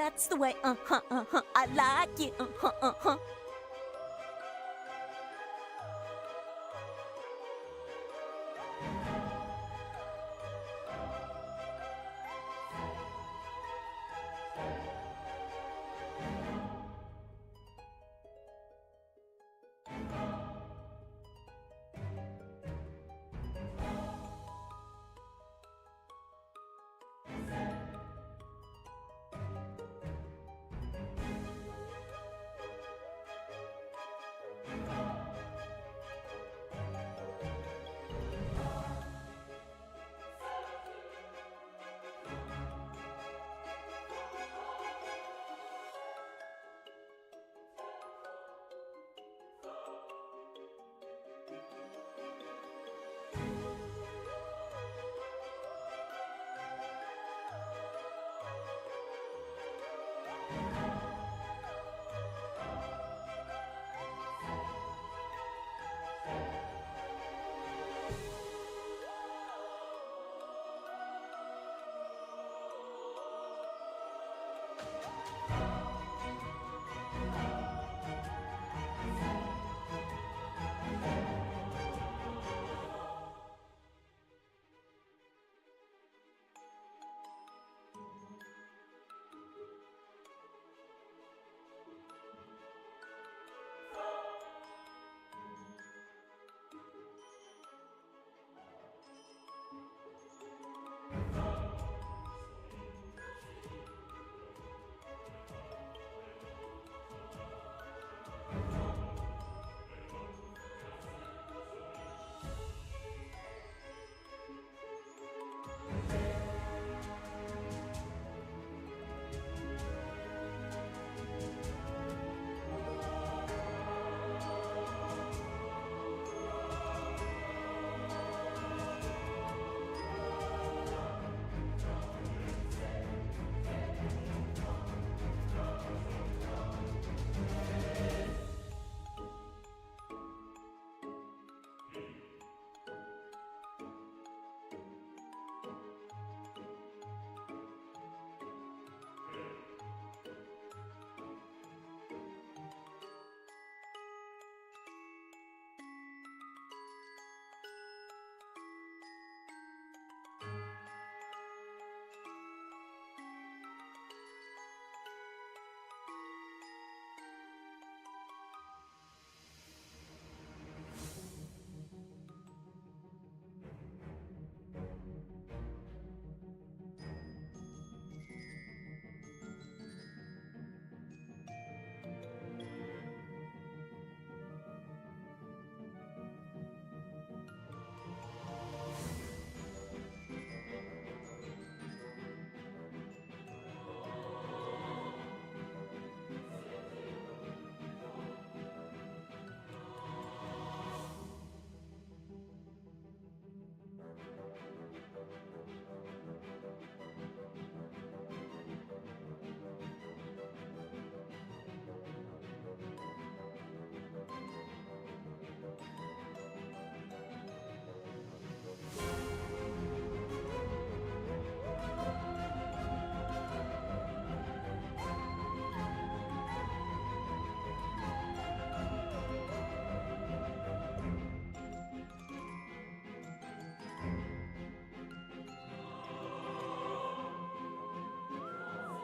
That's the way, I like it,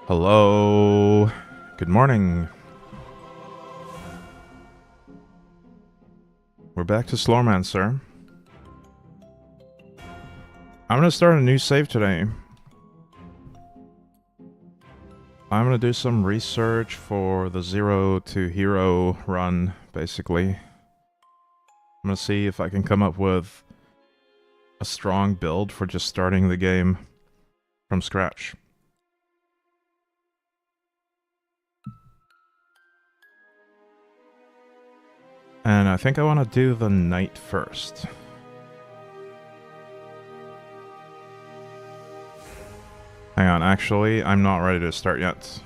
Hello. Good morning. We're back to Slormancer. I'm gonna start a new save today. I'm gonna do some research for the 0 to hero run, basically. I'm gonna see if I can come up with a strong build for just starting the game from scratch. And I think I want to do the knight first. Hang on, actually, I'm not ready to start yet.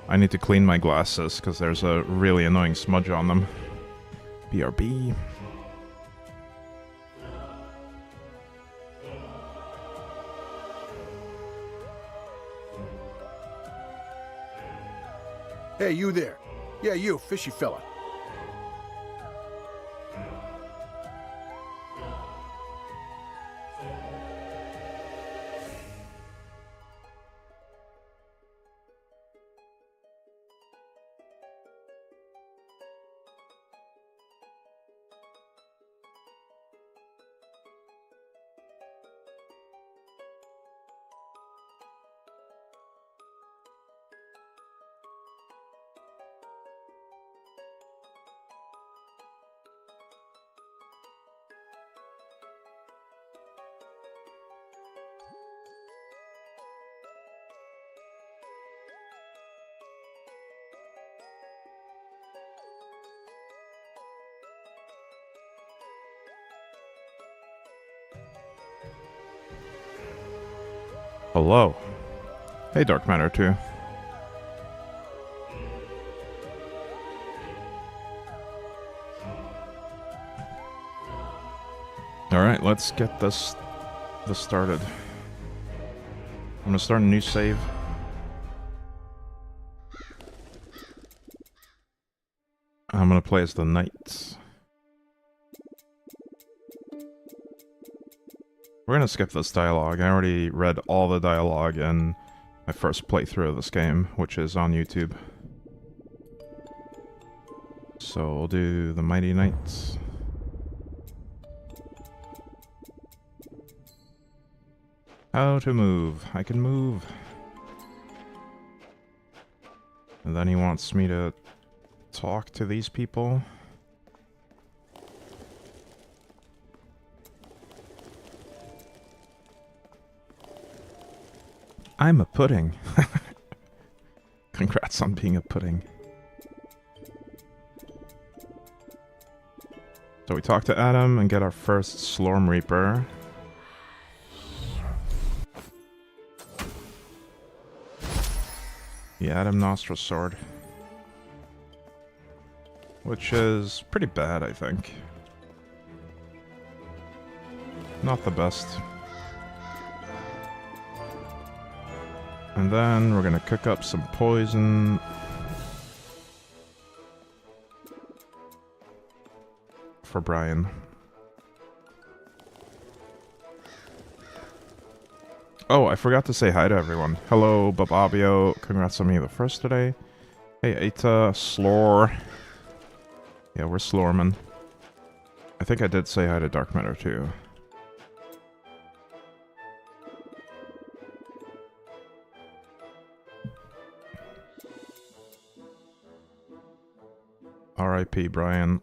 I need to clean my glasses, because there's a really annoying smudge on them. BRB. Hey, you there. Yeah, you, fishy fella. Hello. Hey, Dark Matter 2. Alright, let's get this started. I'm gonna start a new save. I'm gonna play as the knights. We're gonna skip this dialogue. I already read all the dialogue in my first playthrough of this game, which is on YouTube. So we'll do the Mighty Knights. How to move. I can move. And then he wants me to talk to these people. I'm a pudding. Congrats on being a pudding. So we talk to Adam and get our first Slorm Reaper. The Adam Nostra sword. Which is pretty bad, I think. Not the best. And then we're gonna cook up some poison. For Brian. Oh, I forgot to say hi to everyone. Hello, Bababio. Congrats on being the first today. Hey, Eta, Slor. Yeah, we're Slorman. I think I did say hi to Dark Matter too. R.I.P. Brian.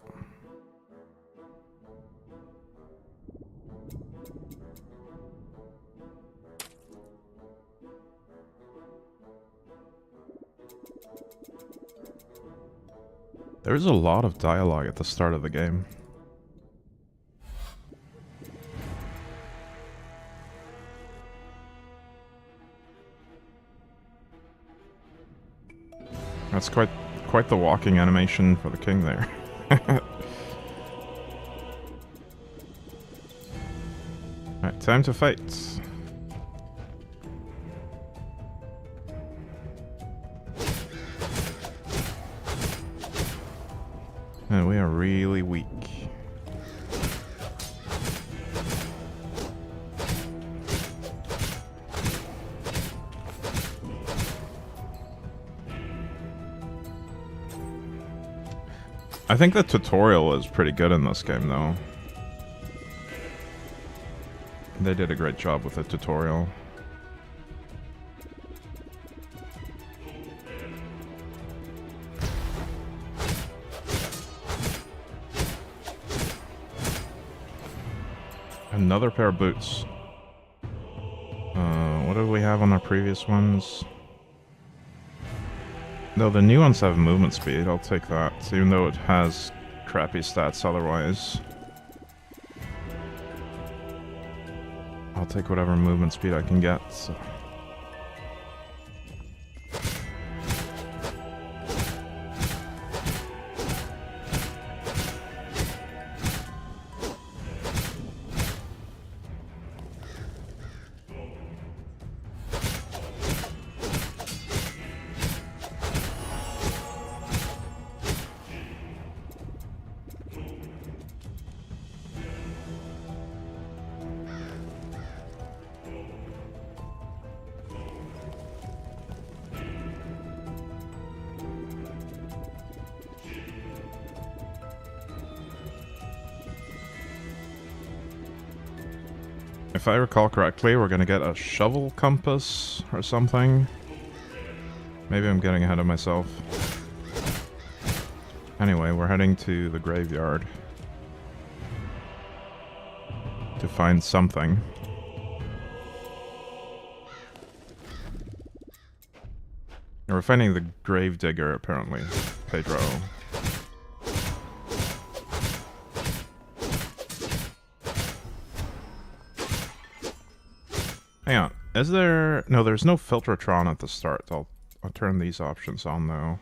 There's a lot of dialogue at the start of the game. That's quite the walking animation for the king there. Alright, time to fight. And we are really weak. I think the tutorial is pretty good in this game, though. They did a great job with the tutorial. Another pair of boots. What did we have on our previous ones? No, the new ones have movement speed. I'll take that, even though it has crappy stats otherwise. I'll take whatever movement speed I can get, so. If I recall correctly, we're gonna get a shovel compass or something. Maybe I'm getting ahead of myself. Anyway, we're heading to the graveyard to find something. And we're finding the gravedigger, apparently. Pedro. Hang on. Is there... No, there's no Filtratron at the start. I'll turn these options on, though.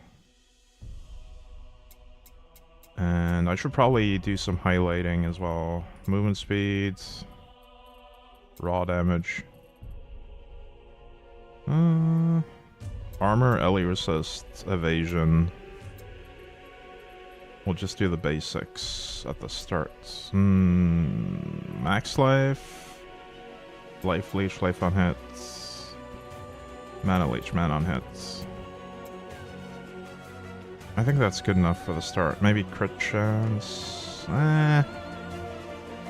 And I should probably do some highlighting as well. Movement speeds. Raw damage. Armor, LE resist, evasion. We'll just do the basics at the start. Max life. Life leech, life on hits. Mana leech, mana on hits. I think that's good enough for the start. Maybe crit chance. I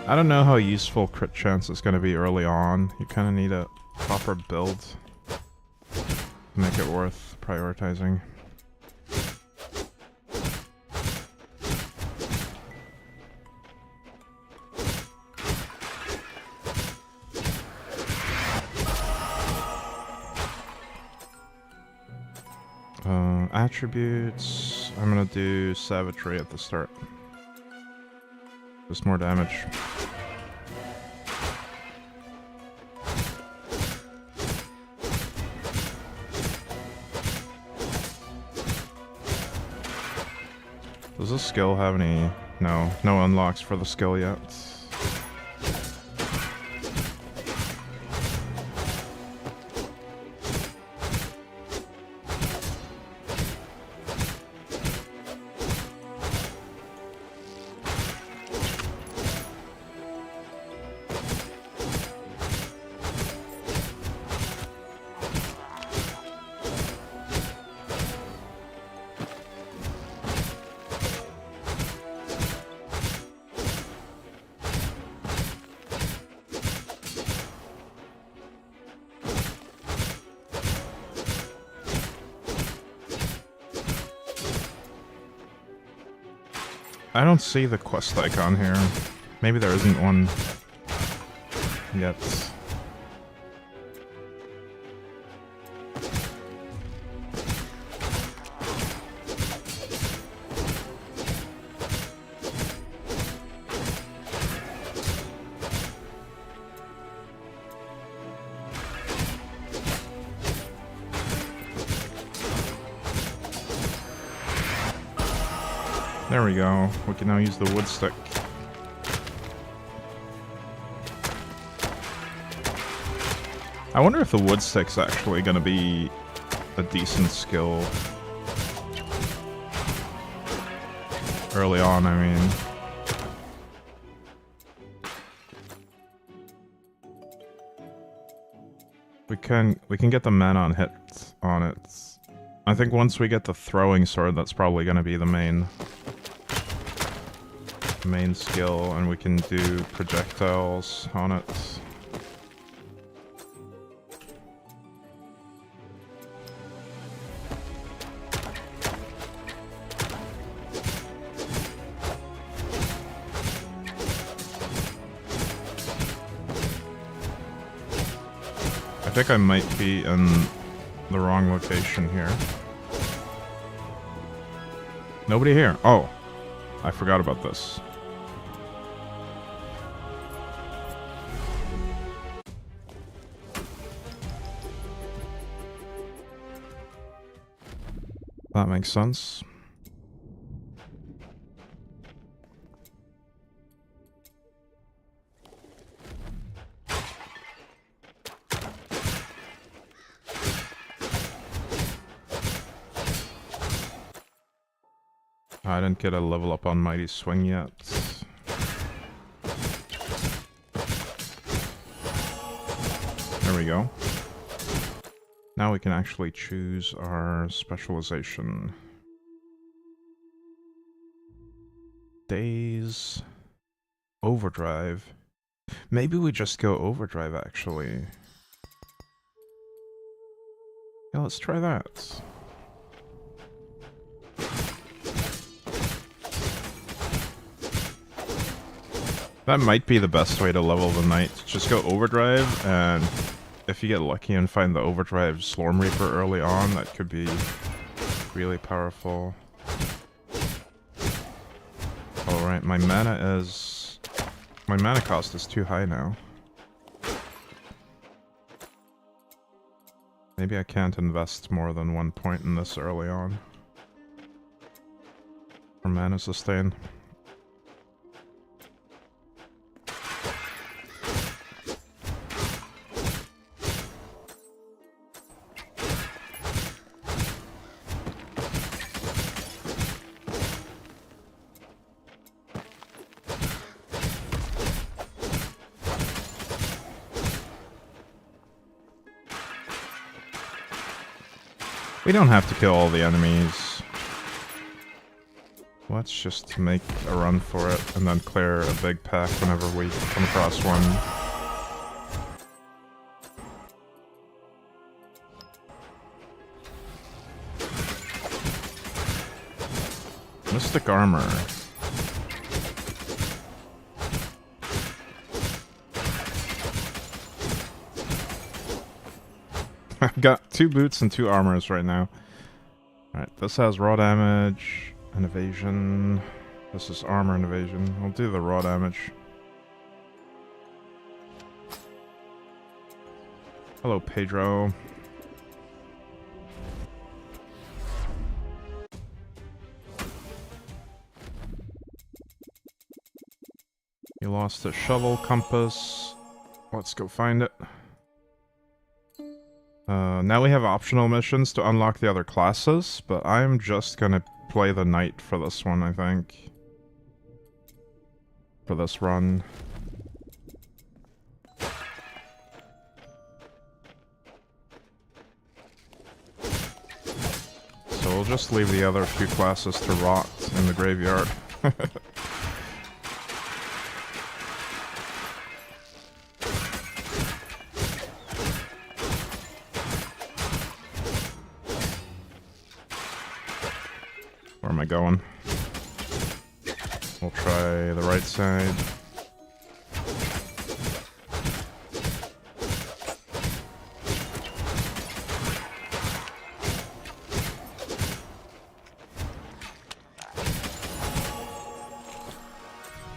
don't know how useful crit chance is going to be early on. You kind of need a proper build to make it worth prioritizing. Attributes. I'm gonna do savagery at the start. Just more damage. Does this skill have any... No unlocks for the skill yet. I don't see the quest icon here. Maybe there isn't one yet. There we go. We can now use the wood stick. I wonder if the wood stick's actually gonna be a decent skill early on, I mean. We can get the mana on hit on it. I think once we get the throwing sword, that's probably gonna be the main skill, and we can do projectiles on it. I think I might be in the wrong location here. Nobody here. Oh, I forgot about this. That makes sense. I didn't get a level up on Mighty Swing yet. There we go. Now we can actually choose our specialization. Daze, Overdrive, Maybe we just go overdrive, actually. Yeah, let's try that. That might be the best way to level the knight. Just go overdrive, and if you get lucky and find the overdrive Slormancer early on, that could be really powerful. Alright, my mana cost is too high now. Maybe I can't invest more than 1 point in this early on. For mana sustain. We don't have to kill all the enemies. Let's just make a run for it and then clear a big pack whenever we come across one. Mystic armor. I've got 2 boots and 2 armors right now. Alright, this has raw damage and evasion. This is armor and evasion. I'll do the raw damage. Hello, Pedro. You lost a shovel compass. Let's go find it. Now we have optional missions to unlock the other classes, but I'm just gonna play the knight for this one, I think. For this run. So we'll just leave the other few classes to rot in the graveyard. Where am I going? We'll try the right side.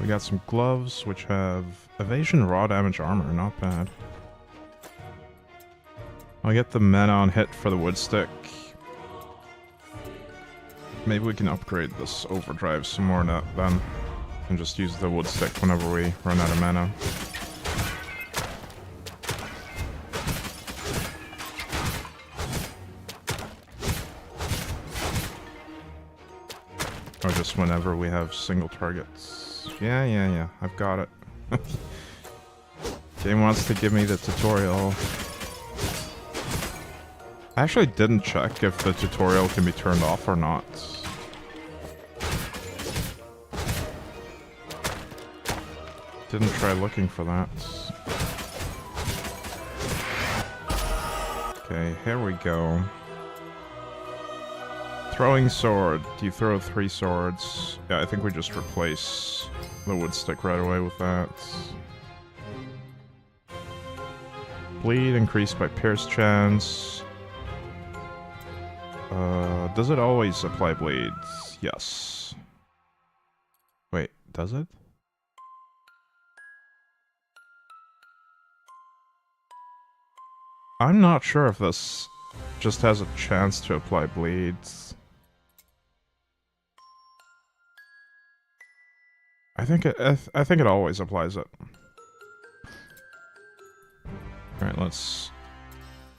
We got some gloves, which have evasion, raw damage, armor. Not bad. I'll get the mana on hit for the wood stick. Maybe we can upgrade this overdrive some more then, and just use the wood stick whenever we run out of mana. Or just whenever we have single targets. Yeah, I've got it. Game wants to give me the tutorial. I actually didn't check if the tutorial can be turned off or not. Didn't try looking for that. Okay, here we go. Throwing sword. Do you throw 3 swords? Yeah, I think we just replace the wood stick right away with that. Bleed increased by pierce chance. Does it always apply bleeds? Yes. Wait, does it? I'm not sure if this just has a chance to apply bleeds. I think it always applies it. Alright, let's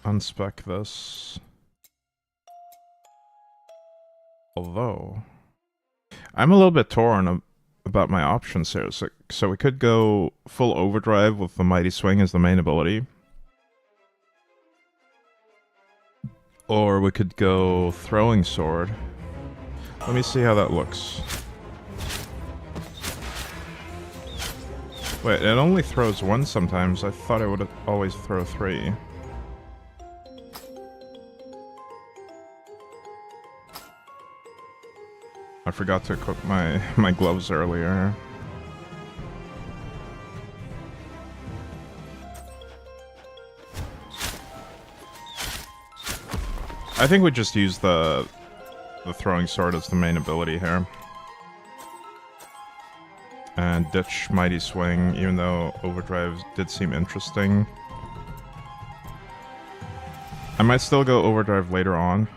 unspec this. Although, I'm a little bit torn about my options here. So we could go full overdrive with the Mighty Swing as the main ability. Or we could go Throwing Sword. Let me see how that looks. Wait, it only throws one sometimes. I thought it would always throw 3. I forgot to equip my gloves earlier. I think we just use the throwing sword as the main ability here. And ditch Mighty Swing, even though Overdrive did seem interesting. I might still go Overdrive later on.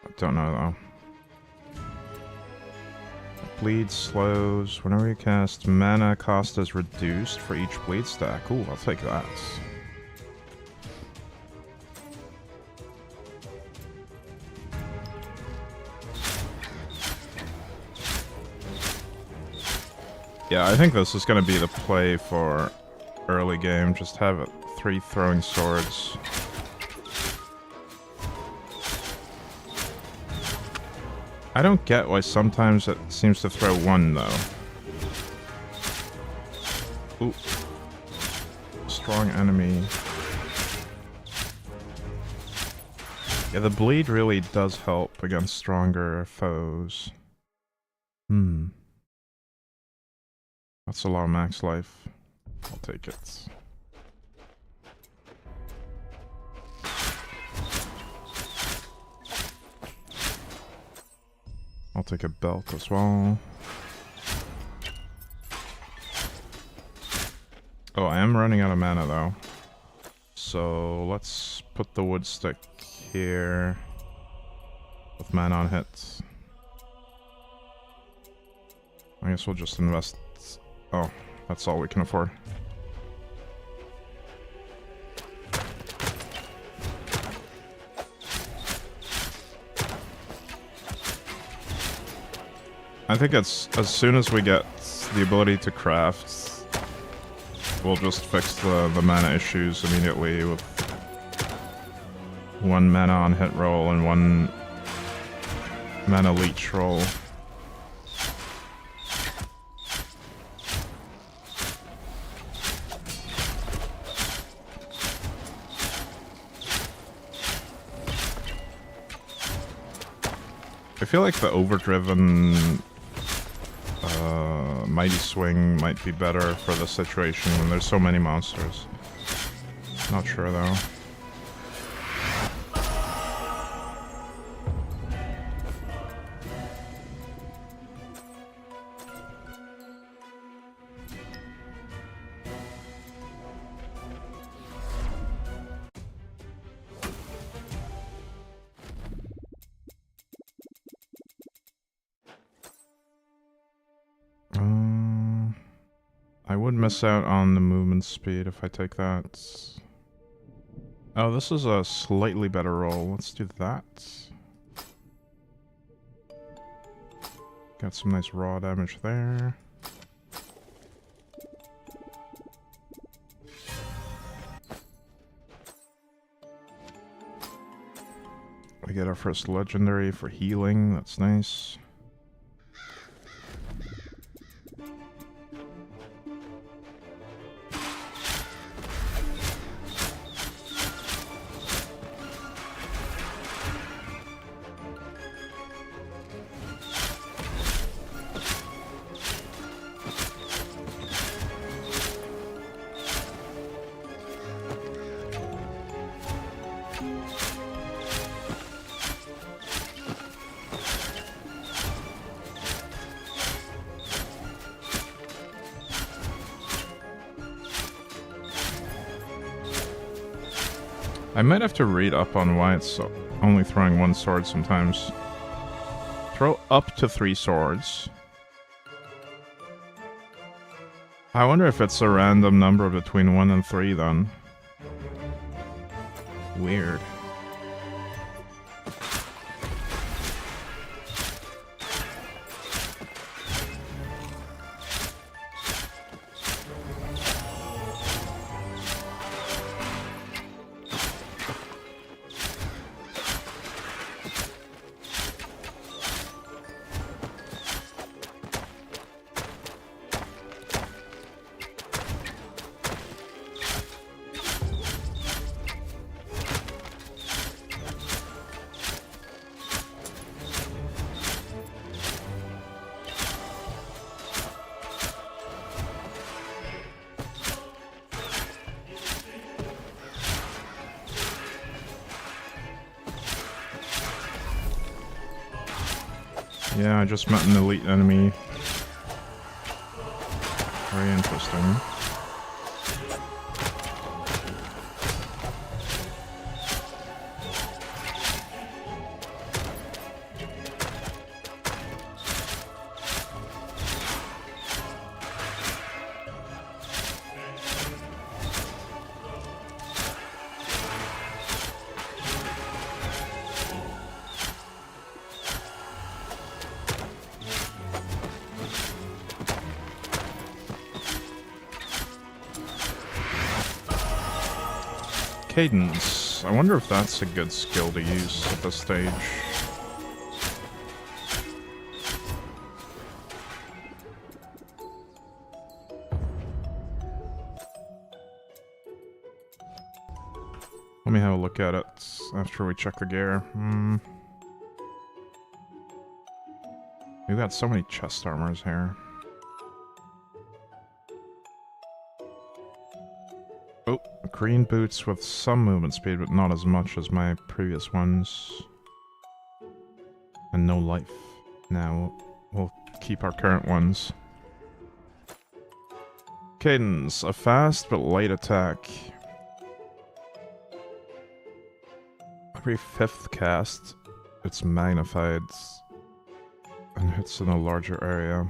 I don't know though. Bleed slows. Whenever you cast, mana cost is reduced for each bleed stack. Ooh, I'll take that. Yeah, I think this is going to be the play for early game. Just have it 3 throwing swords. I don't get why sometimes it seems to throw 1 though. Ooh. Strong enemy. Yeah, the bleed really does help against stronger foes. That's a lot of max life. I'll take it. I'll take a belt as well. Oh, I am running out of mana though. So let's put the wood stick here with mana on hits. I guess we'll just invest. Oh, that's all we can afford. I think it's as soon as we get the ability to craft, we'll just fix the mana issues immediately with 1 mana on hit roll and 1 mana leech roll. I feel like the overdriven Mighty Swing might be better for the situation when there's so many monsters. Not sure though. I would miss out on the movement speed if I take that. Oh, this is a slightly better roll. Let's do that. Got some nice raw damage there. We get our first legendary for healing. That's nice. I might have to read up on why it's only throwing 1 sword sometimes. Throw up to 3 swords. I wonder if it's a random number between 1 and 3 then. Weird. Yeah, I just met an elite enemy. Very interesting. Cadence. I wonder if that's a good skill to use at this stage. Let me have a look at it after we check the gear. We've got so many chest armors here. Oh, green boots with some movement speed, but not as much as my previous ones. And no life. Now, we'll keep our current ones. Cadence, a fast but light attack. Every 5th cast, it's magnified and hits in a larger area.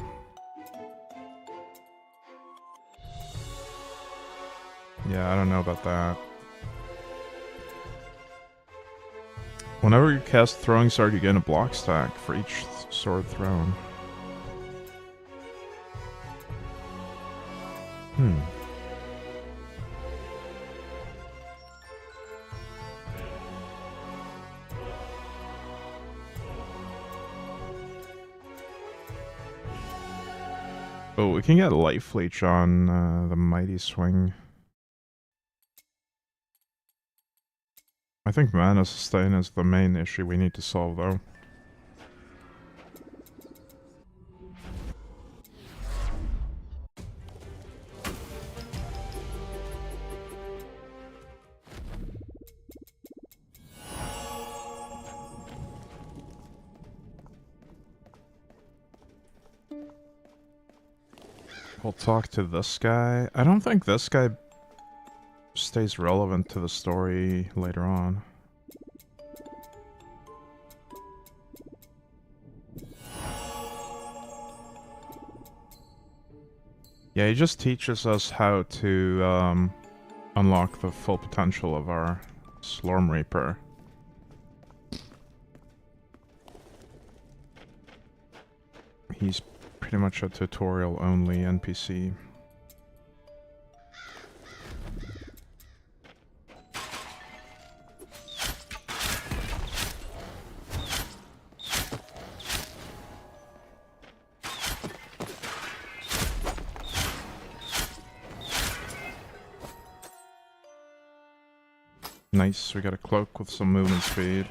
Yeah, I don't know about that. Whenever you cast Throwing Sword, you gain a block stack for each sword thrown. Oh, we can get Life Leech on the Mighty Swing. I think mana sustain is the main issue we need to solve, though. We'll talk to this guy. I don't think this guy stays relevant to the story later on. Yeah, he just teaches us how to unlock the full potential of our Slorm Reaper. He's pretty much a tutorial-only NPC. Nice, we got a cloak with some movement speed.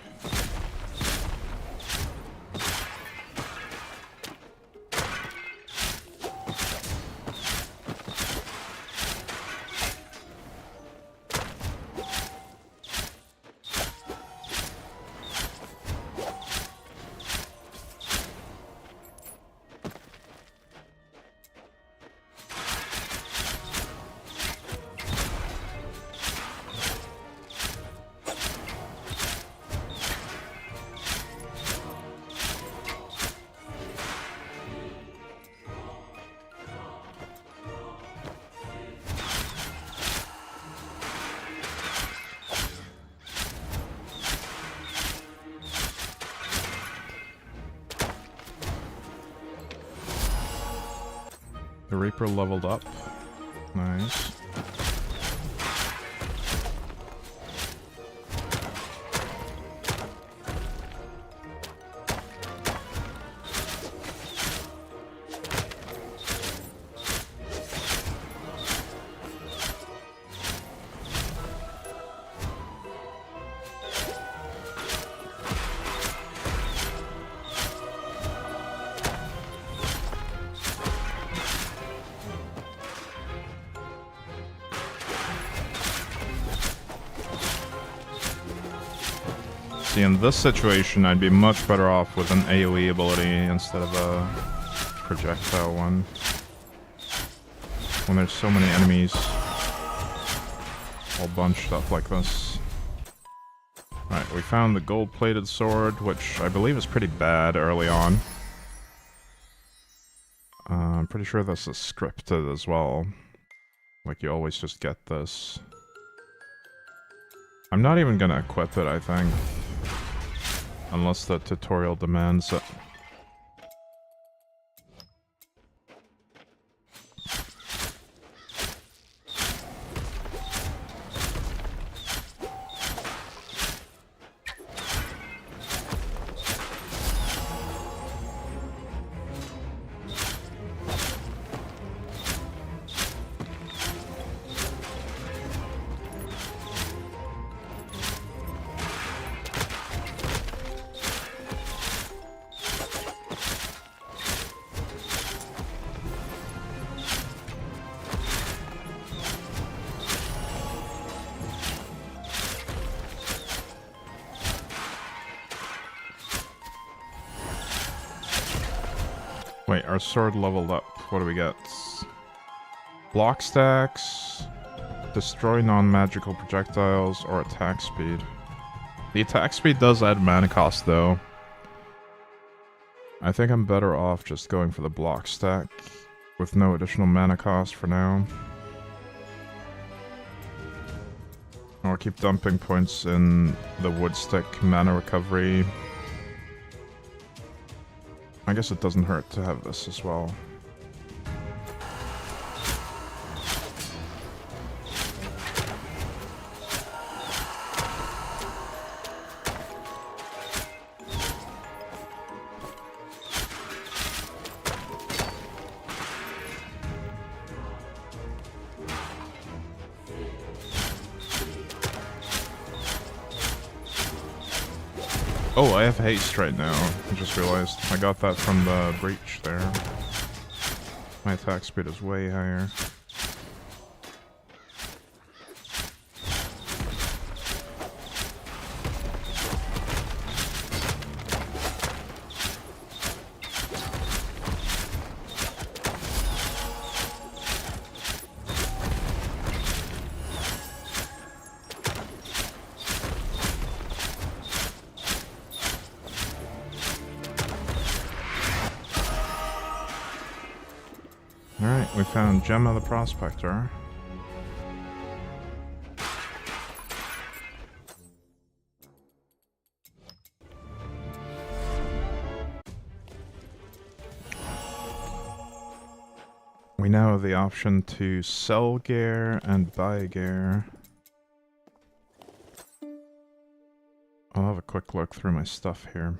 The Reaper leveled up. Nice. See, in this situation, I'd be much better off with an AoE ability instead of a projectile one. When there's so many enemies all bunched up like this. Alright, we found the gold-plated sword, which I believe is pretty bad early on. I'm pretty sure this is scripted as well. Like, you always just get this. I'm not even gonna equip it, I think. Unless the tutorial demands it. Wait, our sword leveled up. What do we get? Block stacks, destroy non-magical projectiles, or attack speed. The attack speed does add mana cost, though. I think I'm better off just going for the block stack with no additional mana cost for now. I'll keep dumping points in the wood stick mana recovery. I guess it doesn't hurt to have this as well. Oh, I have haste right now. I just realized. I got that from the breach there. My attack speed is way higher. Alright, we found Gem of the Prospector. We now have the option to sell gear and buy gear. I'll have a quick look through my stuff here.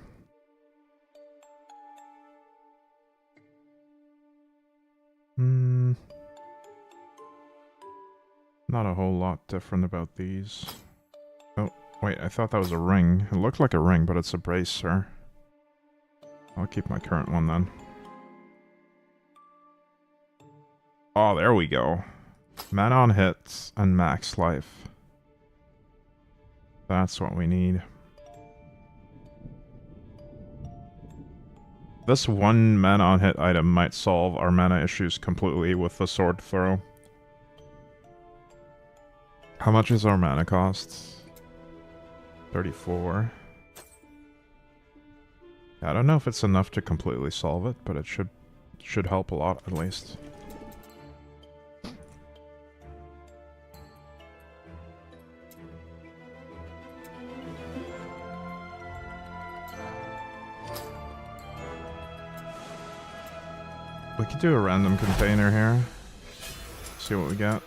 Not a whole lot different about these. Oh, wait, I thought that was a ring. It looked like a ring, but it's a bracer. I'll keep my current one then. Oh, there we go. Man on hits and max life. That's what we need. This one mana on hit item might solve our mana issues completely with the sword throw. How much is our mana cost? 34. I don't know if it's enough to completely solve it, but it should help a lot at least. We could do a random container here. See what we get.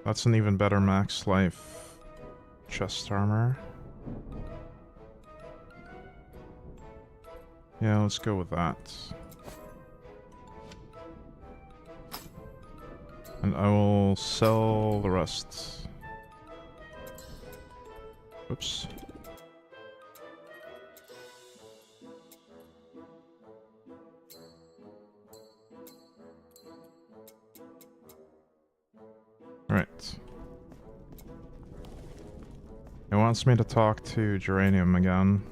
That's an even better max life chest armor. Yeah, let's go with that. And I will sell the rest. Oops. Right. It wants me to talk to Geranium again.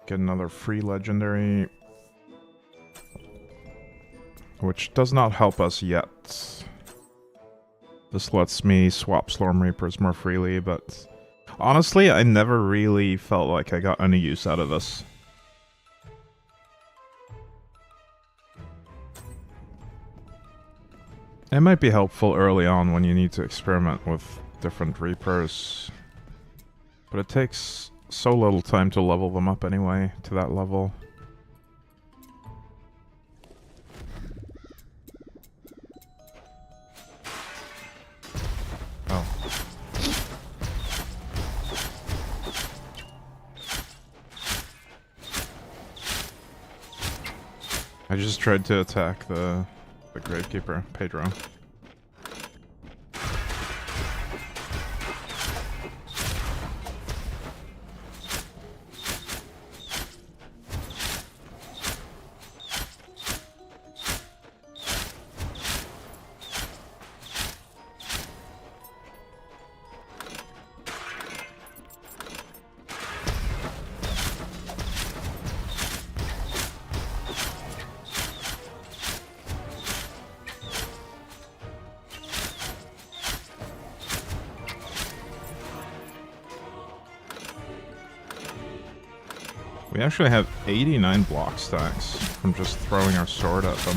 Get another free legendary. Which does not help us yet. This lets me swap Slorm Reapers more freely, but honestly, I never really felt like I got any use out of this. It might be helpful early on when you need to experiment with different Reapers, but it takes so little time to level them up anyway, to that level. Oh. I just tried to attack the Gravekeeper, Pedro. We actually have 89 block stacks from just throwing our sword at them.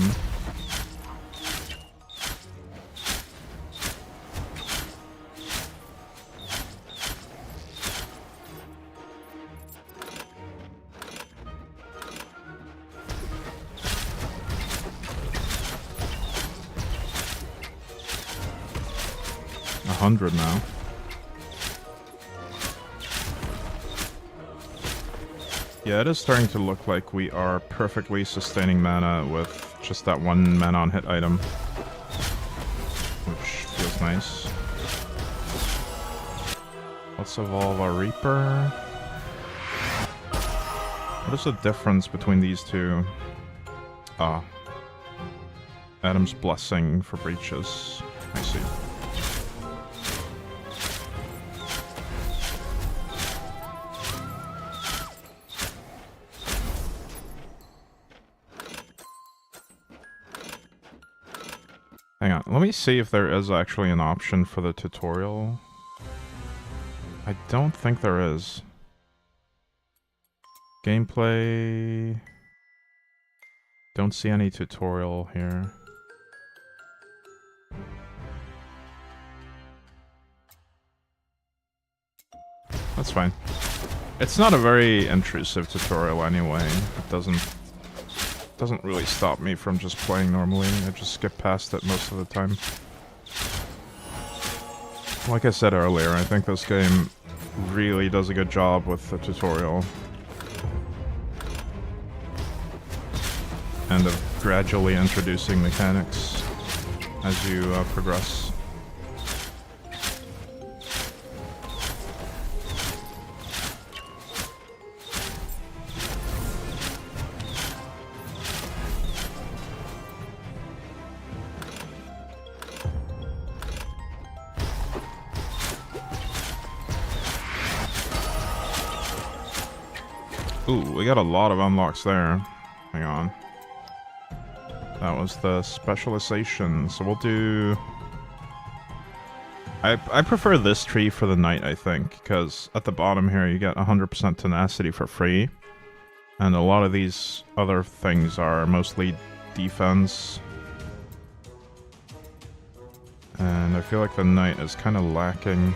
$100 now. Yeah, it is starting to look like we are perfectly sustaining mana with just that one mana on hit item. Which feels nice. Let's evolve our Reaper. What is the difference between these two? Ah. Adam's Blessing for breaches. I see. Hang on, let me see if there is actually an option for the tutorial. I don't think there is. Gameplay... Don't see any tutorial here. That's fine. It's not a very intrusive tutorial anyway. It doesn't really stop me from just playing normally. I just skip past it most of the time. Like I said earlier, I think this game really does a good job with the tutorial. And of gradually introducing mechanics as you progress. Ooh, we got a lot of unlocks there. Hang on. That was the specialization, so we'll do... I prefer this tree for the knight, I think, because at the bottom here you get 100% tenacity for free. And a lot of these other things are mostly defense. And I feel like the knight is kind of lacking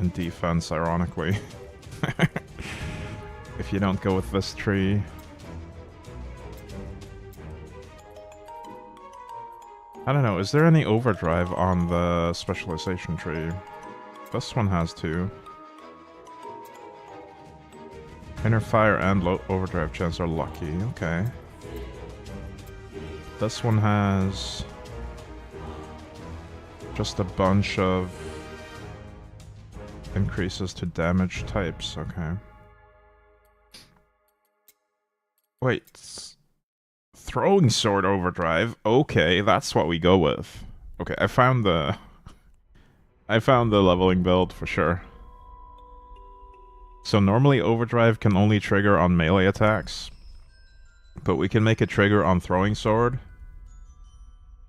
in defense, ironically. If you don't go with this tree. I don't know, is there any overdrive on the specialization tree? This one has two. Inner fire and low overdrive chance are lucky, okay. This one has just a bunch of increases to damage types, okay. Wait. Throwing sword overdrive. Okay, that's what we go with. Okay, I found the leveling build for sure. So normally overdrive can only trigger on melee attacks, but we can make it trigger on throwing sword,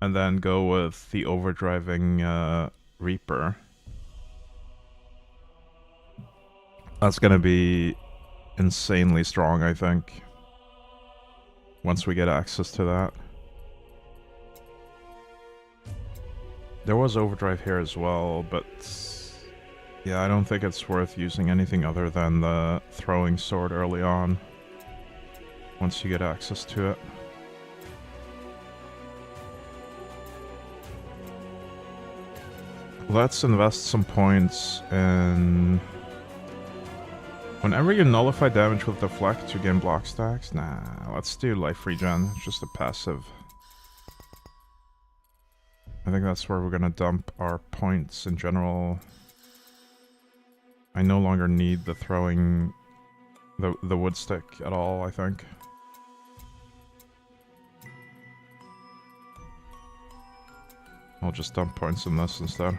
and then go with the overdriving Reaper. That's gonna be insanely strong, I think, once we get access to that. There was overdrive here as well, but yeah, I don't think it's worth using anything other than the throwing sword early on, once you get access to it. Let's invest some points in... Whenever you nullify damage with deflect, you gain block stacks? Nah, let's do life regen. It's just a passive. I think that's where we're gonna dump our points in general. I no longer need the throwing... the wood stick at all, I think. I'll just dump points in this instead.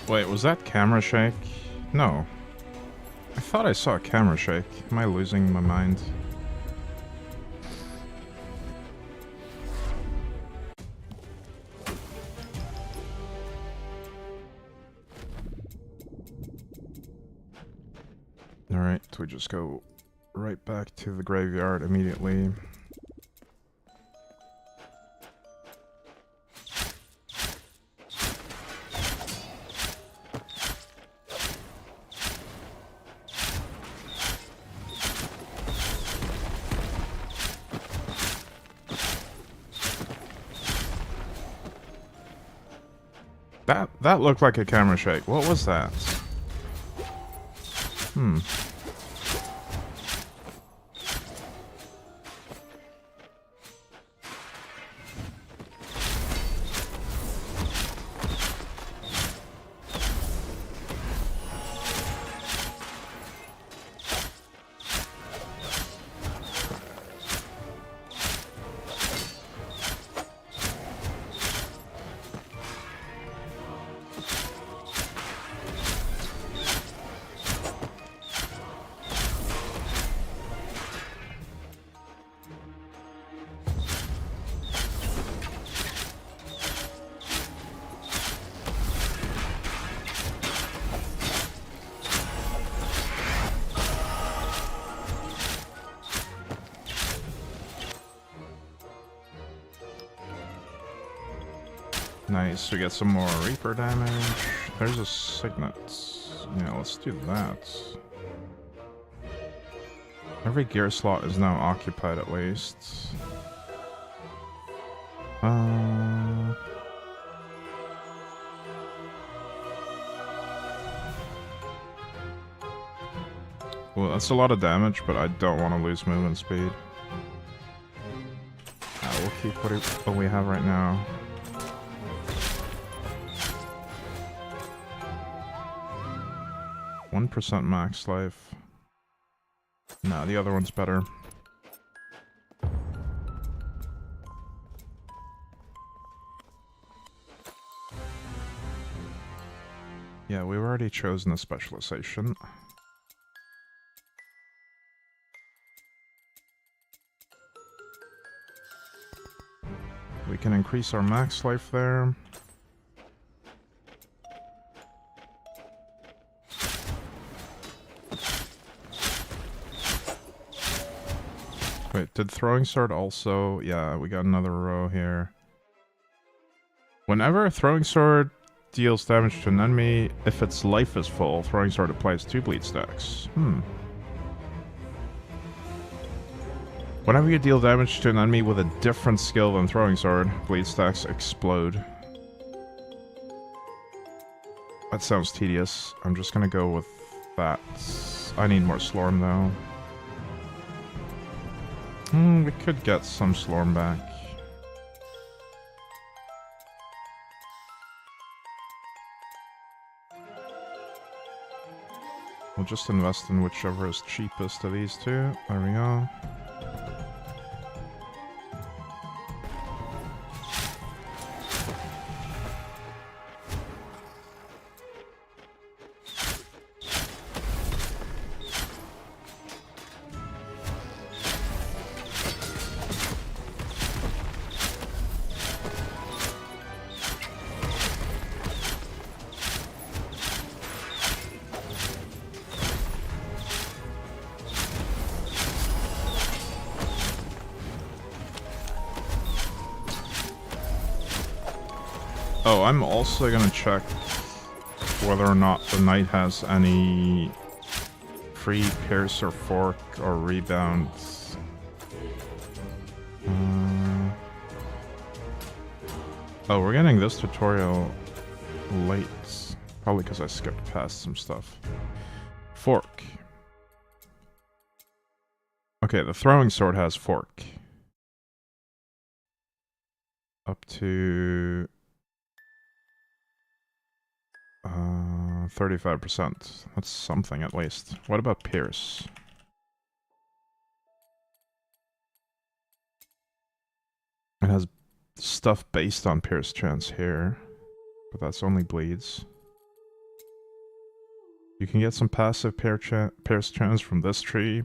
Wait, was that camera shake? No. I thought I saw a camera shake. Am I losing my mind? Alright, we just go right back to the graveyard immediately. That looked like a camera shake. What was that? Hmm. Nice, we get some more Reaper damage. There's a Signet. Yeah, let's do that. Every gear slot is now occupied at least. Well, that's a lot of damage, but I don't want to lose movement speed. We'll keep what we have right now. %1 max life. No, the other one's better. Yeah, we've already chosen a specialization. We can increase our max life there. Wait, did throwing sword also... Yeah, we got another row here. Whenever a throwing sword deals damage to an enemy, if its life is full, throwing sword applies 2 bleed stacks. Whenever you deal damage to an enemy with a different skill than throwing sword, bleed stacks explode. That sounds tedious. I'm just gonna go with that. I need more Slorm though. We could get some Slorm back. We'll just invest in whichever is cheapest of these two. There we go. Oh, I'm also gonna check whether or not the knight has any free pierce or fork or rebound. Oh, we're getting this tutorial late. Probably because I skipped past some stuff. Fork. Okay, the throwing sword has fork. Up to... 35%. That's something at least. What about pierce? It has stuff based on pierce chance here, but that's only bleeds. You can get some passive pierce chance from this tree.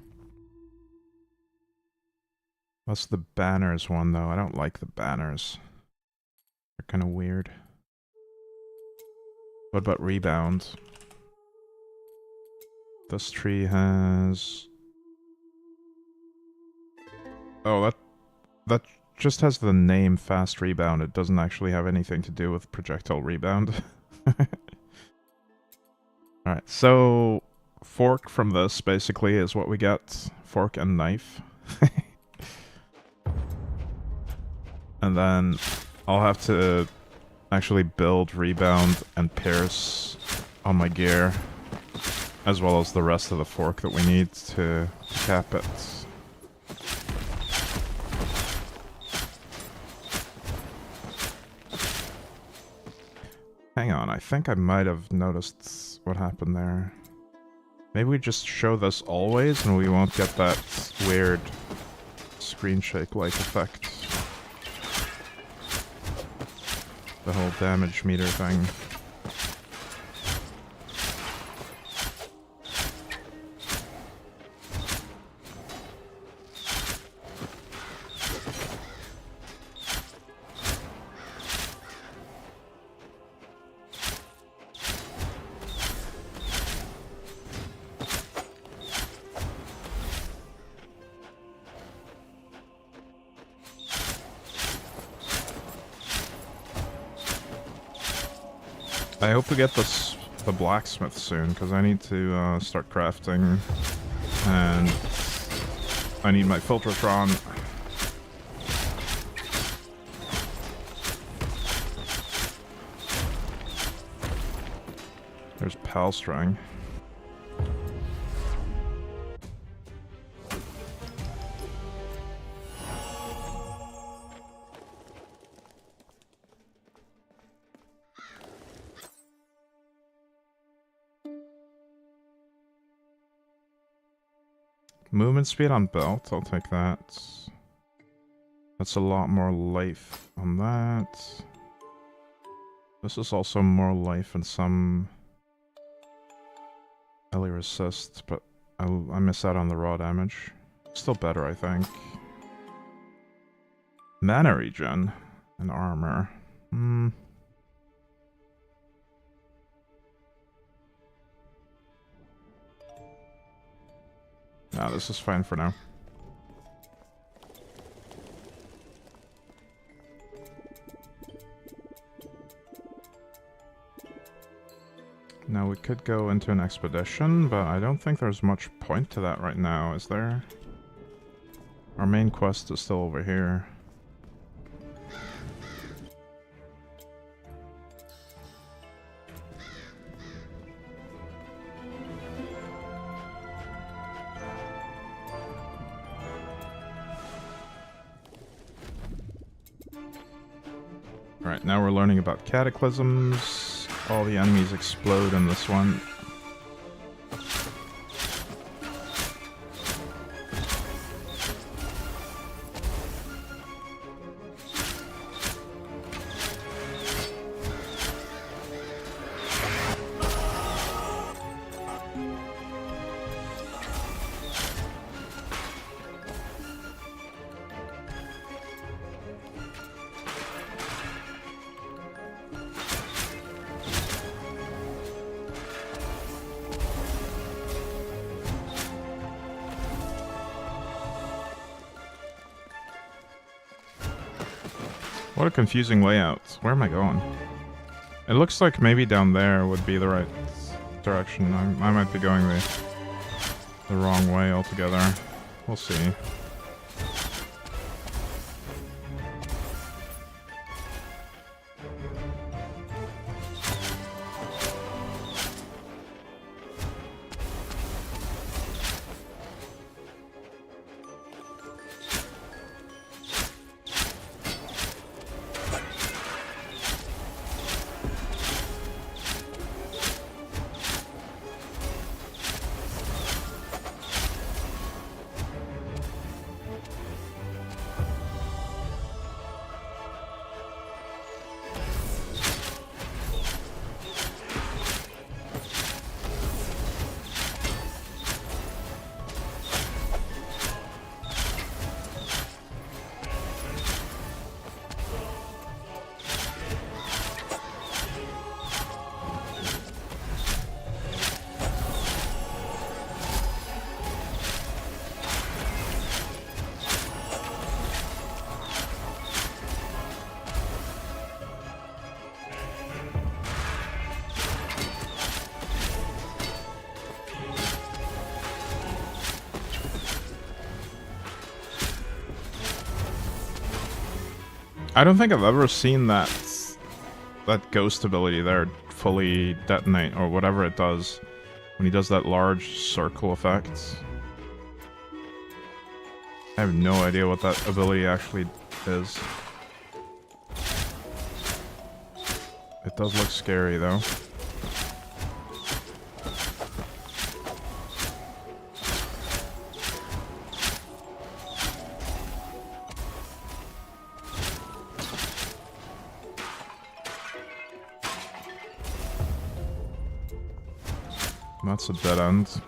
That's the banners one though. I don't like the banners. They're kind of weird. What about rebound? This tree has... Oh, that just has the name fast rebound. It doesn't actually have anything to do with projectile rebound. Alright, so fork from this basically is what we get. Fork and knife. And then I'll have to actually build rebound and pierce on my gear, as well as the rest of the fork that we need to cap it. Hang on, I think I might have noticed what happened there. Maybe we just show this always and we won't get that weird screen shake-like effect. The whole damage meter thing. I hope we get the blacksmith soon, because I need to start crafting, and I need my Filtratron. There's Pal String. Movement speed on belt, I'll take that. That's a lot more life on that. This is also more life and some melee resist, but I miss out on the raw damage. Still better, I think. Mana regen and armor. No, this is fine for now. Now we could go into an expedition, but I don't think there's much point to that right now, is there? Our main quest is still over here. Alright, now we're learning about cataclysms. All the enemies explode in this one. What a confusing layout. Where am I going? It looks like maybe down there would be the right direction. I might be going the wrong way altogether. We'll see. I don't think I've ever seen that ghost ability there fully detonate, or whatever it does, when he does that large circle effect. I have no idea what that ability actually is. It does look scary though. That's a dead end.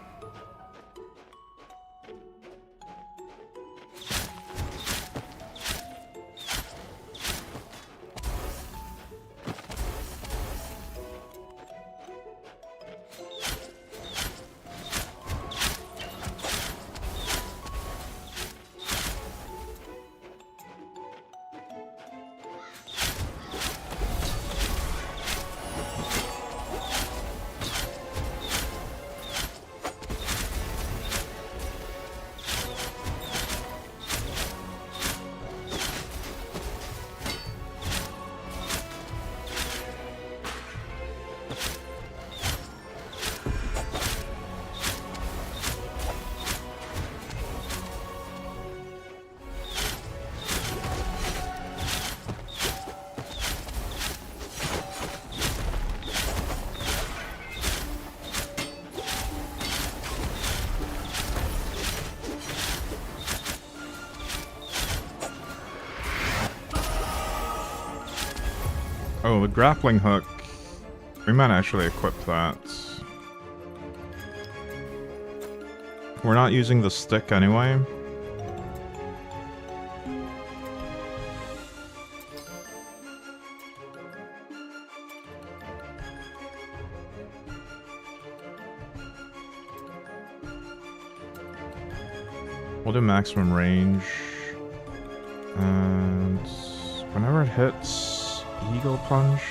Oh, the grappling hook. We might actually equip that. We're not using the stick anyway. We'll do maximum range. And whenever it hits Eagle Punch,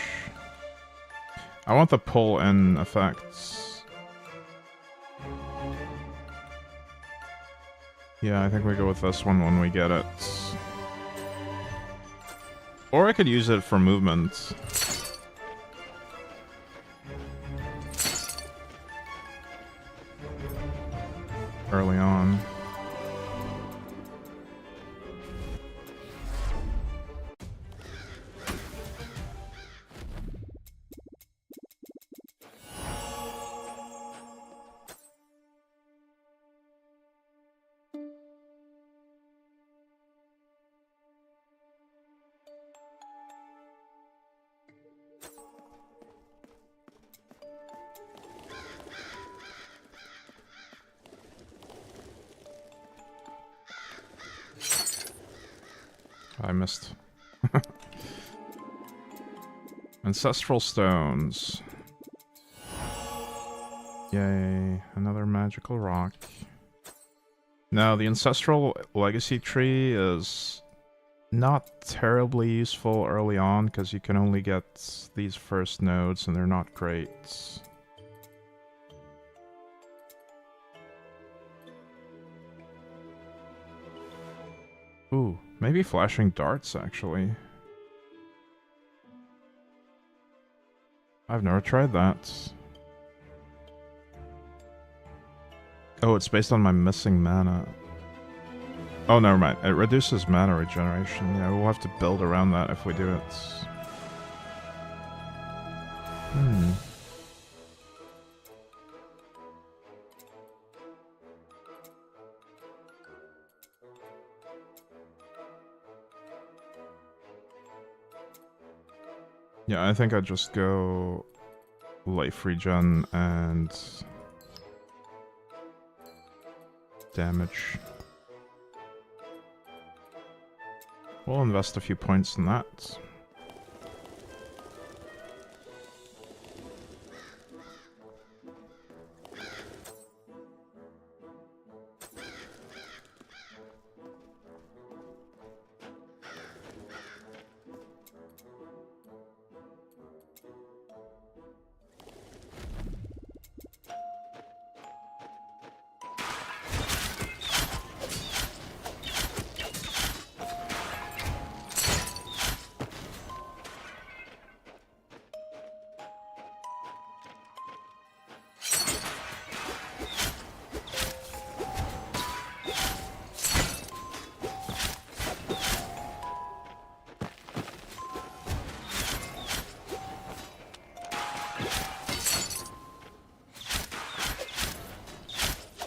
I want the pull-in effects. Yeah, I think we go with this one when we get it. Or I could use it for movement. Early on. I missed. Ancestral Stones. Yay, another magical rock. Now, the Ancestral Legacy Tree is not terribly useful early on, because you can only get these first nodes, and they're not great. Ooh, maybe flashing darts, actually. I've never tried that. Oh, it's based on my missing mana. Oh, never mind. It reduces mana regeneration. Yeah, we'll have to build around that if we do it. Hmm. Yeah, I think I'd just go life regen and damage. We'll invest a few points in that.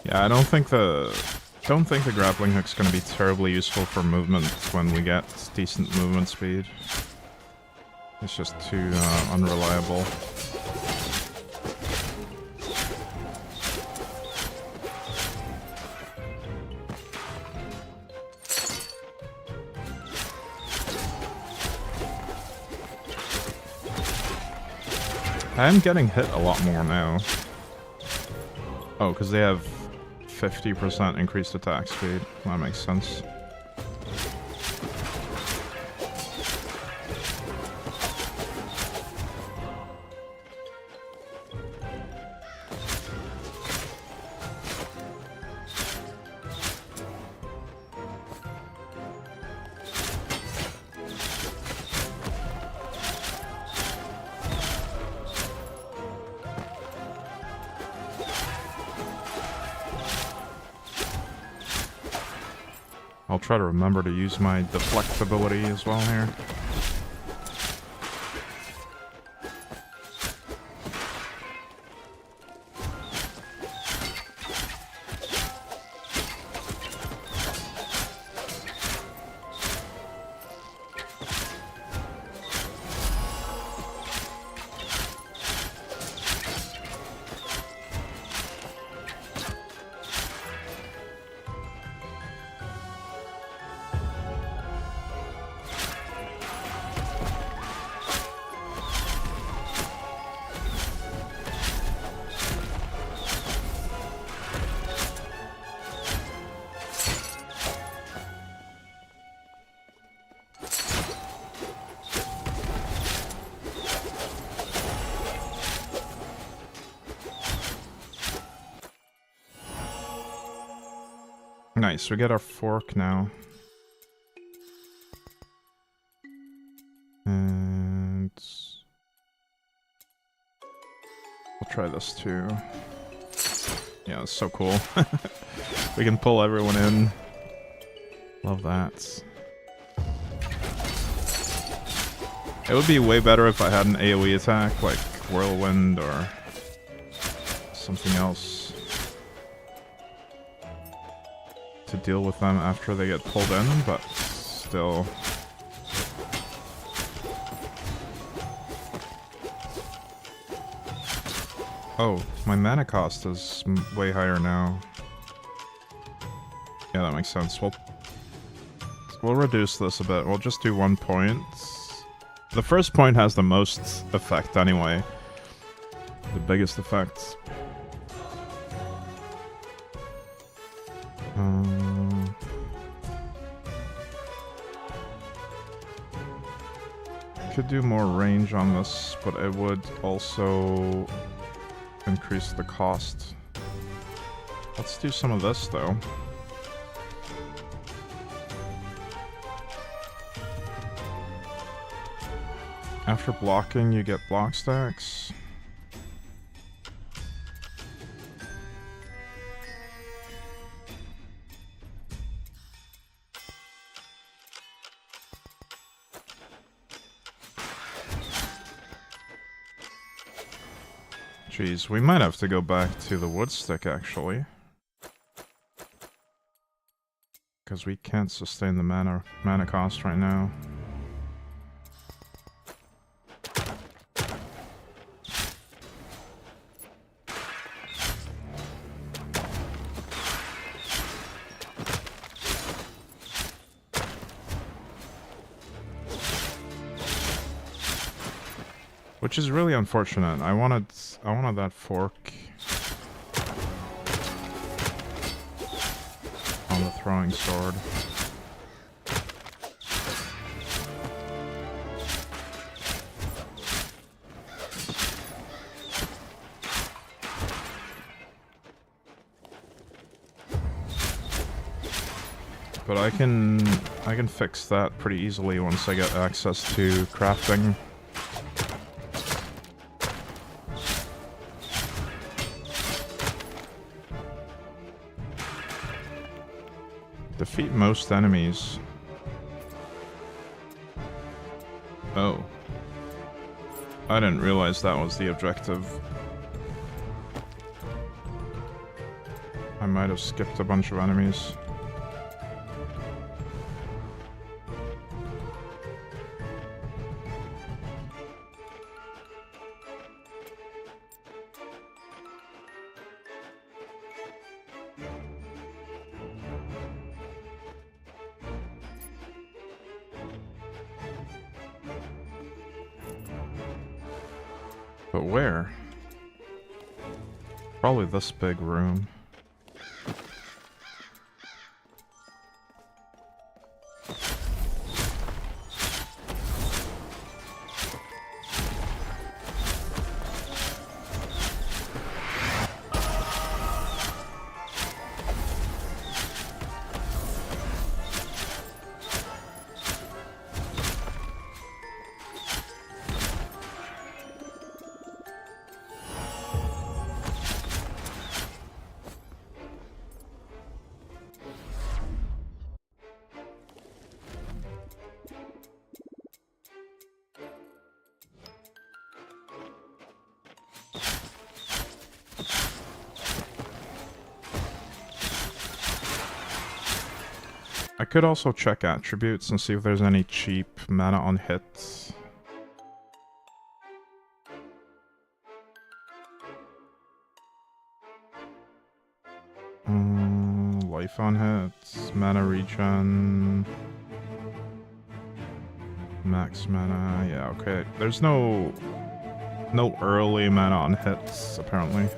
Yeah, I don't think the grappling hook's gonna be terribly useful for movement when we get decent movement speed. It's just too unreliable. I am getting hit a lot more now. Oh, because they have 50% increased attack speed. That makes sense. I'll try to remember to use my deflect ability as well here. Nice, we get our fork now. And we'll try this too. Yeah, it's so cool. We can pull everyone in. Love that. It would be way better if I had an AoE attack, like Whirlwind or something else, to deal with them after they get pulled in, but still. Oh, my mana cost is way higher now. Yeah, that makes sense. We'll reduce this a bit. We'll just do 1 point. The first point has the most effect anyway. The biggest effect. Could do more range on this, but it would also increase the cost. Let's do some of this though. After blocking, you get block stacks. Jeez, we might have to go back to the wood stick actually. Because we can't sustain the mana cost right now. Which is really unfortunate. I wanted that fork on the throwing sword. But I can fix that pretty easily once I get access to crafting. Defeat most enemies. Oh. I didn't realize that was the objective. I might have skipped a bunch of enemies. But where? Probably this big room. I could also check attributes and see if there's any cheap mana on hits. Life on hits, mana regen, max mana. Yeah, okay. There's no early mana on hits apparently.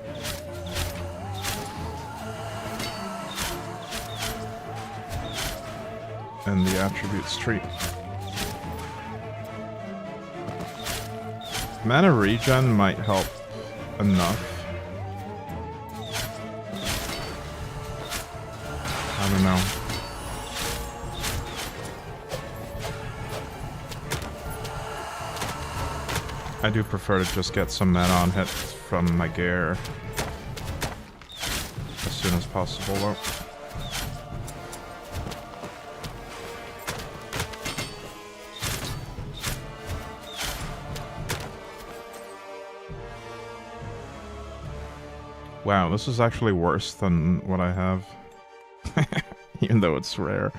And the attributes tree. Mana regen might help enough. don't know. I do prefer to just get some mana on hit from my gear as soon as possible, though. Wow, this is actually worse than what I have. Even though it's rare.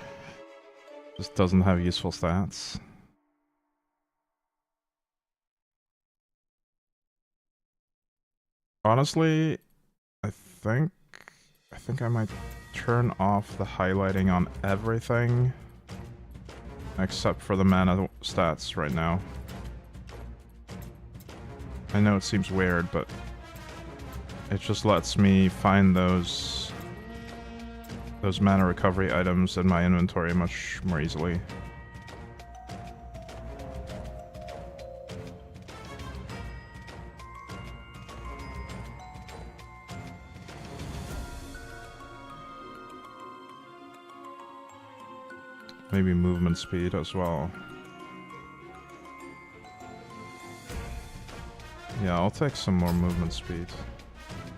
Just doesn't have useful stats. Honestly, I think I might turn off the highlighting on everything except for the mana stats right now. I know it seems weird, but it just lets me find those mana recovery items in my inventory much more easily. Maybe movement speed as well. Yeah, I'll take some more movement speed.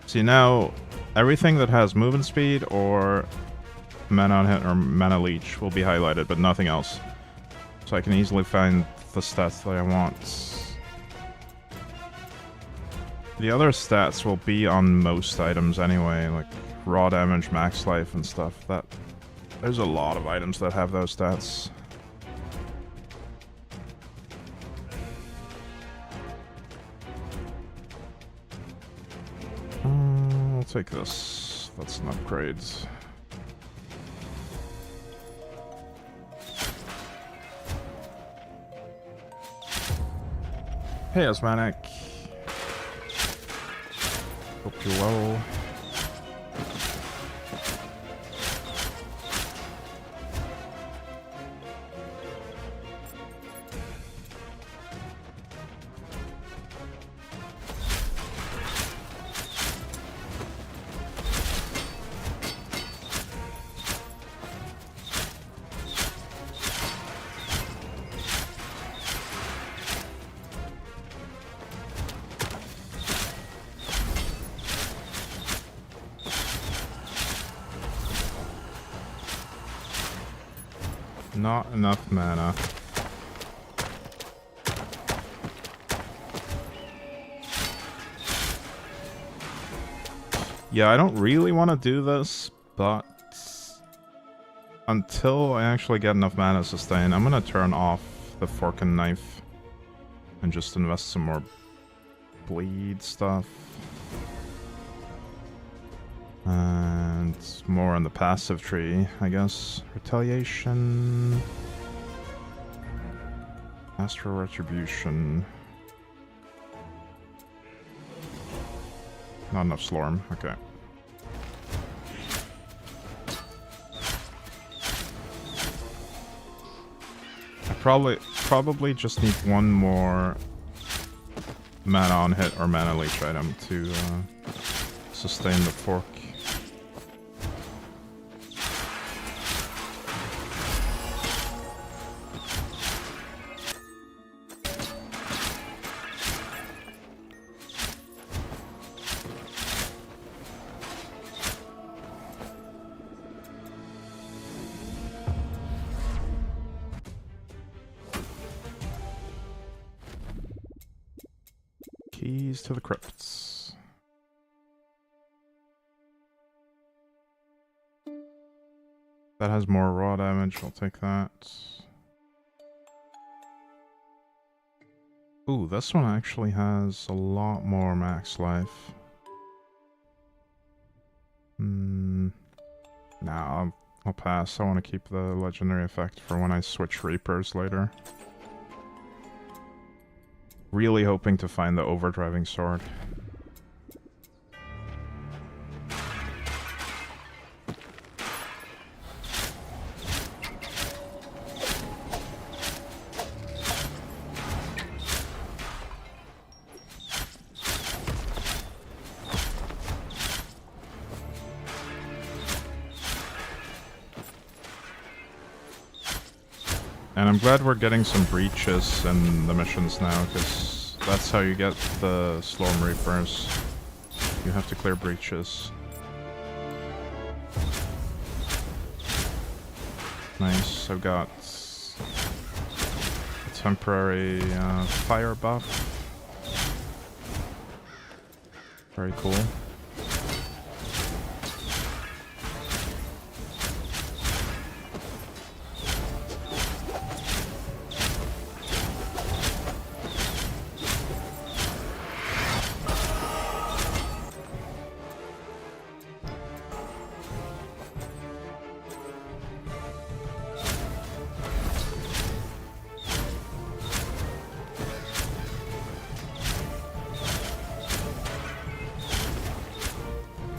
See, now everything that has movement speed or mana on hit or mana leech will be highlighted, but nothing else. So I can easily find the stats that I want. The other stats will be on most items anyway, like raw damage, max life, and stuff. There's a lot of items that have those stats. I'll take this. That's an upgrade. Hey, Osmanic. Hope you're well. Not enough mana. Yeah, I don't really want to do this, but until I actually get enough mana to sustain, I'm gonna turn off the fork and knife and just invest some more bleed stuff. And more on the passive tree, I guess. Retaliation. Astral Retribution. Not enough Slorm, okay. I probably just need one more mana on hit or mana leech item to sustain the fork. Keys to the crypts. That has more raw damage, I'll take that. Ooh, this one actually has a lot more max life. Nah, I'll pass. I want to keep the legendary effect for when I switch Reapers later. Really hoping to find the overdriving sword. And I'm glad we're getting some breaches in the missions now, because that's how you get the Slorm Reapers. You have to clear breaches. Nice, I've got a temporary fire buff. Very cool.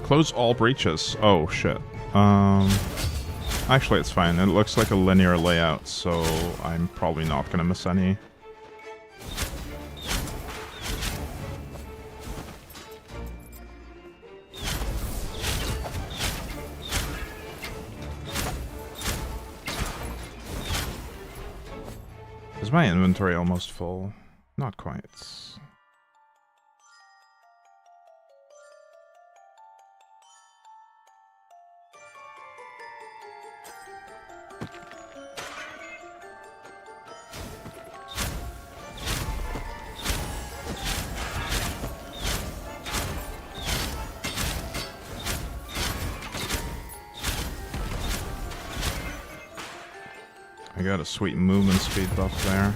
Close all breaches. Oh, shit. Actually, it's fine. It looks like a linear layout, so I'm probably not gonna miss any. Is my inventory almost full? Not quite. I got a sweet movement speed buff there.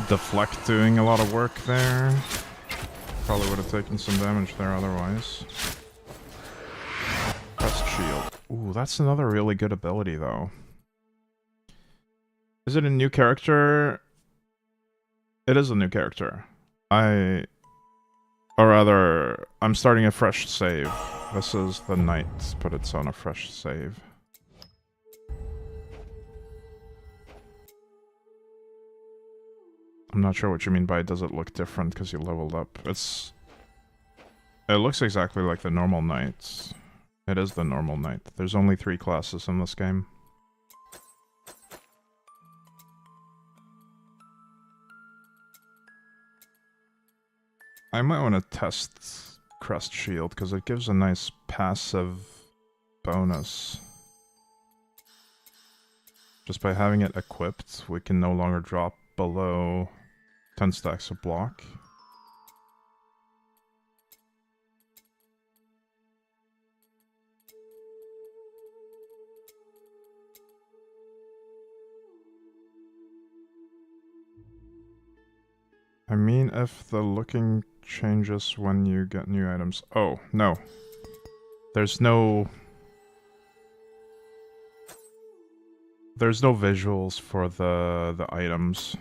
Deflect doing a lot of work there. Probably would have taken some damage there otherwise. Crest shield. Ooh, that's another really good ability though. Is it a new character? It is a new character. Or rather, I'm starting a fresh save. This is the night, but it's on a fresh save. I'm not sure what you mean by does it look different because you leveled up. It looks exactly like the normal knight. It is the normal knight. There's only 3 classes in this game. I might want to test Crest Shield because it gives a nice passive bonus. Just by having it equipped, we can no longer drop below 10 stacks of block. I mean, if the looking changes when you get new items. Oh, no. There's no visuals for the items.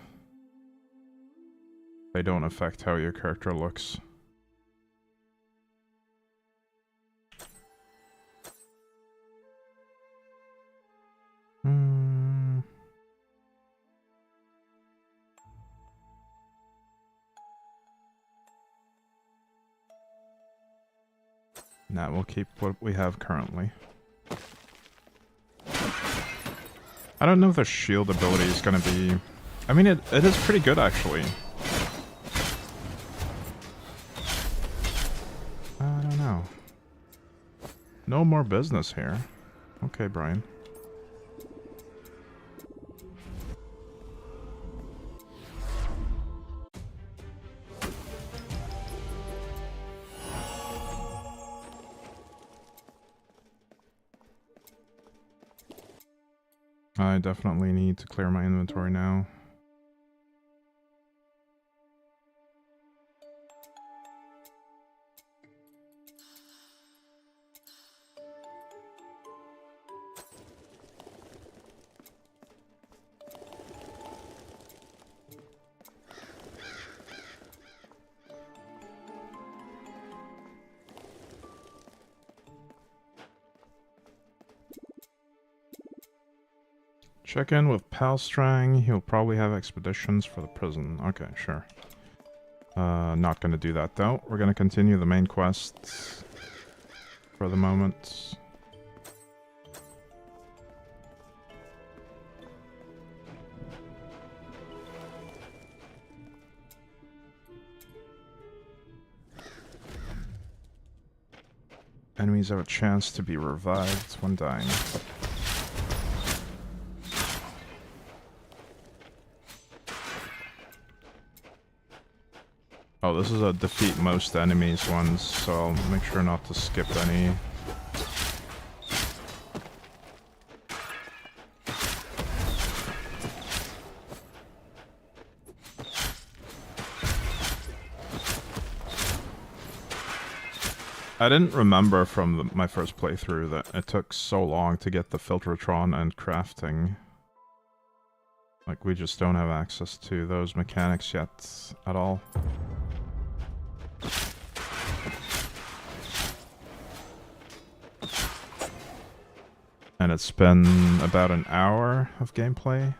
They don't affect how your character looks. Nah, we'll keep what we have currently. I don't know if the shield ability is gonna be... I mean, it is pretty good, actually. I don't know. No more business here. Okay, Brian. I definitely need to clear my inventory now. Check in with Palstrang. He'll probably have expeditions for the prison. Okay, sure. Not gonna do that though. We're gonna continue the main quest for the moment. Enemies have a chance to be revived when dying. Oh, this is a defeat most enemies ones, so I'll make sure not to skip any. I didn't remember from my first playthrough that it took so long to get the Filtratron and crafting. Like, we just don't have access to those mechanics yet at all. And it's been about an hour of gameplay.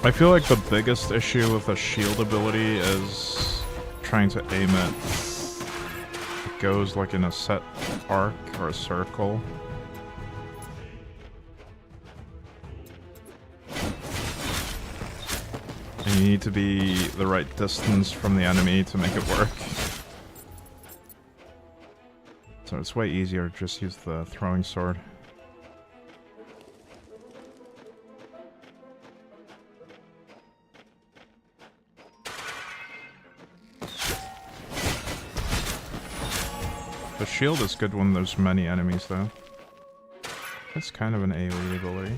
I feel like the biggest issue with the shield ability is trying to aim it. It goes like in a set arc or a circle. And you need to be the right distance from the enemy to make it work. So it's way easier to just use the throwing sword. The shield is good when there's many enemies, though. It's kind of an AoE ability.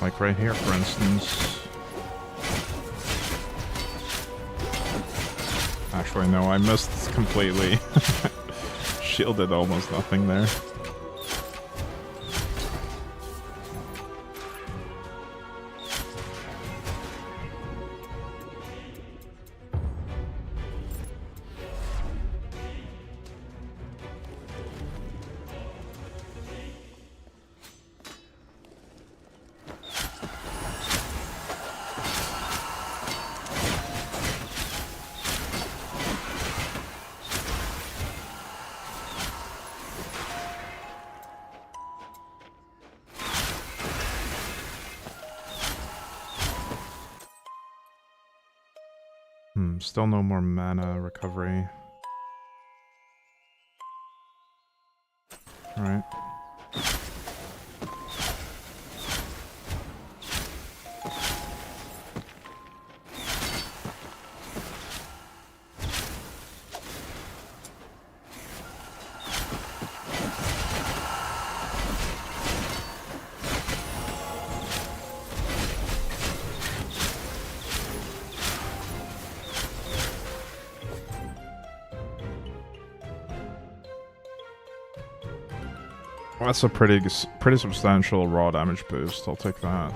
Like right here, for instance. Actually, no, I missed completely. Shielded almost nothing there. Still no more mana recovery. Alright. Well, that's a pretty substantial raw damage boost. I'll take that.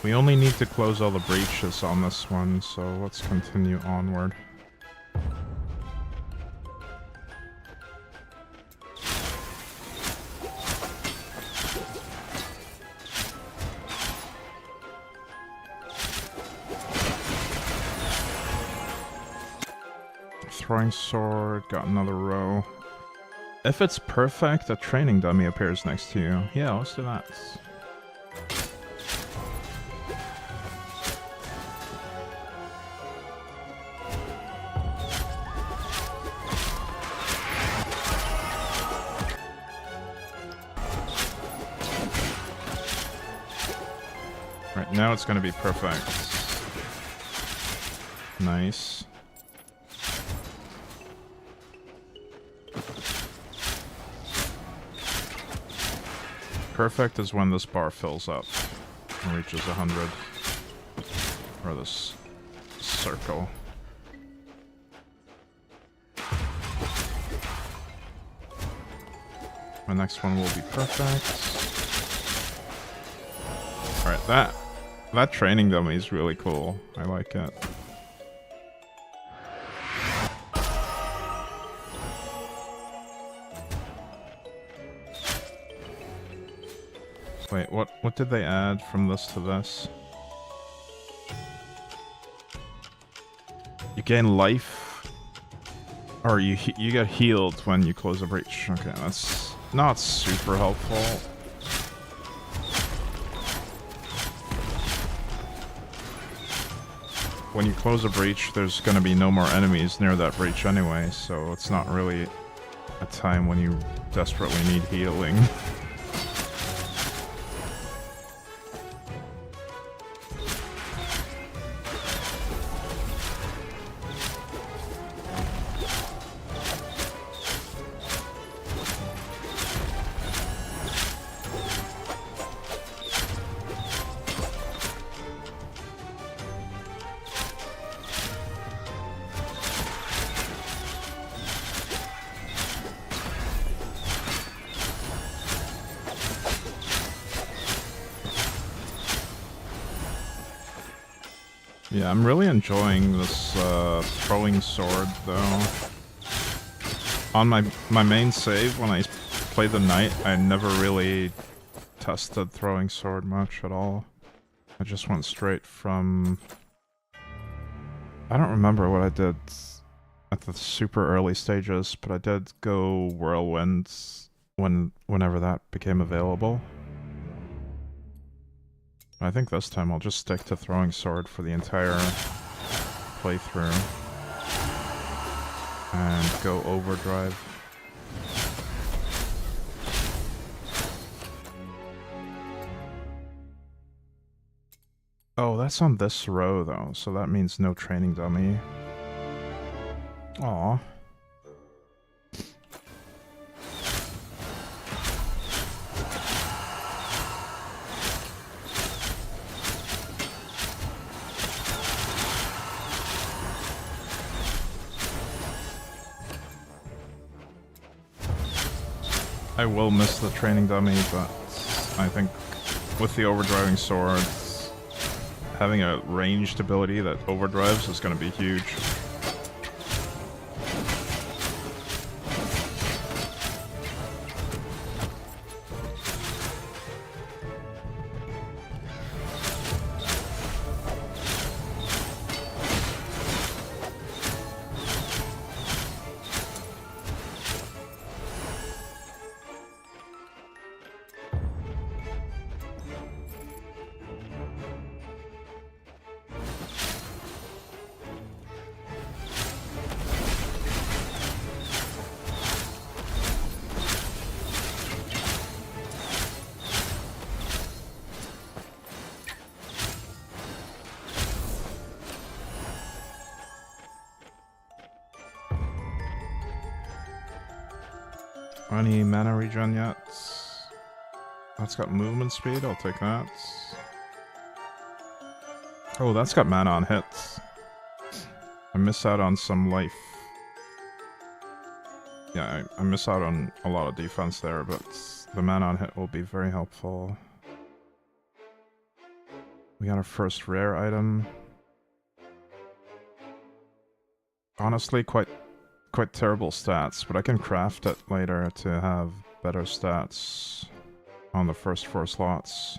We only need to close all the breaches on this one, so let's continue onward. Throwing sword, got another row. If it's perfect, a training dummy appears next to you. Yeah, let's do that. Right, now it's gonna be perfect. Nice. Perfect is when this bar fills up and reaches 100. Or this circle. My next one will be perfect. Alright, that training dummy is really cool. I like it. Wait, what did they add from this to this? You gain life, or you get healed when you close a breach. Okay, that's not super helpful. When you close a breach, there's gonna be no more enemies near that breach anyway, so it's not really a time when you desperately need healing. Yeah, I'm really enjoying this throwing sword, though. On my main save, when I played the knight, I never really tested throwing sword much at all. I just went straight from... I don't remember what I did at the super early stages, but I did go whirlwinds whenever that became available. I think this time I'll just stick to throwing sword for the entire playthrough. And go overdrive. Oh, that's on this row though, so that means no training dummy. Aw. I will miss the training dummy, but I think with the overdriving swords, having a ranged ability that overdrives is going to be huge. Any mana regen yet? That's got movement speed, I'll take that. Oh, that's got mana on hits. I miss out on some life. Yeah, I miss out on a lot of defense there, but the mana on hit will be very helpful. We got our first rare item. Honestly, quite terrible stats, but I can craft it later to have better stats on the first 4 slots.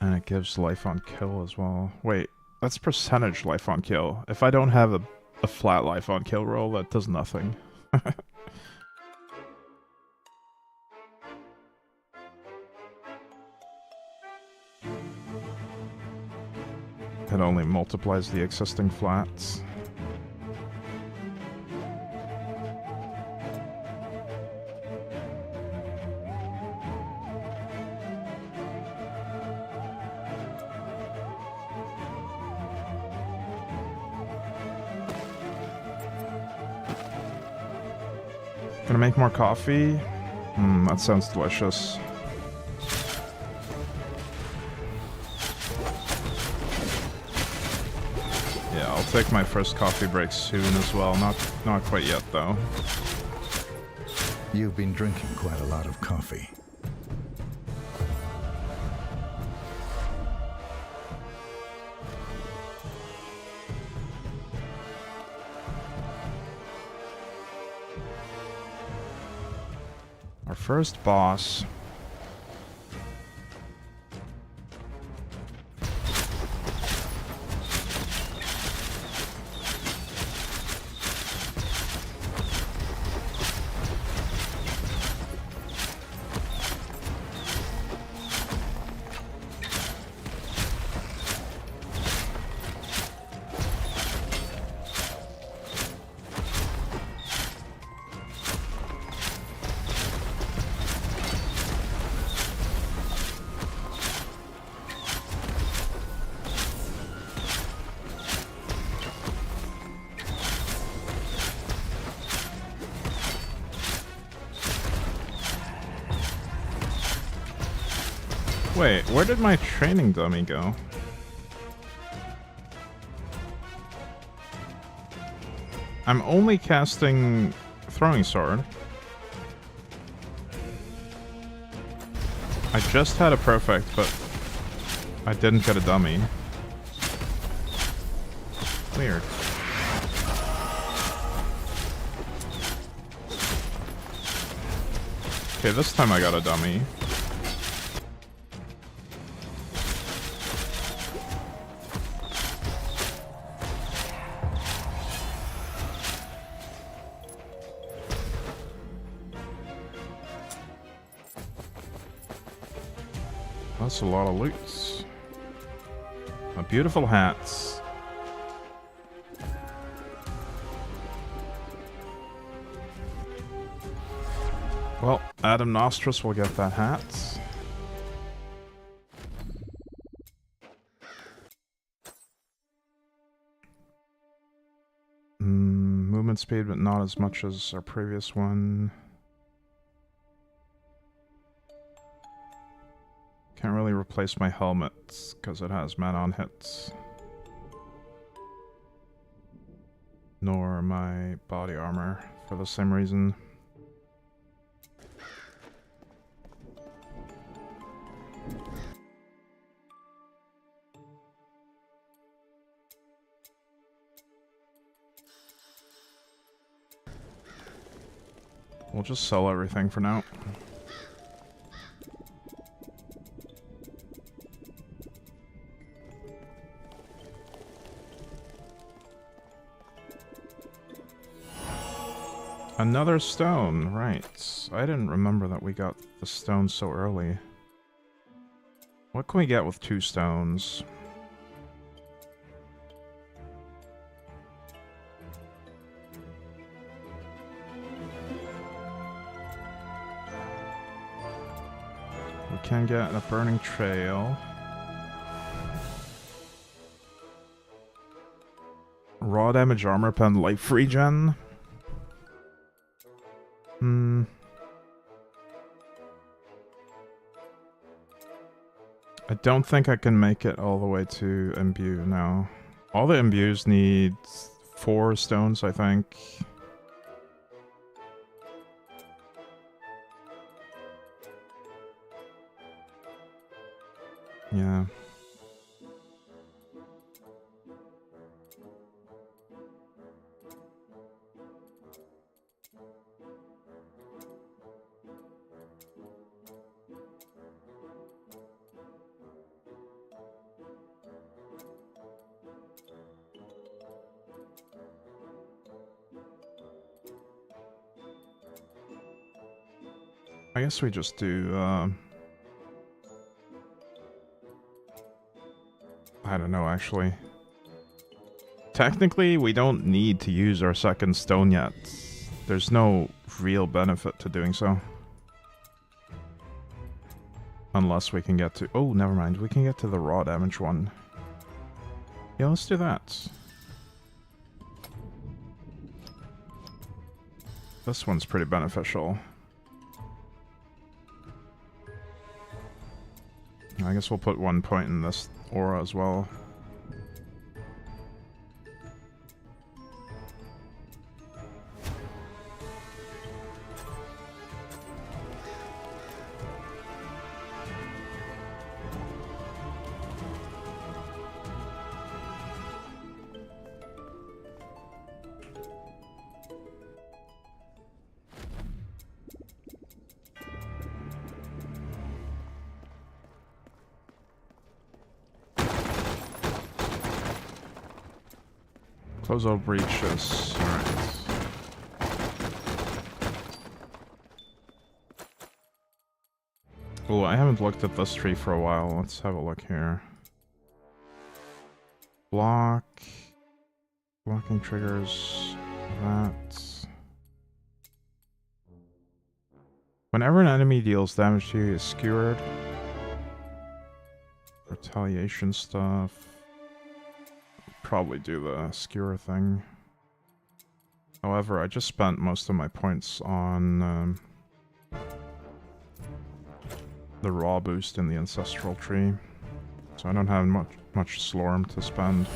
And it gives life on kill as well. Wait, that's percentage life on kill. If I don't have a flat life on kill roll, that does nothing. It only multiplies the existing flats. Gonna make more coffee? That sounds delicious. Yeah, I'll take my first coffee break soon as well. Not quite yet, though. You've been drinking quite a lot of coffee. Our first boss. Wait, where did my training dummy go? I'm only casting throwing sword. I just had a perfect, but I didn't get a dummy. Weird. Okay, this time I got a dummy. That's a lot of loot. Beautiful hats. Well, Adam Nostris will get that hat. Movement speed, but not as much as our previous one. Can't really replace my helmet because it has man-on hits. Nor my body armor for the same reason. We'll just sell everything for now. Another stone, right. I didn't remember that we got the stone so early. What can we get with 2 stones? We can get a burning trail. Raw damage armor pen life regen. I don't think I can make it all the way to imbue now. All the imbues need 4 stones, I think. Yeah. I guess we just do, I don't know, actually. Technically, we don't need to use our second stone yet. There's no real benefit to doing so. Unless we can get to... Oh, never mind. We can get to the raw damage one. Yeah, let's do that. This one's pretty beneficial. I guess we'll put 1 point in this aura as well. Close all breaches. Alright. Cool, I haven't looked at this tree for a while. Let's have a look here. Block. Blocking triggers. That. Whenever an enemy deals damage to you, is skewered. Retaliation stuff. Probably do the skewer thing. However, I just spent most of my points on the raw boost in the ancestral tree, so I don't have much Slorm to spend.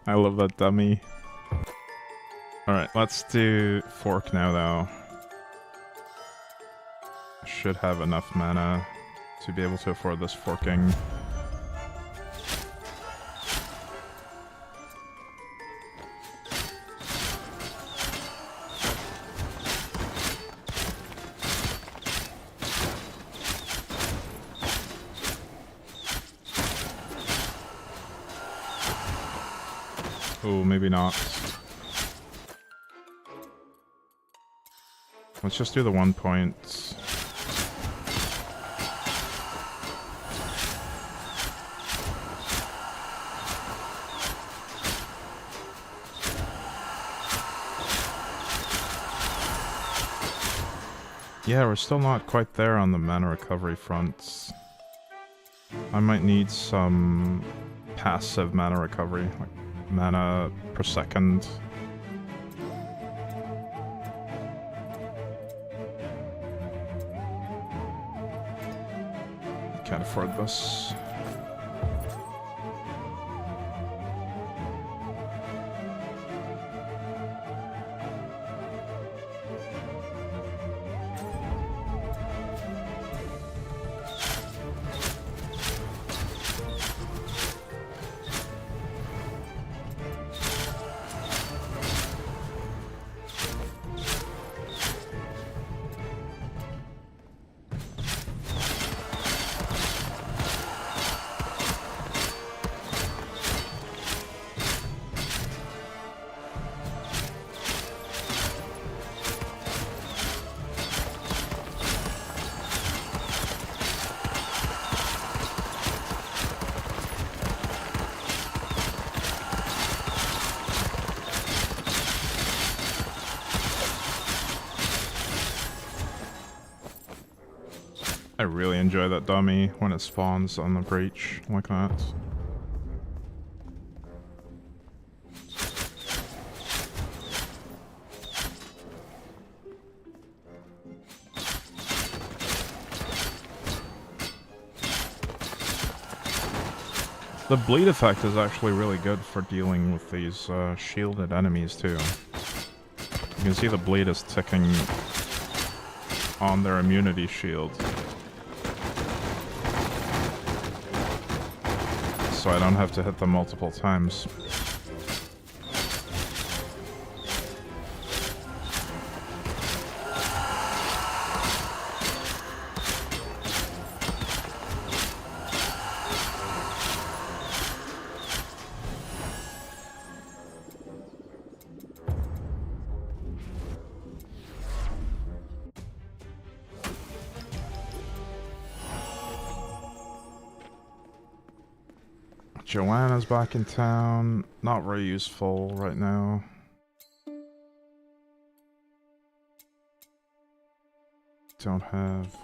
I love that dummy. Alright, let's do fork now, though. Should have enough mana to be able to afford this forking. Oh, maybe not. Let's just do the 1 point. Yeah, we're still not quite there on the mana recovery front. I might need some passive mana recovery, like mana per second. Can't afford this. I really enjoy that dummy when it spawns on the breach like that. The bleed effect is actually really good for dealing with these shielded enemies too. You can see the bleed is ticking on their immunity shield. So I don't have to hit them multiple times. Joanna's back in town. Not very useful right now. Don't have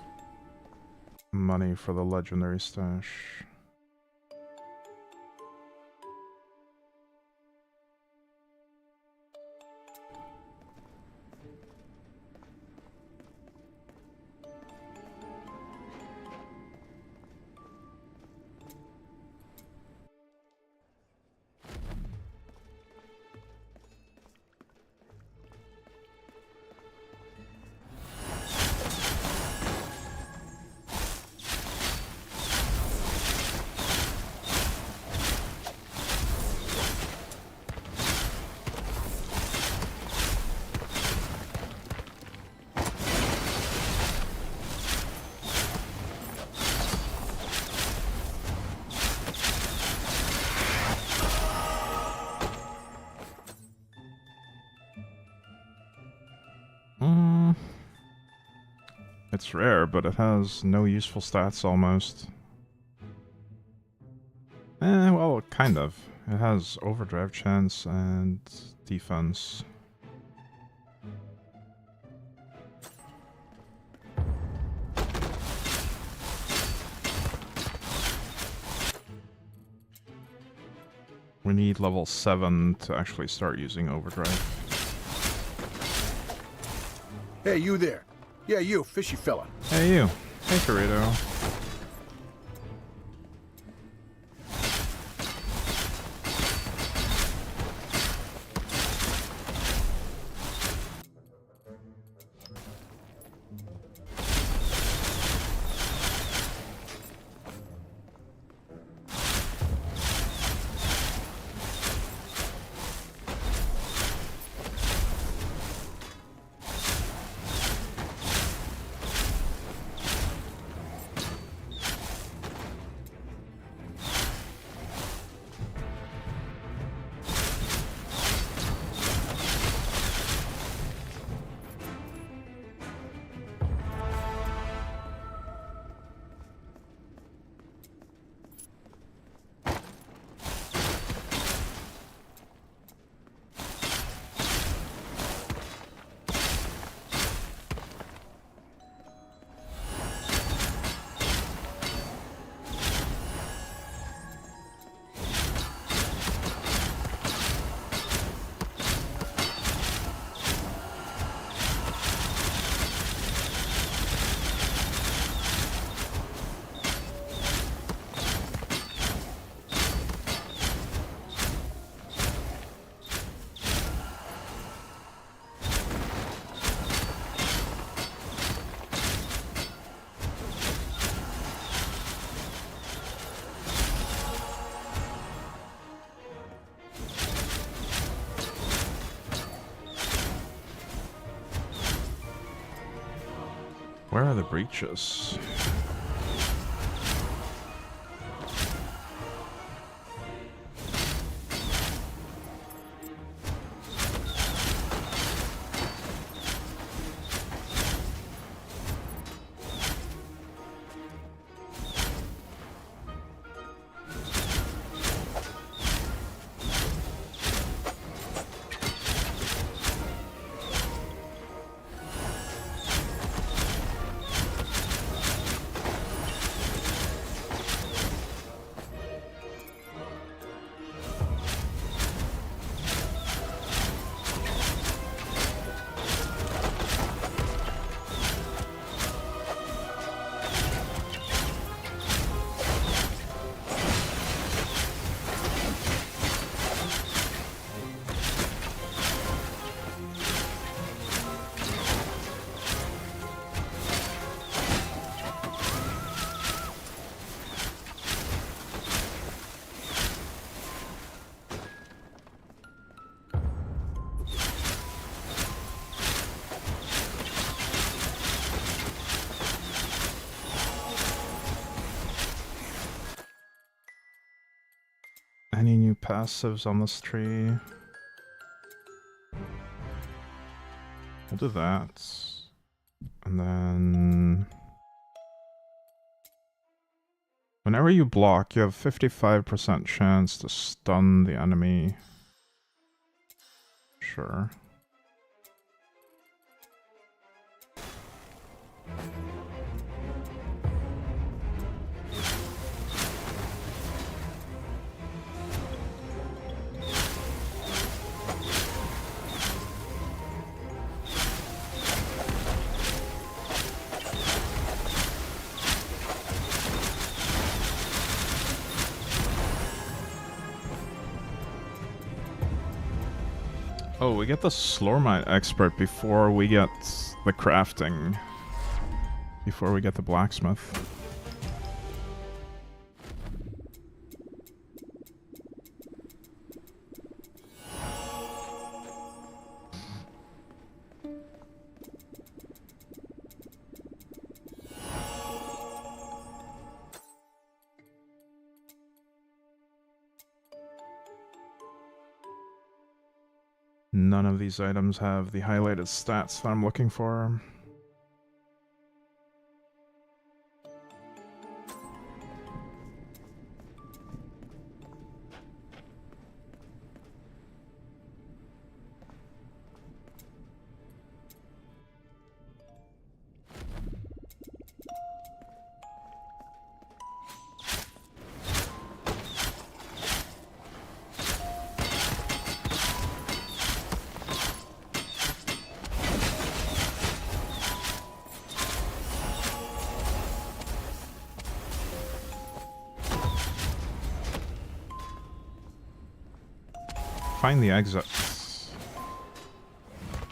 money for the legendary stash. It's rare, but it has no useful stats almost. Well, kind of. It has overdrive chance and defense. We need level 7 to actually start using overdrive. Hey, you there. Yeah, you, fishy fella. Hey, you. Hey, Dorito. Where are the breaches? Any new passives on this tree? We'll do that. And then... whenever you block, you have 55% chance to stun the enemy. Sure. Oh, we get the Slormite expert before we get the crafting. Before we get the blacksmith. None of these items have the highlighted stats that I'm looking for. Find the exits.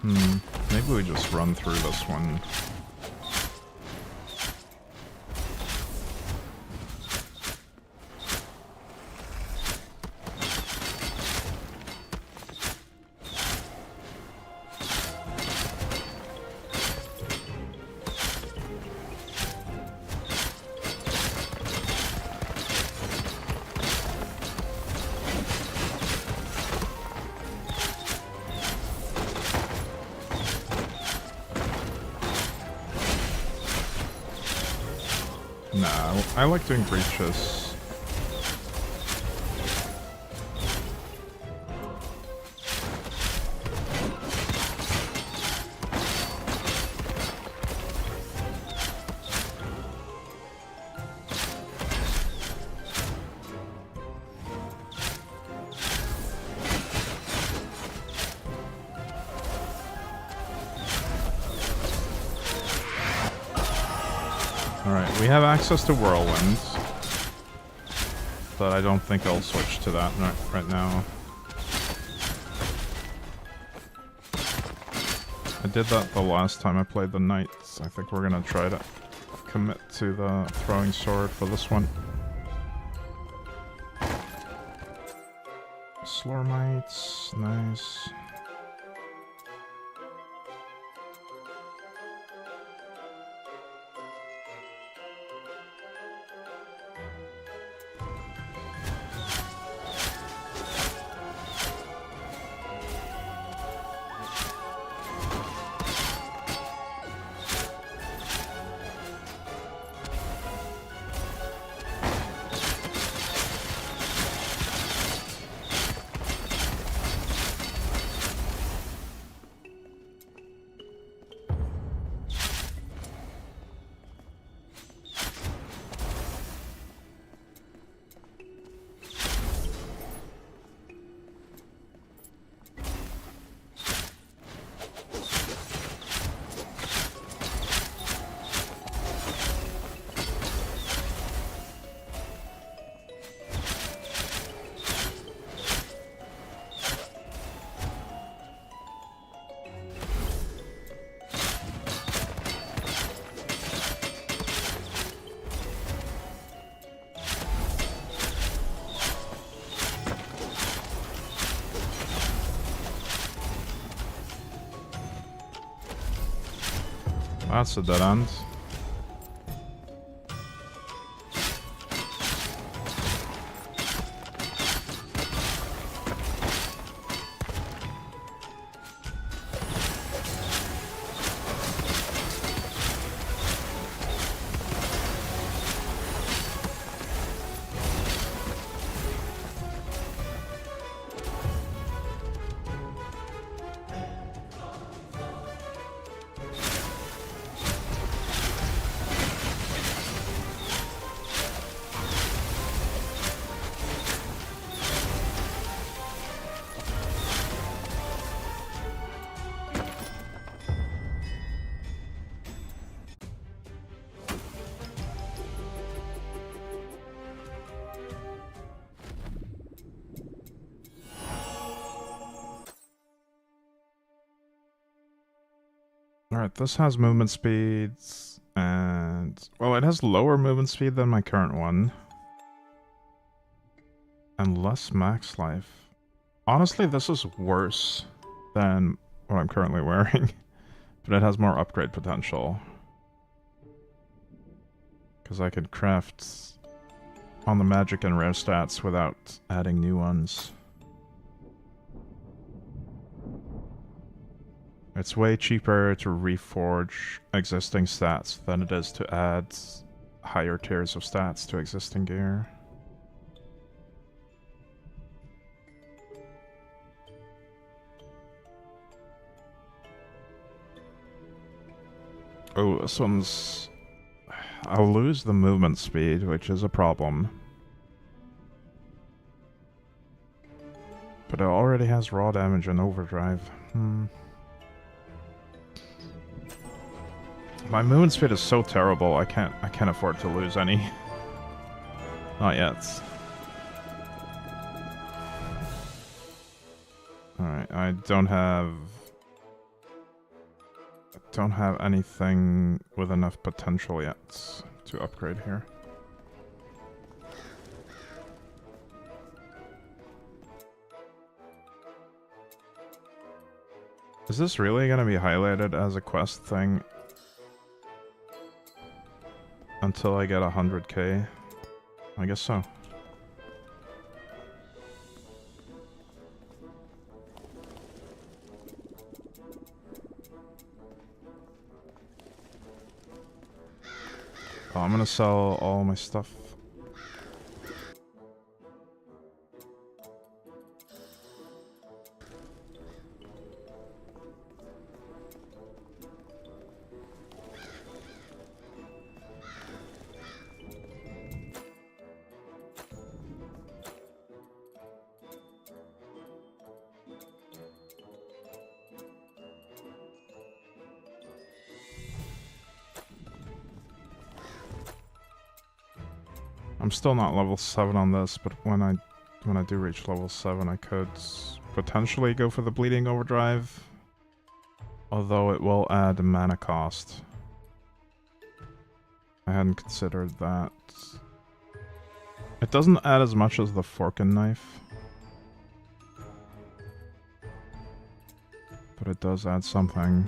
Maybe we just run through this one. Nah, I like doing breaches. Alright, we have access to Whirlwind, but I don't think I'll switch to that right now. I did that the last time I played the Knights. I think we're gonna try to commit to the throwing sword for this one. Slormites, nice. That's a dead end. Alright, this has movement speeds, and... well, it has lower movement speed than my current one. And less max life. Honestly, this is worse than what I'm currently wearing. But it has more upgrade potential. Because I could craft on the magic and rare stats without adding new ones. It's way cheaper to reforge existing stats than it is to add higher tiers of stats to existing gear. Oh, this one's... I'll lose the movement speed, which is a problem. But it already has raw damage and overdrive. My movement speed is so terrible, I can't afford to lose any. Not yet. Alright, I don't have anything with enough potential yet to upgrade here. Is this really gonna be highlighted as a quest thing until I get 100k? I guess so. Oh, I'm gonna sell all my stuff. I'm still not level 7 on this, but when I do reach level 7, I could potentially go for the bleeding overdrive. Although it will add mana cost. I hadn't considered that. It doesn't add as much as the fork and knife. But it does add something.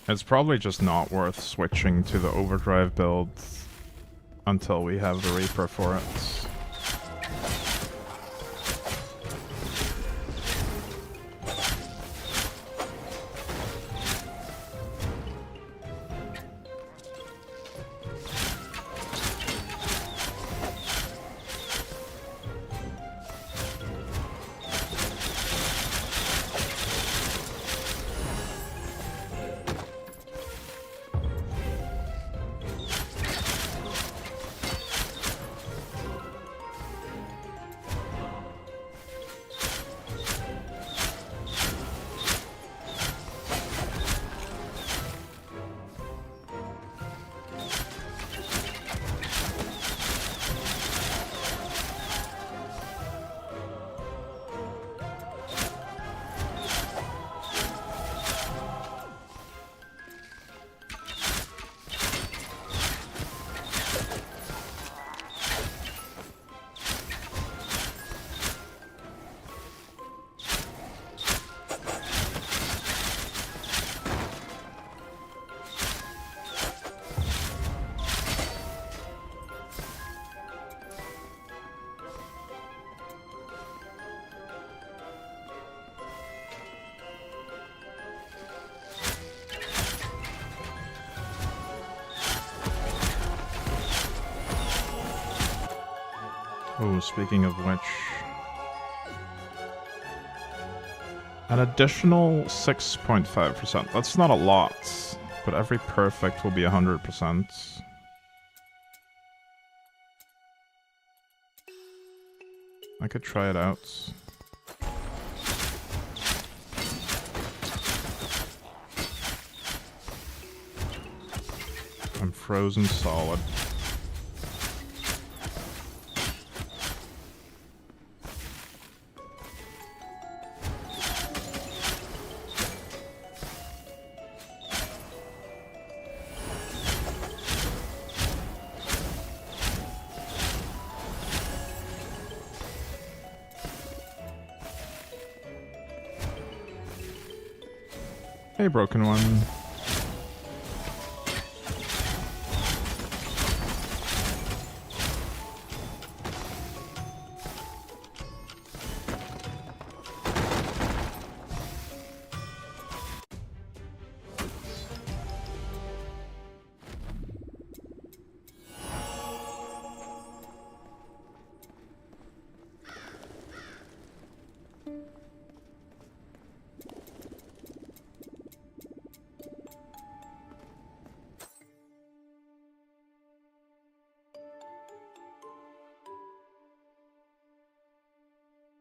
It's probably just not worth switching to the overdrive build until we have the Reaper for it. speaking of which... An additional 6.5%. That's not a lot, but every perfect will be 100%. I could try it out. I'm frozen solid. Hey, broken one.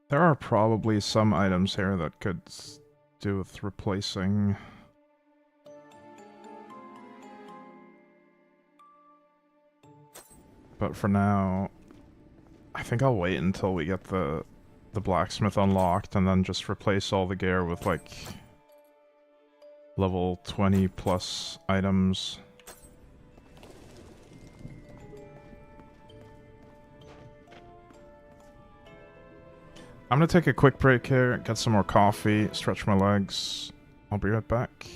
There are probably some items here that could do with replacing. But for now, I think I'll wait until we get the blacksmith unlocked and then just replace all the gear with like level 20 plus items. I'm gonna take a quick break here, get some more coffee, stretch my legs. I'll be right back.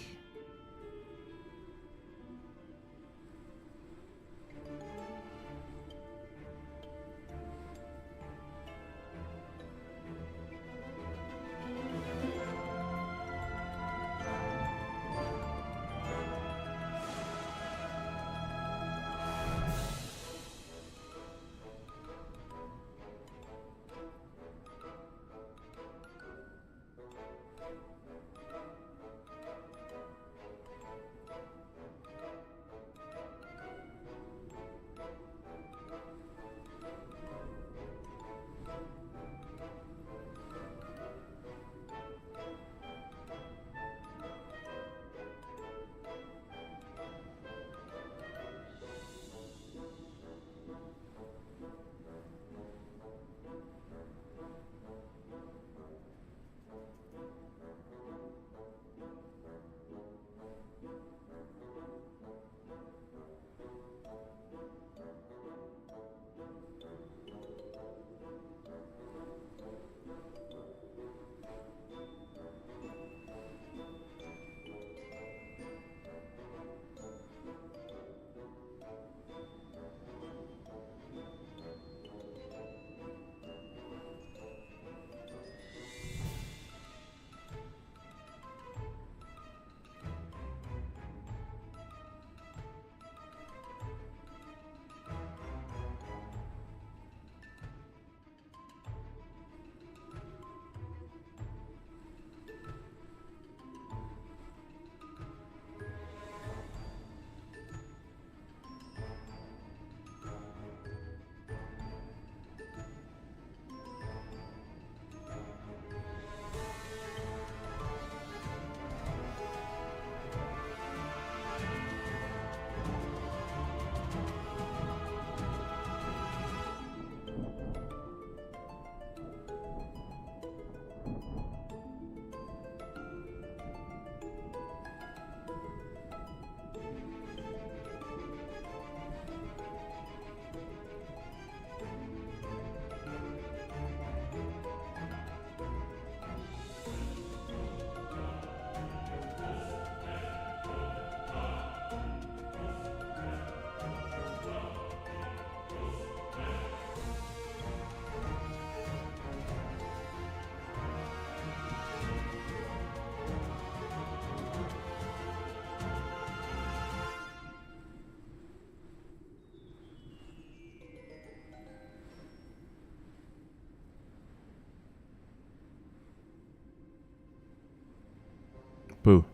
Boo.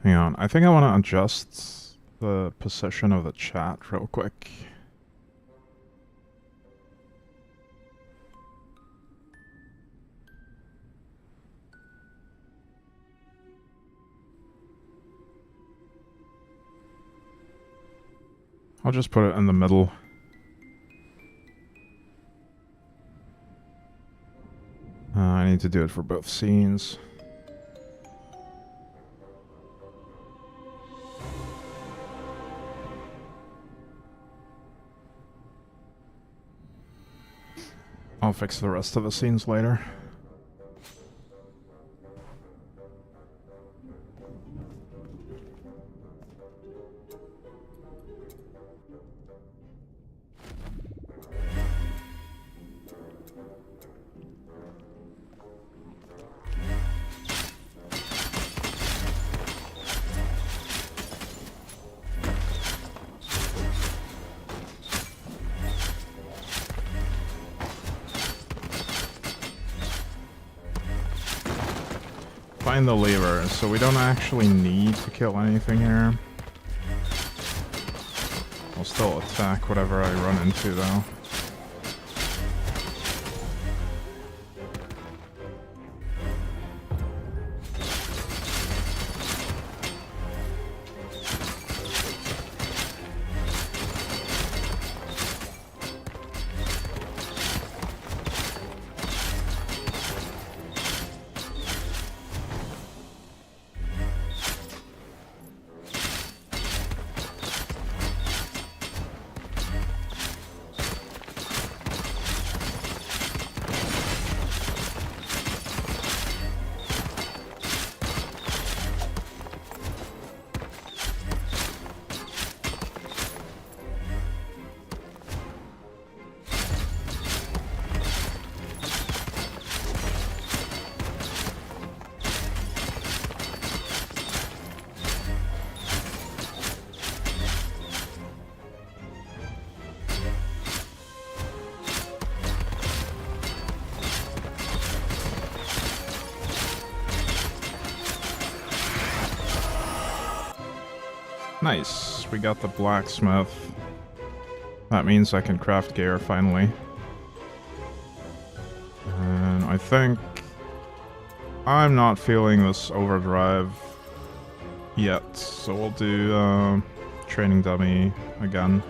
Hang on, I think I want to adjust the position of the chat real quick. I'll just put it in the middle. I need to do it for both scenes. I'll fix the rest of the scenes later. Find the lever, so we don't actually need to kill anything here. I'll still attack whatever I run into though. Nice, we got the blacksmith. That means I can craft gear finally. And I think I'm not feeling this overdrive yet, so we'll do training dummy again.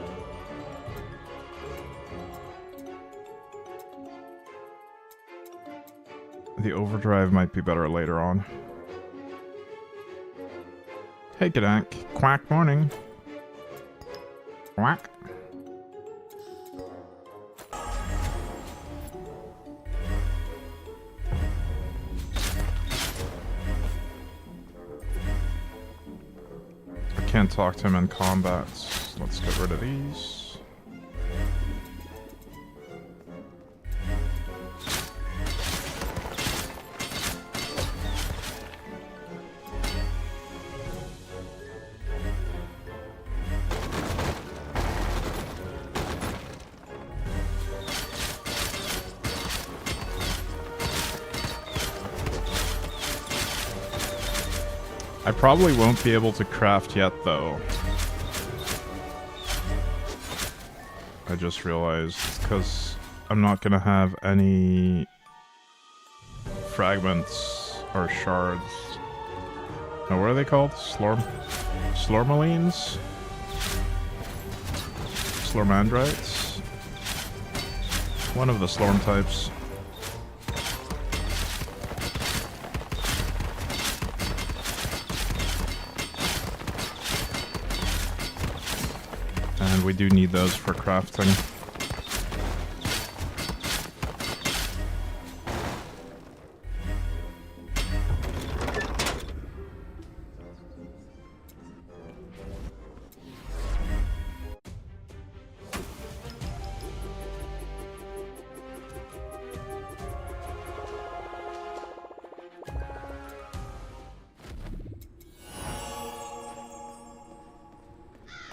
The overdrive might be better later on. Hey, Gadank. Quack morning. Quack. I can't talk to him in combat. Let's get rid of these. I probably won't be able to craft yet, though. I just realized, because I'm not gonna have any fragments or shards. Now, what are they called? Slormalines? Slormandrites? One of the Slorm types. And we do need those for crafting.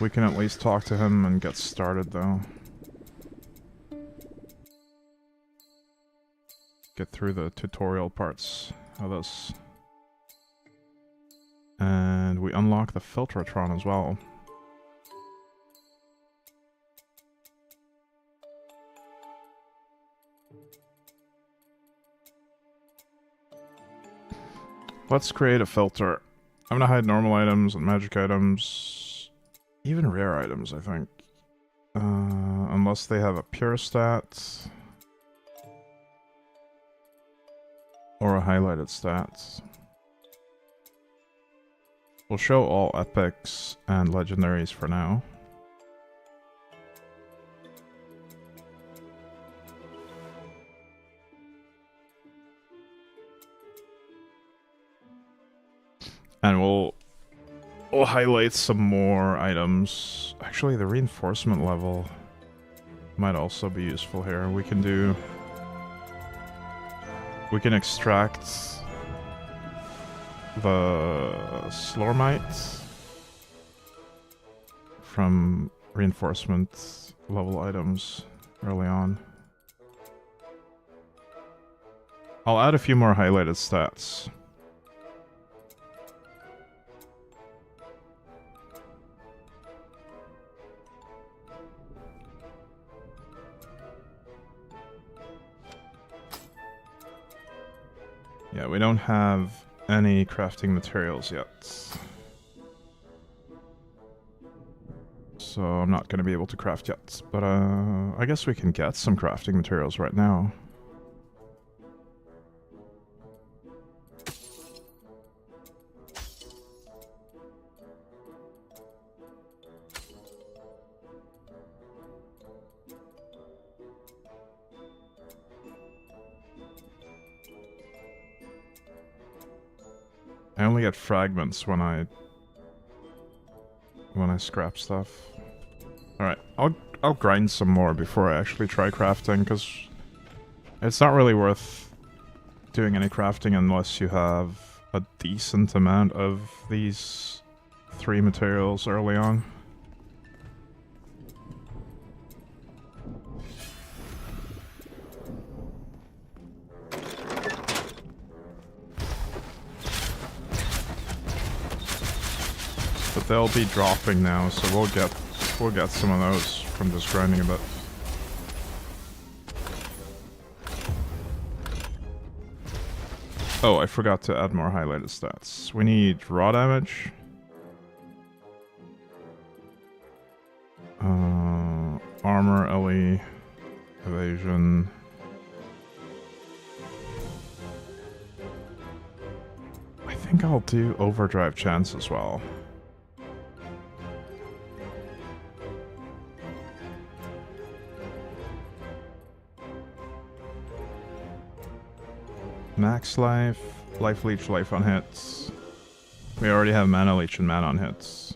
We can at least talk to him and get started, though. get through the tutorial parts of this. And we unlock the Filtratron as well. Let's create a filter. I'm gonna hide normal items and magic items. Even rare items, I think. Unless they have a pure stat. Or a highlighted stat. We'll show all epics and legendaries for now. And we'll highlight some more items. Actually, the reinforcement level might also be useful here. We can extract the Slormite from reinforcement level items early on. I'll add a few more highlighted stats. Yeah, we don't have any crafting materials yet. So I'm not going to be able to craft yet. But I guess we can get some crafting materials right now. I only get fragments when I scrap stuff. Alright, I'll grind some more before I actually try crafting, because it's not really worth doing any crafting unless you have a decent amount of these 3 materials early on. But they'll be dropping now, so we'll get some of those from just grinding a bit. Oh, I forgot to add more highlighted stats. We need raw damage. Armor, LE, evasion. I think I'll do overdrive chance as well. Max life, life leech, life on hits. We already have mana leech and mana on hits.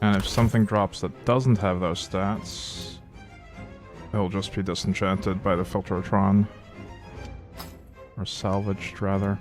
And if something drops that doesn't have those stats, it'll just be disenchanted by the Filtratron. Or salvaged, rather.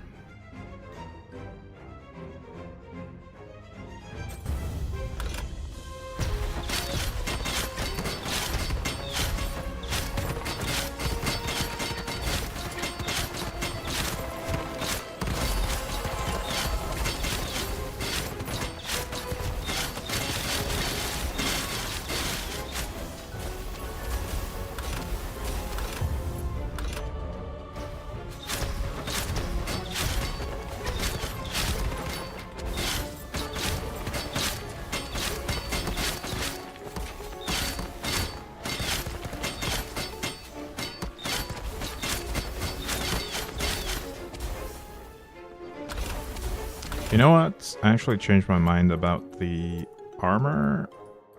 You know what? I actually changed my mind about the armor,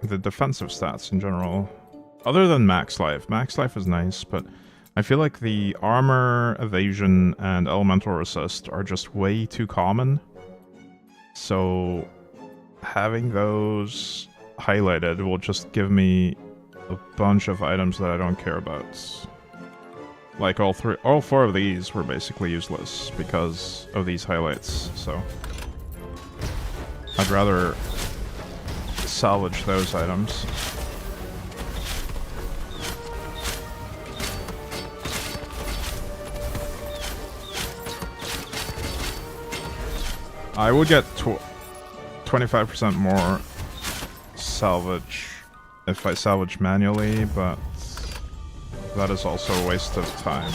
the defensive stats in general. Other than max life. Max life is nice, but I feel like the armor, evasion, and elemental resist are just way too common. So having those highlighted will just give me a bunch of items that I don't care about. Like all four of these were basically useless because of these highlights, so I'd rather salvage those items. I would get 25% more salvage if I salvage manually, but that is also a waste of time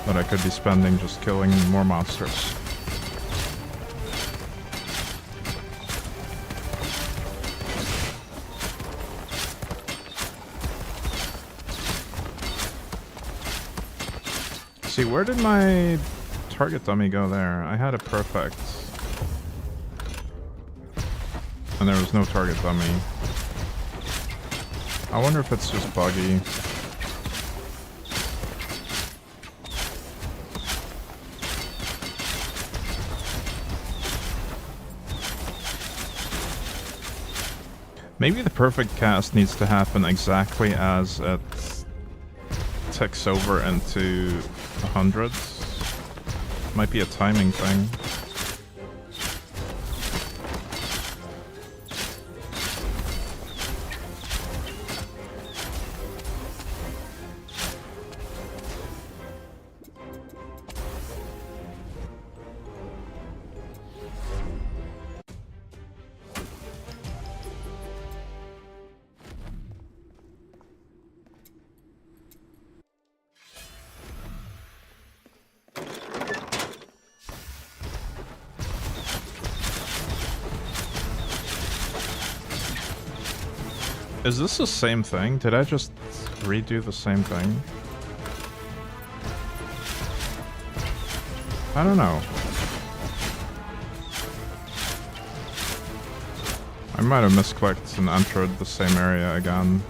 that I could be spending just killing more monsters. See, where did my target dummy go there? I had it perfect. And there was no target dummy. I wonder if it's just buggy. Maybe the perfect cast needs to happen exactly as it ticks over into the hundreds. Might be a timing thing. Is this the same thing? Did I just redo the same thing? I don't know. I might have misclicked and entered the same area again.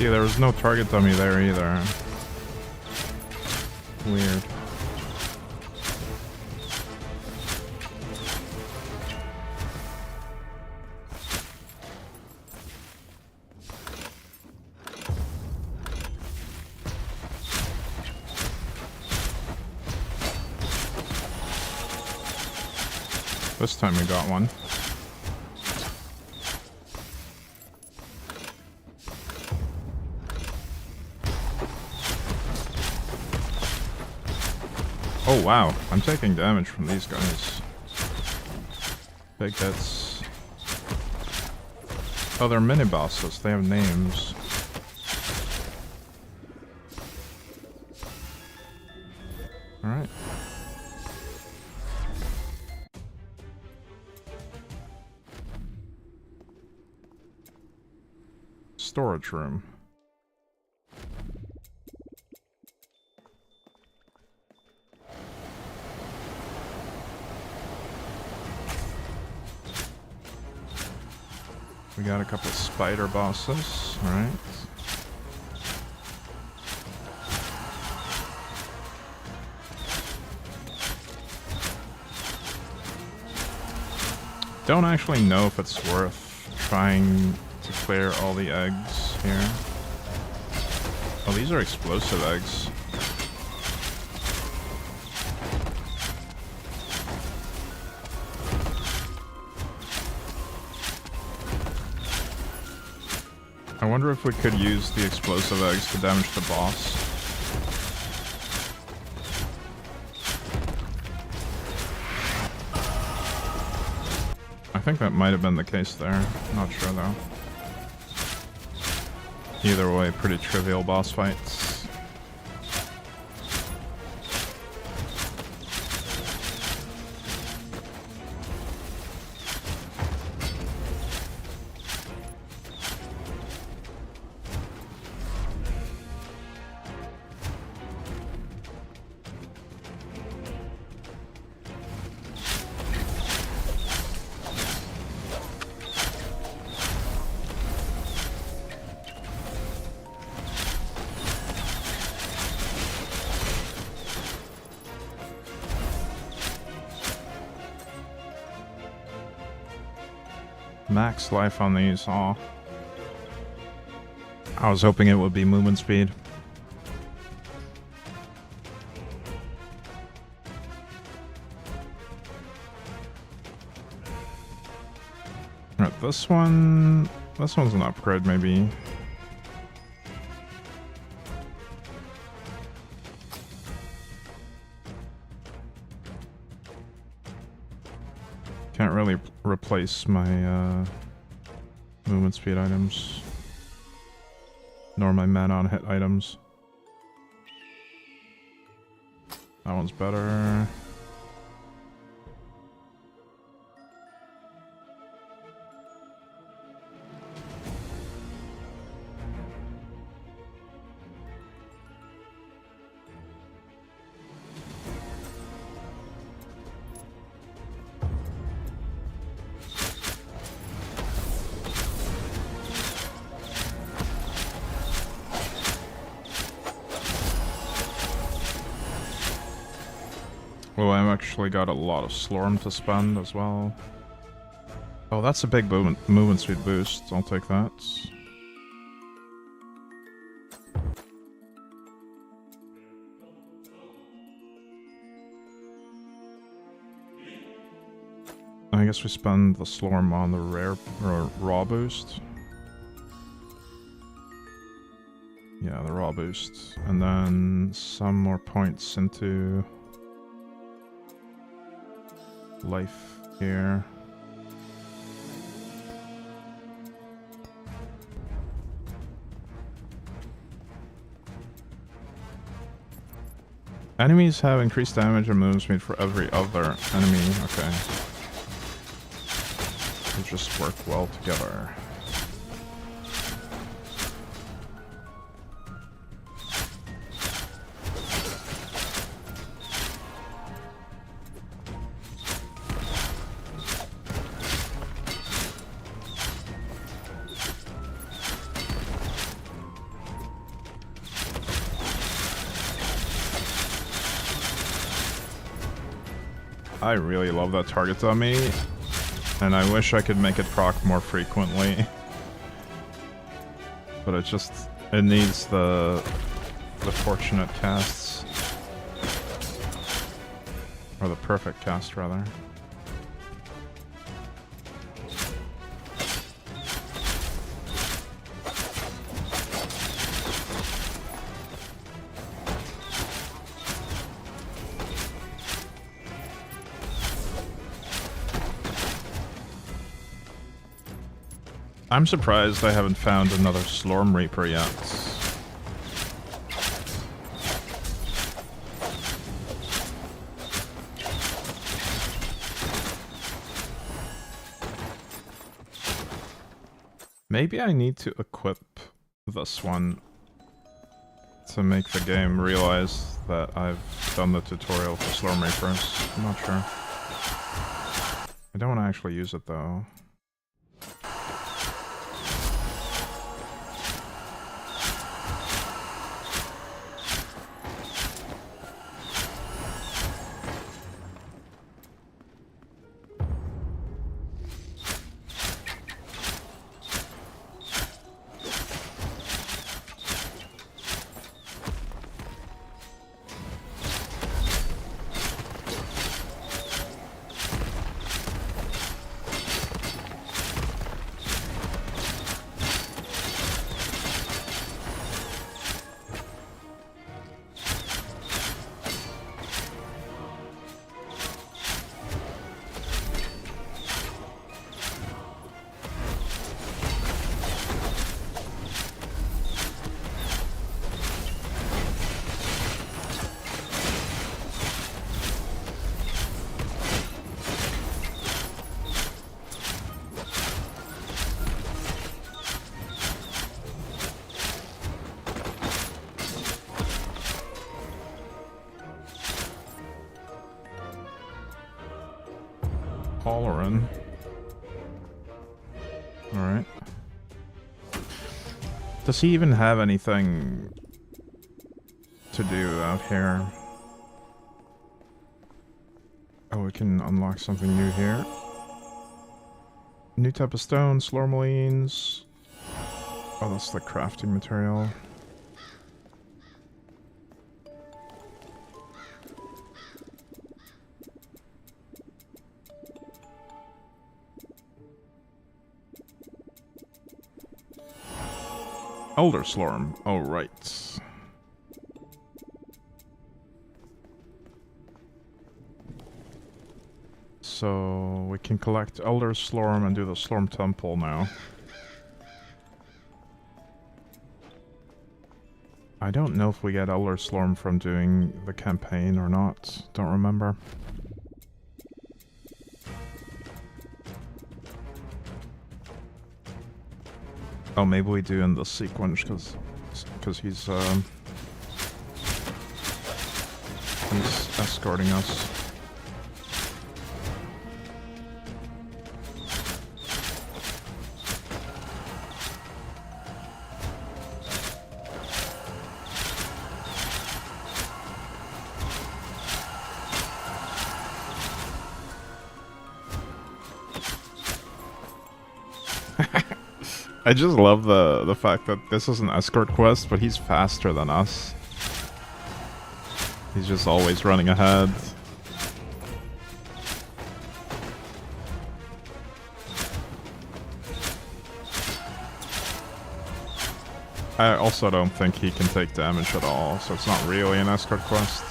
See, there was no target dummy there either. Weird. This time we got one. Oh wow, I'm taking damage from these guys. Big hits. Oh, they're mini-bosses, they have names. Alright. Storage room. We got a couple spider bosses, alright. Don't actually know if it's worth trying to clear all the eggs here. Oh, these are explosive eggs. I wonder if we could use the explosive eggs to damage the boss. I think that might have been the case there. Not sure though. Either way, pretty trivial boss fights. Max life on these, aw. I was hoping it would be movement speed. Alright, this one's an upgrade maybe. Can't really replace my movement speed items, nor my mana on hit items. That one's better. Well, I've actually got a lot of Slorm to spend as well. Oh, that's a big movement speed boost. I'll take that. I guess we spend the Slorm on the rare or raw boost. Yeah, the raw boost. And then some more points into life here. Enemies have increased damage and movement speed for every other enemy. Okay. They just work well together. I really love that target dummy, and I wish I could make it proc more frequently. But it needs the fortunate casts. Or the perfect cast, rather. I'm surprised I haven't found another Slorm Reaper yet. Maybe I need to equip this one to make the game realize that I've done the tutorial for Slorm Reapers. I'm not sure. I don't want to actually use it though. Halloran. Alright. Does he even have anything to do out here? Oh, we can unlock something new here. New type of stone, Slormalines. Oh, that's the crafting material. Elder Slorm. Oh, right. So we can collect Elder Slorm and do the Slorm Temple now. I don't know if we get Elder Slorm from doing the campaign or not. Don't remember. Oh, maybe we do in the sequence because he's escorting us. I just love the fact that this is an escort quest, but he's faster than us. He's just always running ahead. I also don't think he can take damage at all, so it's not really an escort quest.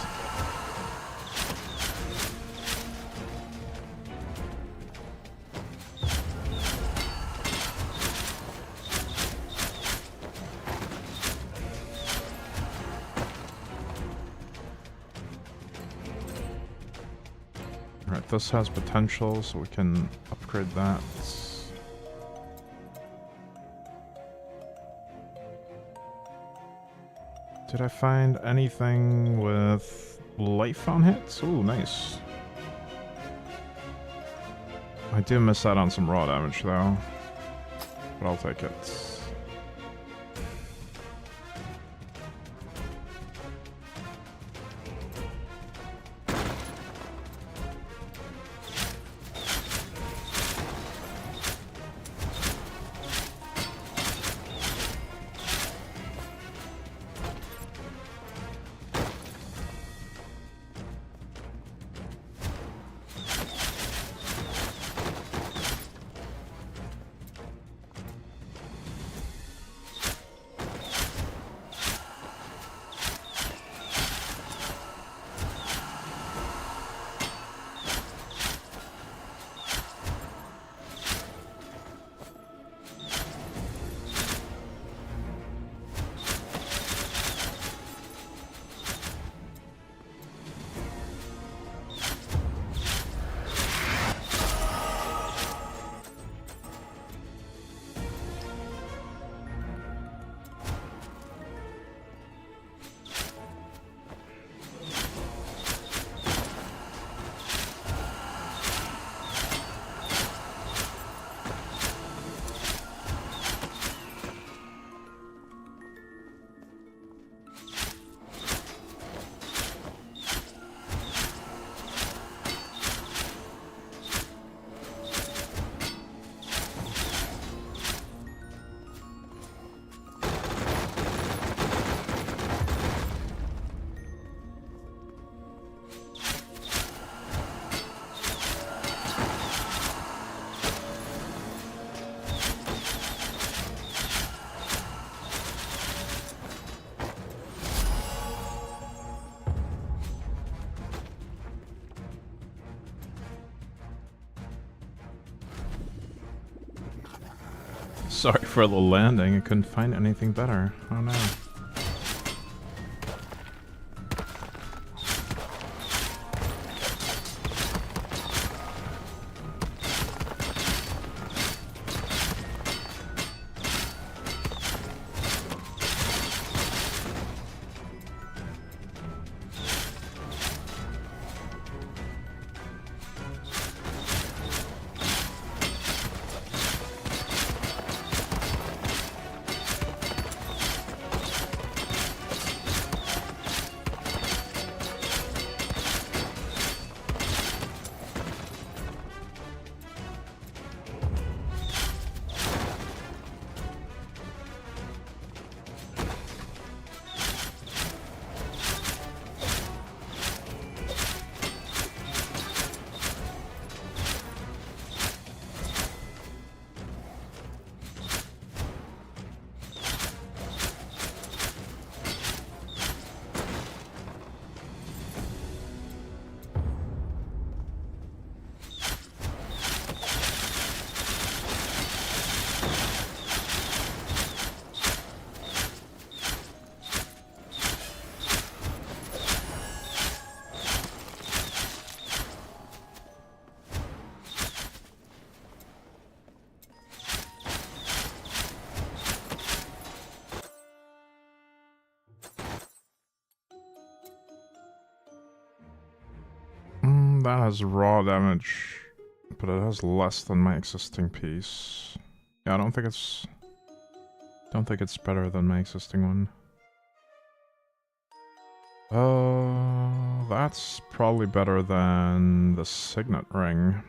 Alright, this has potential, so we can upgrade that. Did I find anything with life on hits? Ooh, nice. I do miss out on some raw damage though, but I'll take it. Sorry for the landing, I couldn't find anything better. Oh no. That has raw damage, but it has less than my existing piece. Yeah, I don't think it's better than my existing one. That's probably better than the signet ring.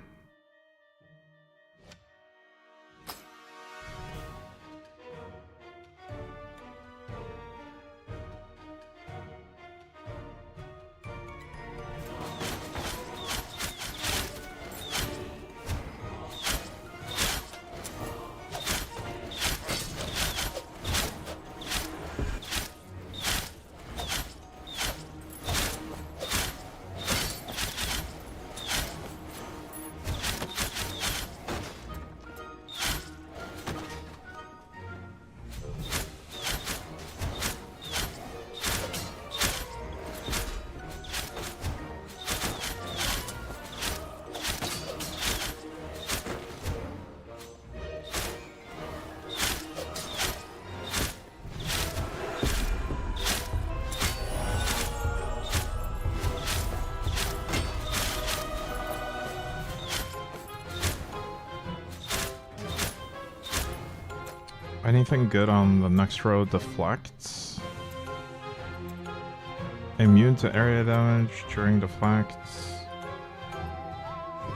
Anything good on the next row? Deflects. Immune to area damage during deflects.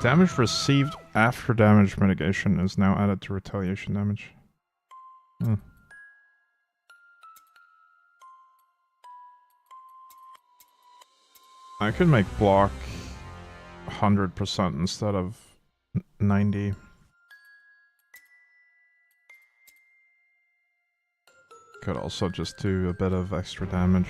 Damage received after damage mitigation is now added to retaliation damage. I could make block 100% instead of 90. Could also just do a bit of extra damage.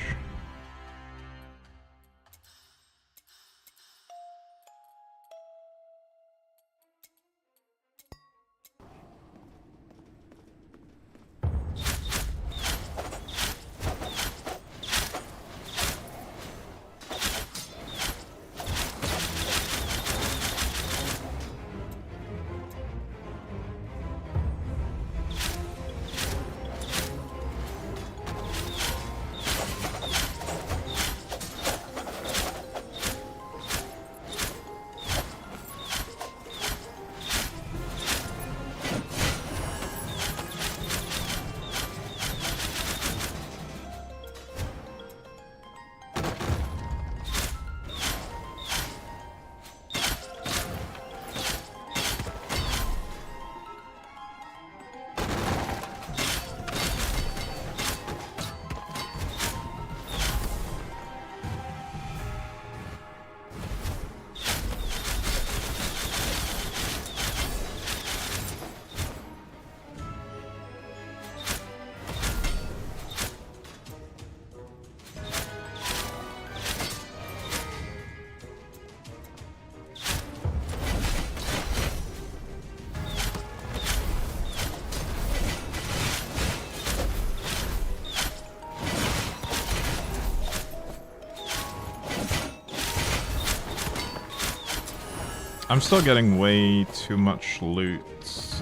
I'm still getting way too much loot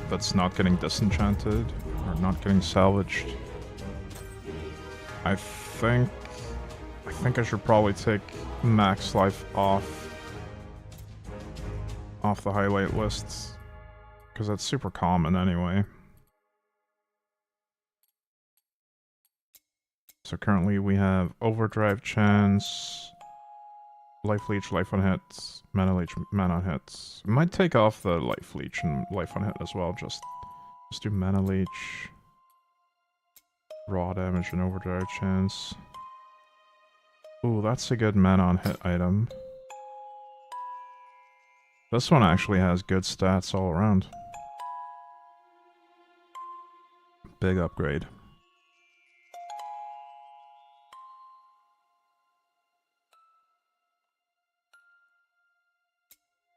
that's not getting disenchanted or not getting salvaged. I think I should probably take max life off the highlight lists because that's super common anyway. So currently we have overdrive chance, life leech, life on hits, mana leech, mana on hits. Might take off the life leech and life on hit as well. Just do mana leech, raw damage, and overdrive chance. Ooh, that's a good mana on hit item. This one actually has good stats all around. Big upgrade.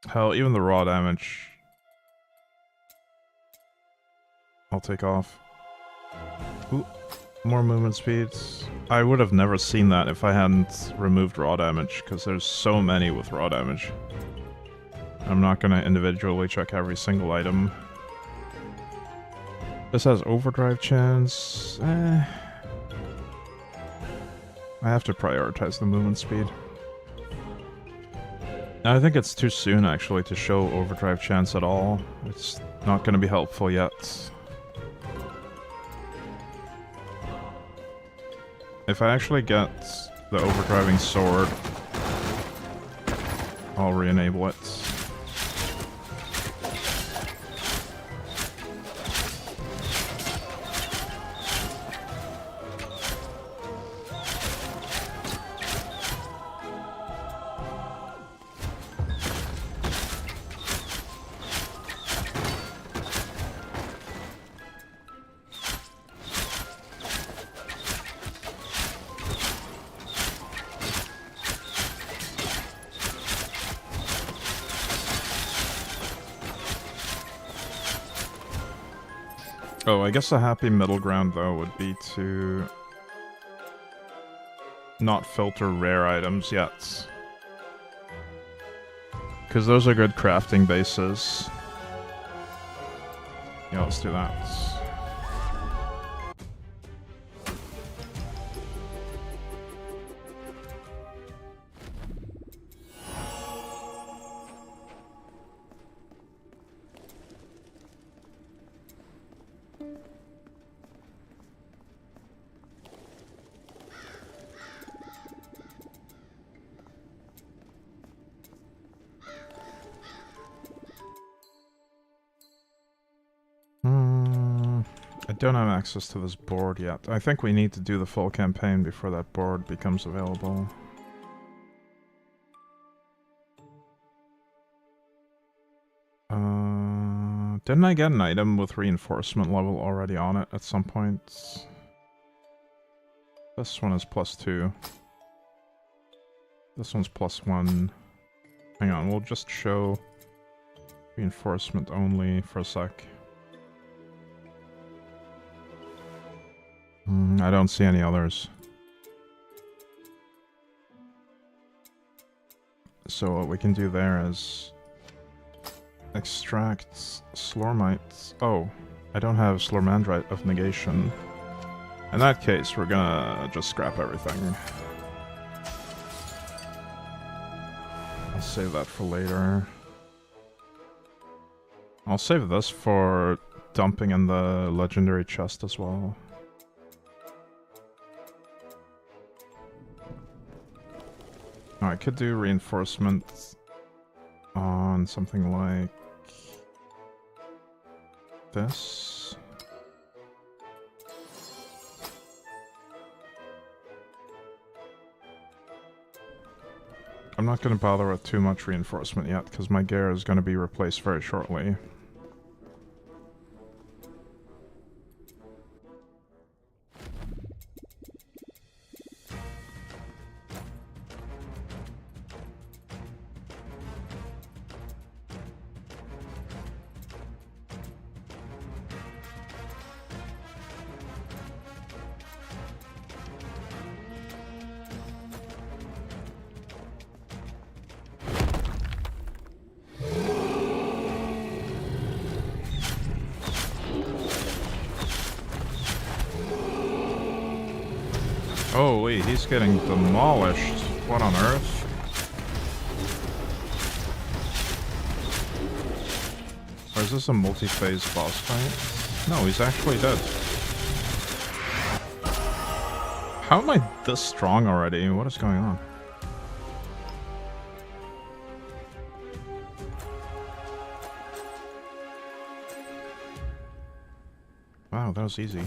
Hell, even the raw damage I'll take off. Ooh, more movement speeds. I would have never seen that if I hadn't removed raw damage, because there's so many with raw damage. I'm not gonna individually check every single item. This has overdrive chance. I have to prioritize the movement speed. I think it's too soon, actually, to show overdrive chance at all. It's not going to be helpful yet. If I actually get the overdriving sword, I'll re-enable it. Oh, I guess a happy middle ground, though, would be to not filter rare items yet. Because those are good crafting bases. Yeah, let's do that. I don't have access to this board yet. I think we need to do the full campaign before that board becomes available. Didn't I get an item with reinforcement level already on it at some point? This one is +2. This one's +1. Hang on, we'll just show reinforcement only for a sec. I don't see any others. So what we can do there is extract Slormite. Oh, I don't have Slormandrite of negation. In that case, we're gonna just scrap everything. I'll save that for later. I'll save this for dumping in the legendary chest as well. Oh, I could do reinforcement on something like this. I'm not going to bother with too much reinforcement yet, because my gear is going to be replaced very shortly. Holy, he's getting demolished. What on earth? Or is this a multi-phase boss fight? No, he's actually dead. How am I this strong already? What is going on? Wow, that was easy.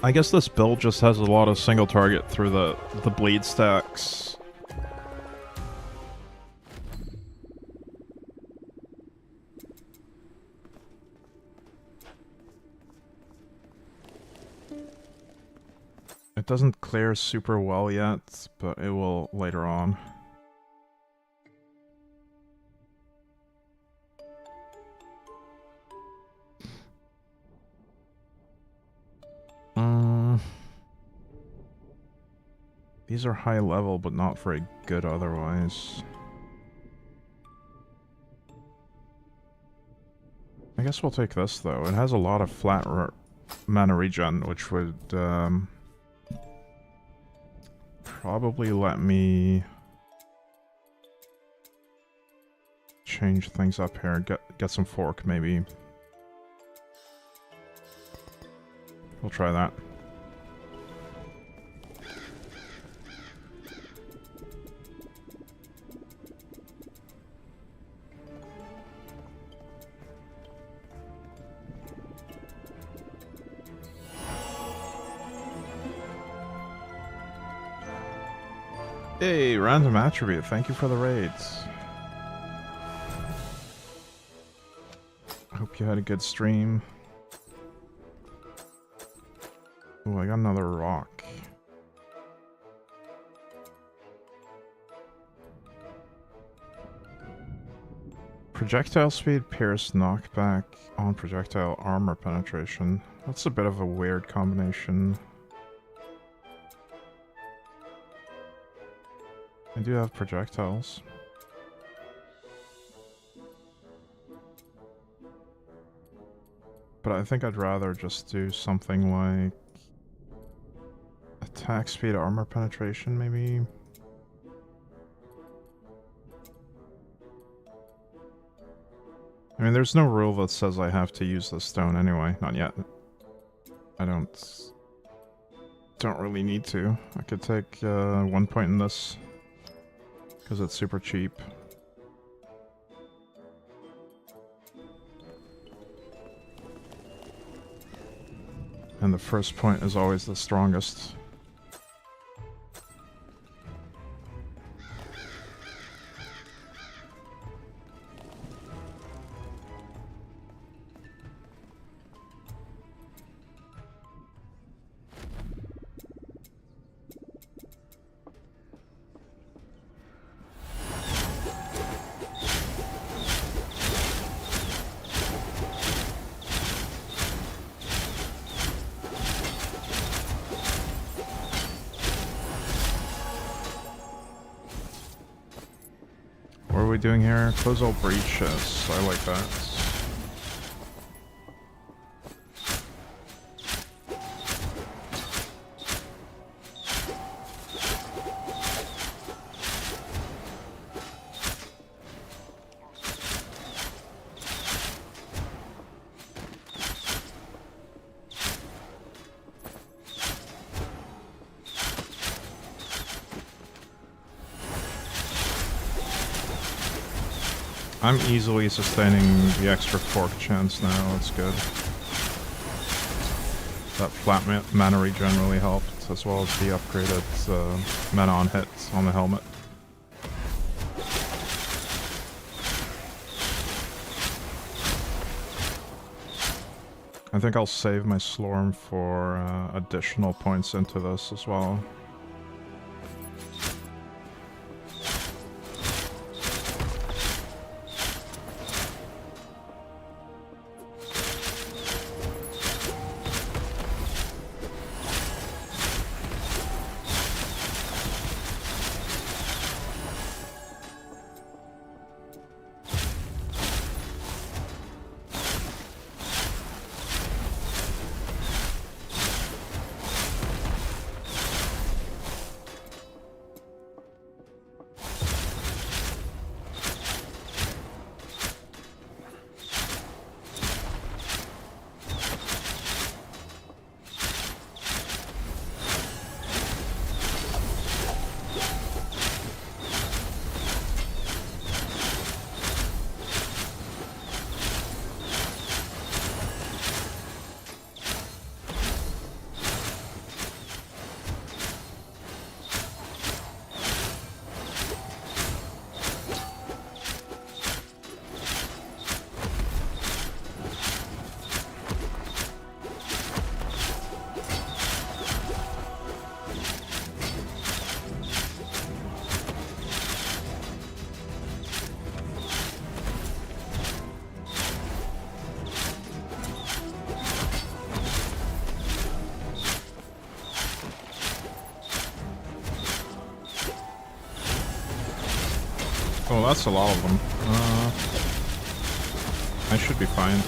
I guess this build just has a lot of single target through the bleed stacks. It doesn't clear super well yet, but it will later on. These are high level, but not very good otherwise. I guess we'll take this, though. It has a lot of flat mana regen, which would probably let me change things up here. Get some fork, maybe. We'll try that. Hey, random attribute. Thank you for the raids. I hope you had a good stream. Oh, I got another rock. Projectile speed, pierce, knockback, on projectile armor penetration. That's a bit of a weird combination. I do have projectiles. But I think I'd rather just do something like attack speed, armor penetration, maybe. I mean, there's no rule that says I have to use this stone anyway. Not yet. I don't really need to. I could take 1 point in this because it's super cheap. And the first point is always the strongest. What are we doing here? Close all breaches. I like that. I'm easily sustaining the extra fork chance now, that's good. That flat mana regen really helped, as well as the upgraded mana on hit on the helmet. I think I'll save my Slorm for additional points into this as well. Oh, that's a lot of them. I should be fine.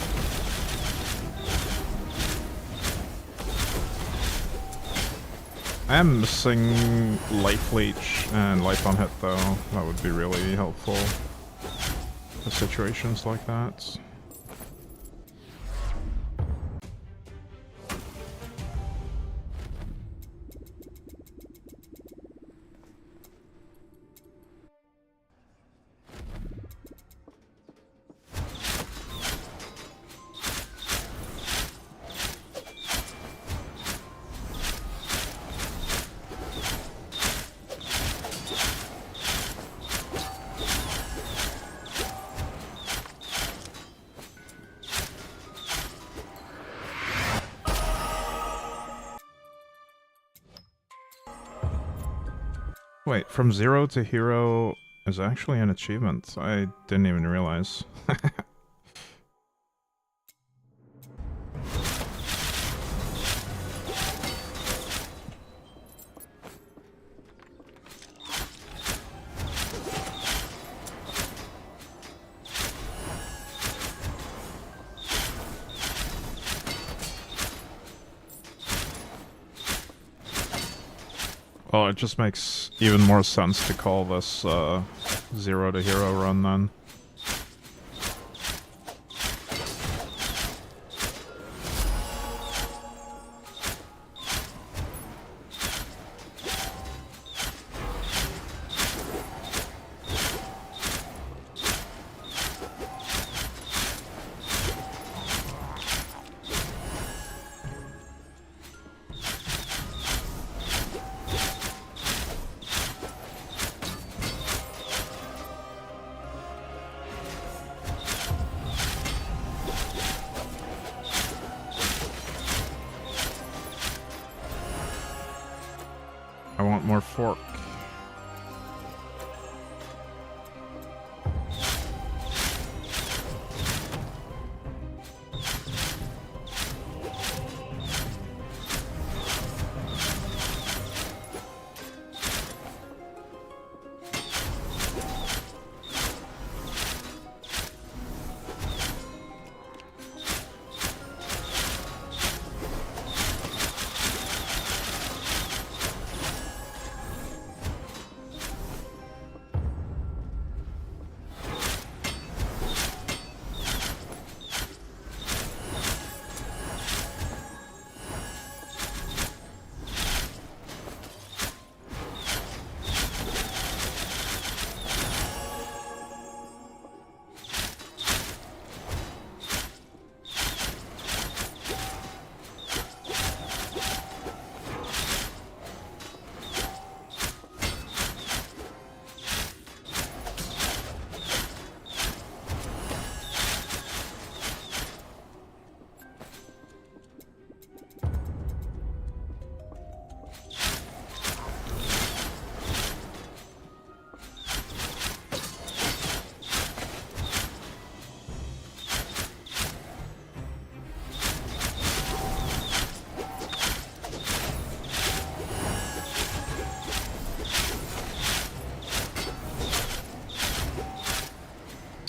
I am missing life leech and life on hit though. That would be really helpful for situations like that. Wait, from 0 to hero is actually an achievement. I didn't even realize. Well, it just makes even more sense to call this 0 to hero run then. I want more fork.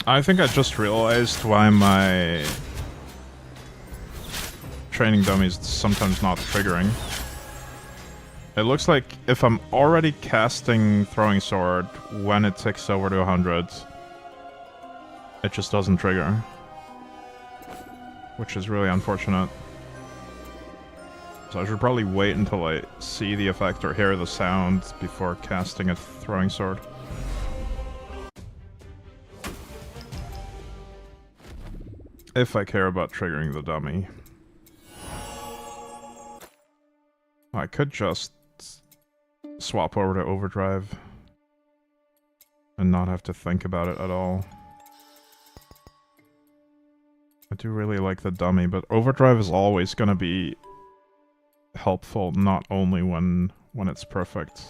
I think I just realized why my training dummy is sometimes not triggering. It looks like if I'm already casting Throwing Sword when it ticks over to 100, it just doesn't trigger. Which is really unfortunate. So I should probably wait until I see the effect or hear the sound before casting a Throwing Sword. If I care about triggering the dummy. I could just swap over to Overdrive and not have to think about it at all. I do really like the dummy, but Overdrive is always going to be helpful, not only when it's perfect.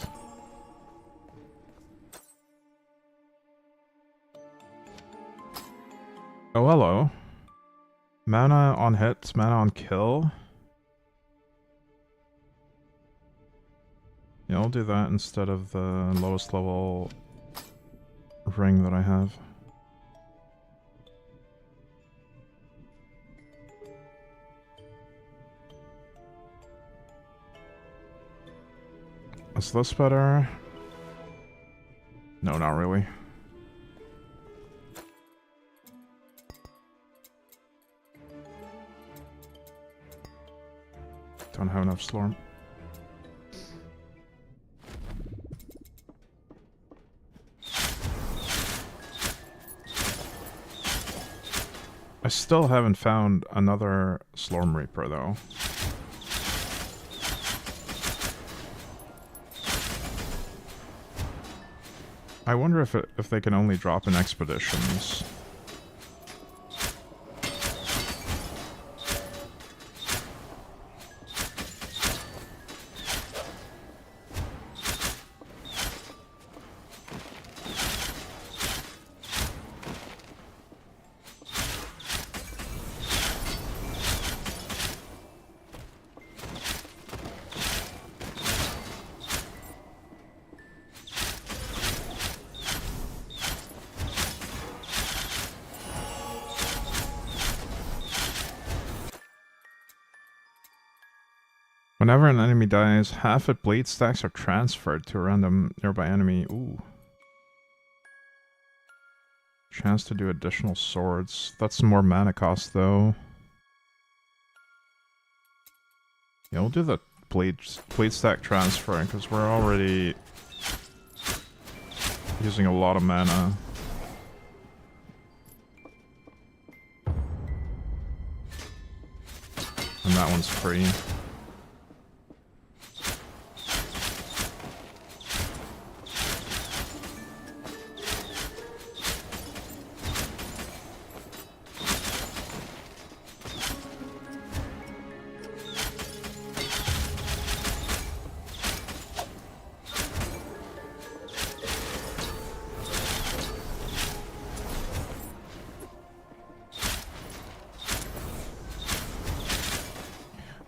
Oh, hello. Mana on hit, mana on kill. Yeah, I'll do that instead of the lowest level ring that I have. Is this better? No, not really. Don't have enough Slorm. I still haven't found another Slorm Reaper though. I wonder if they can only drop in expeditions. Whenever an enemy dies, half its blade stacks are transferred to a random nearby enemy. Ooh. Chance to do additional swords. That's more mana cost though. Yeah, we'll do the blade stack transfer because we're already using a lot of mana. And that one's free.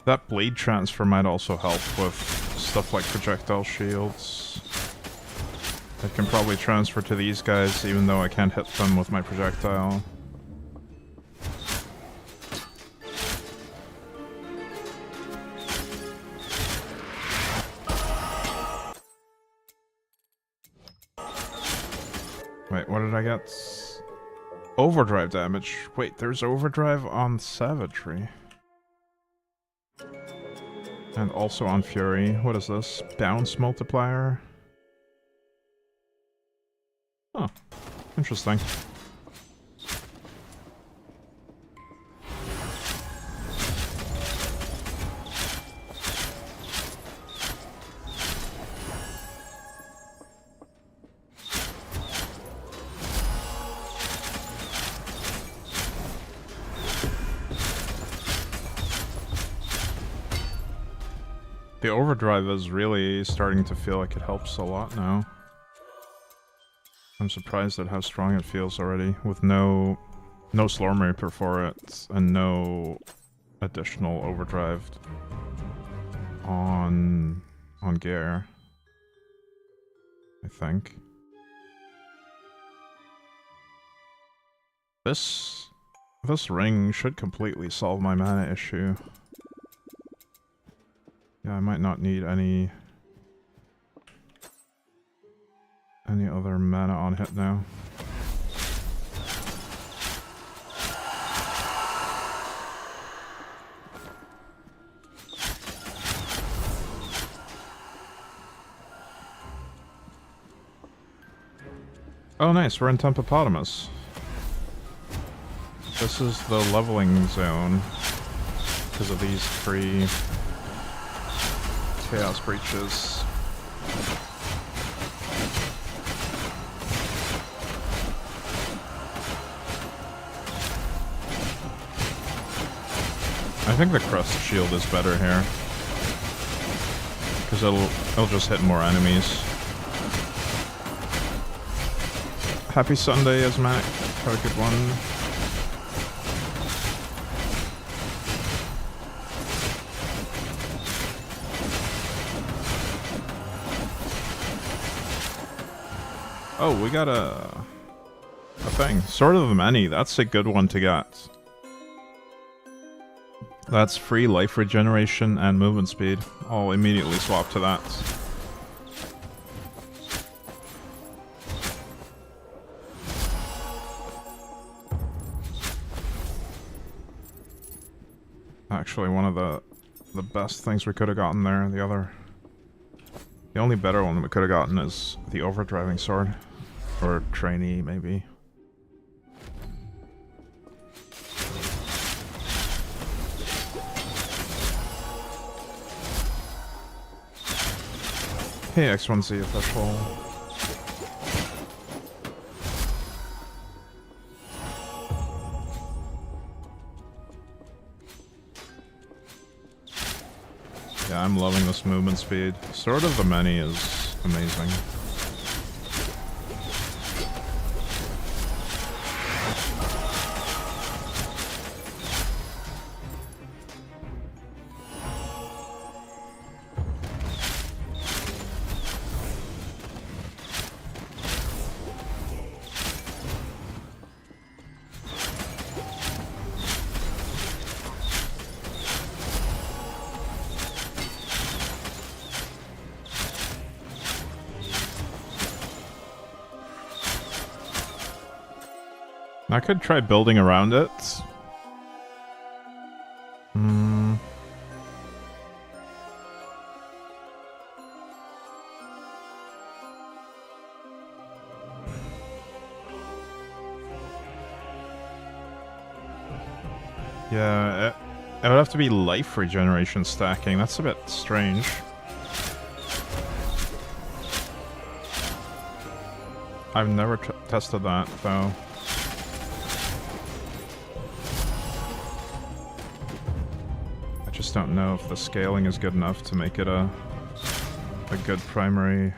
That blade transfer might also help with stuff like projectile shields. I can probably transfer to these guys even though I can't hit them with my projectile. Wait, what did I get? Overdrive damage. Wait, there's overdrive on savagery. And also on Fury. What is this? Bounce multiplier? Huh. Interesting. The overdrive is really starting to feel like it helps a lot now. I'm surprised at how strong it feels already, with no Slormancer for it, and no additional overdrive on gear, I think. This ring should completely solve my mana issue. Yeah, I might not need any other mana on hit now. Oh nice, we're in Tempopotamus. This is the leveling zone because of these free Chaos Breaches. I think the Crust Shield is better here. Because it'll just hit more enemies. Happy Sunday, Asmac. Have a good one. Oh, we got a thing. Sword of the Many. That's a good one to get. That's free life regeneration and movement speed. I'll immediately swap to that. actually one of the best things we could have gotten there. The only better one we could have gotten is the overdriving sword. Or trainee, maybe. Hey, X1Z official. Yeah, I'm loving this movement speed. Sword of the Many is amazing. I could try building around it. Yeah, it would have to be life regeneration stacking. That's a bit strange. I've never tested that, though. I just don't know if the scaling is good enough to make it a good primary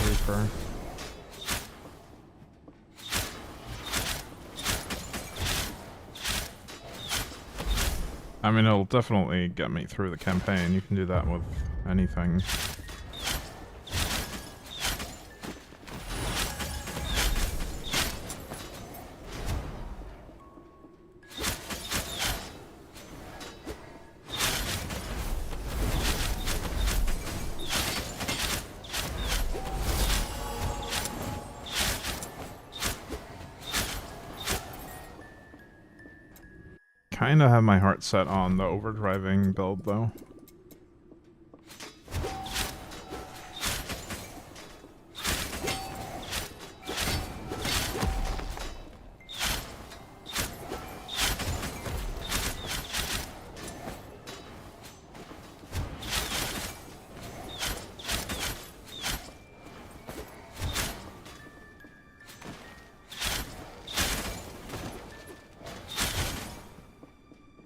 reaper. I mean, it'll definitely get me through the campaign. You can do that with anything. Kinda have my heart set on the overdriving build, though.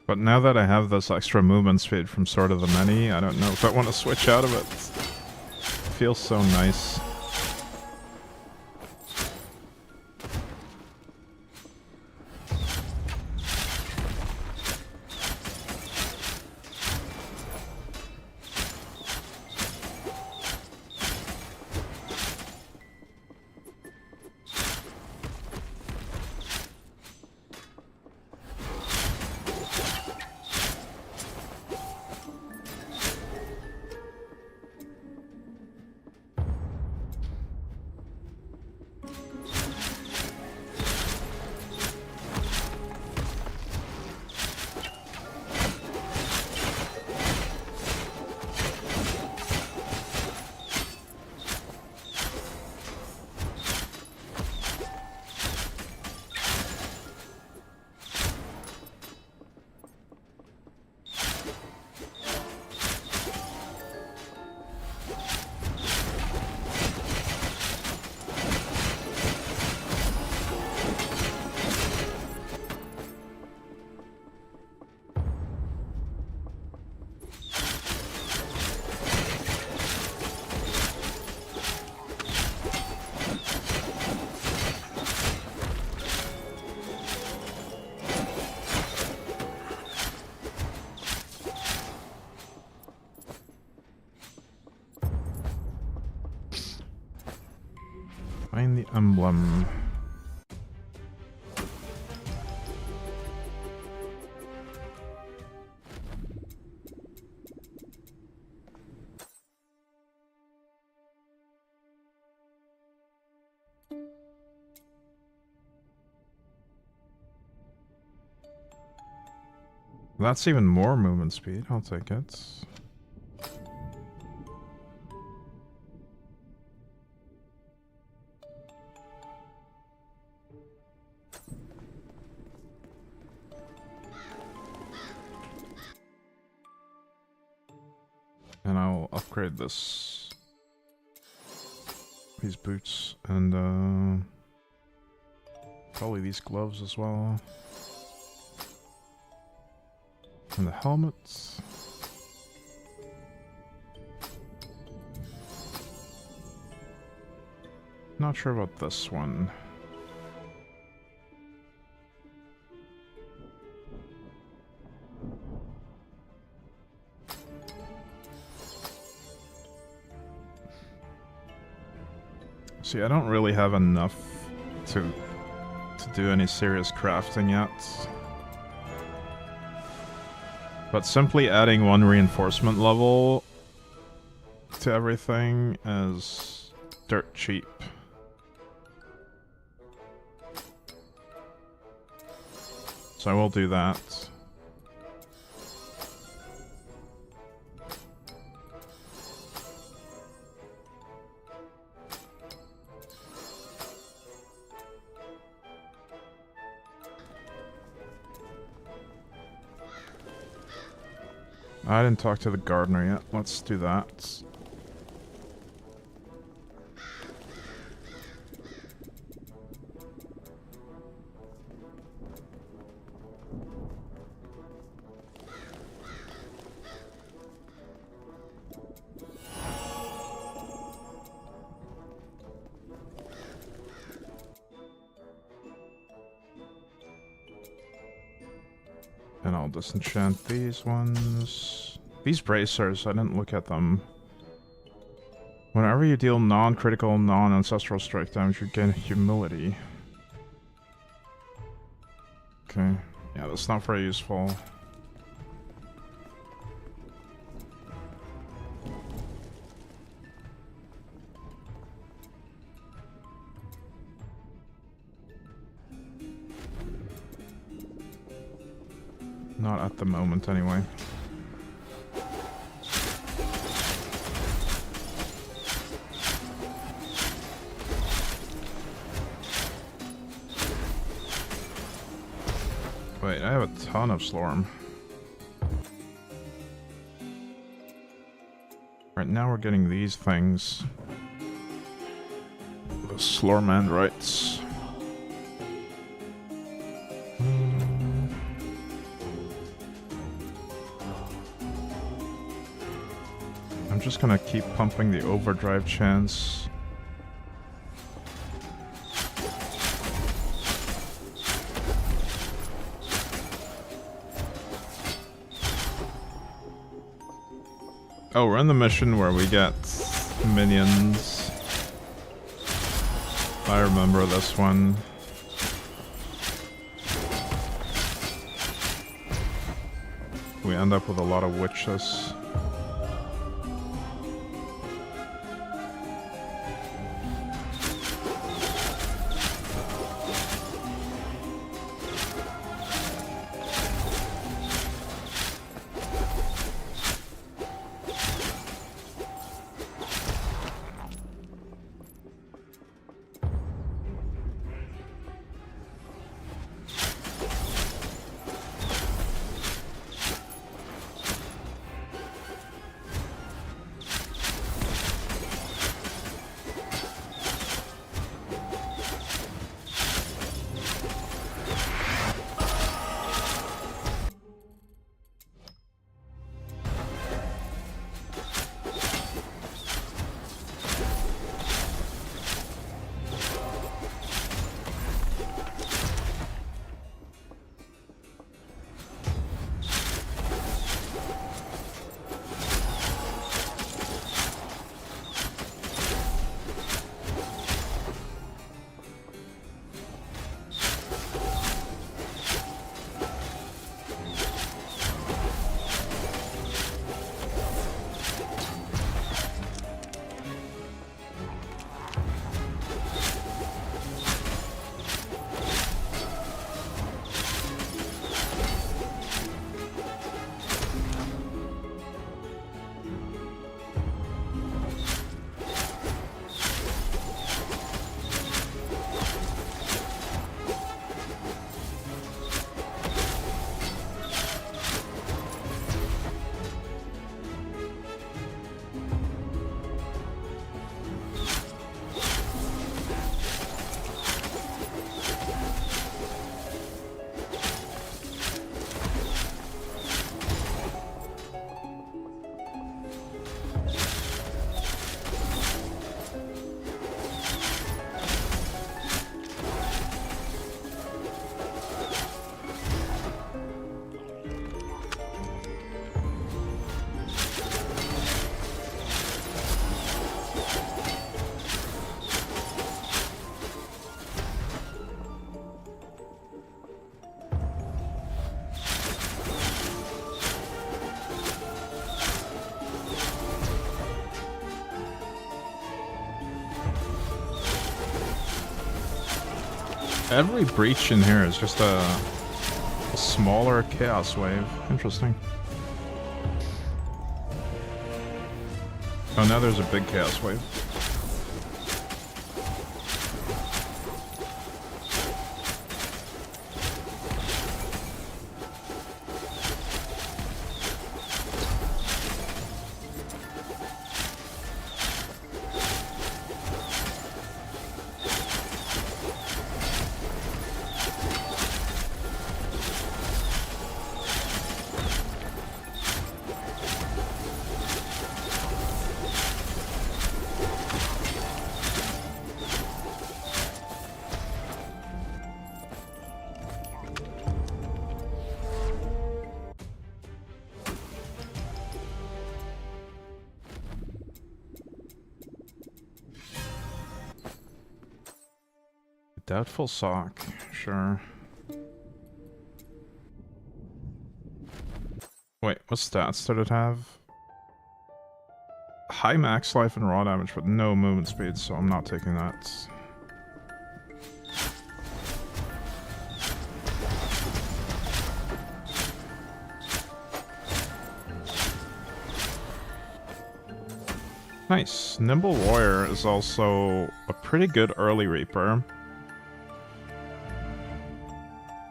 But now that I have this extra movement speed from Sword of the Many, I don't know if I want to switch out of it. It feels so nice. Find the emblem. That's even more movement speed. I'll take it. And I'll upgrade these boots and probably these gloves as well. And the helmets. Not sure about this one. See, I don't really have enough to do any serious crafting yet. But simply adding one reinforcement level to everything is dirt cheap. So I will do that. I didn't talk to the gardener yet. Let's do that. And I'll disenchant these ones. These bracers, I didn't look at them. Whenever you deal non-critical, non-ancestral strike damage, you gain humility. Okay. Yeah, that's not very useful. Not at the moment, anyway. Wait, I have a ton of Slorm. Right now we're getting these things. The Slormandrites. I'm just gonna keep pumping the overdrive chance. Oh, we're in the mission where we get minions. I remember this one. We end up with a lot of witches. Every breach in here is just a smaller chaos wave. Interesting. Oh, now there's a big chaos wave. Doubtful sock, sure. Wait, what stats did it have? High max life and raw damage, but no movement speed, so I'm not taking that. Nice. Nimble Warrior is also a pretty good early Reaper.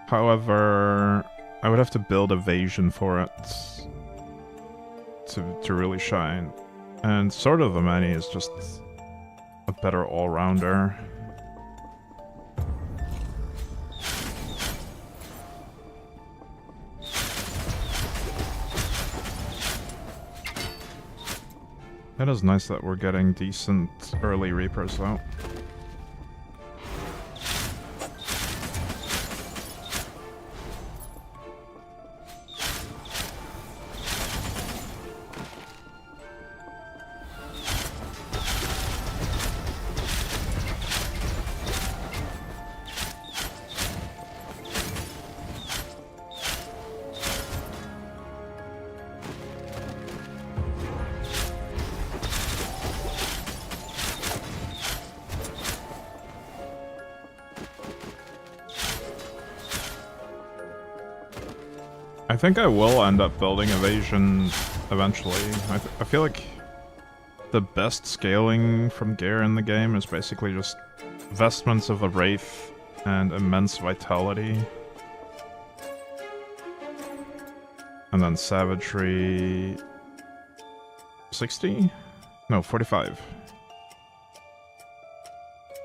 However, I would have to build evasion for it to really shine. And Sword of the Many is just a better all-rounder. It is nice that we're getting decent early Reapers though. I think I will end up building evasion eventually. I feel like the best scaling from gear in the game is basically just vestments of a wraith and immense vitality. And then savagery 60? No, 45.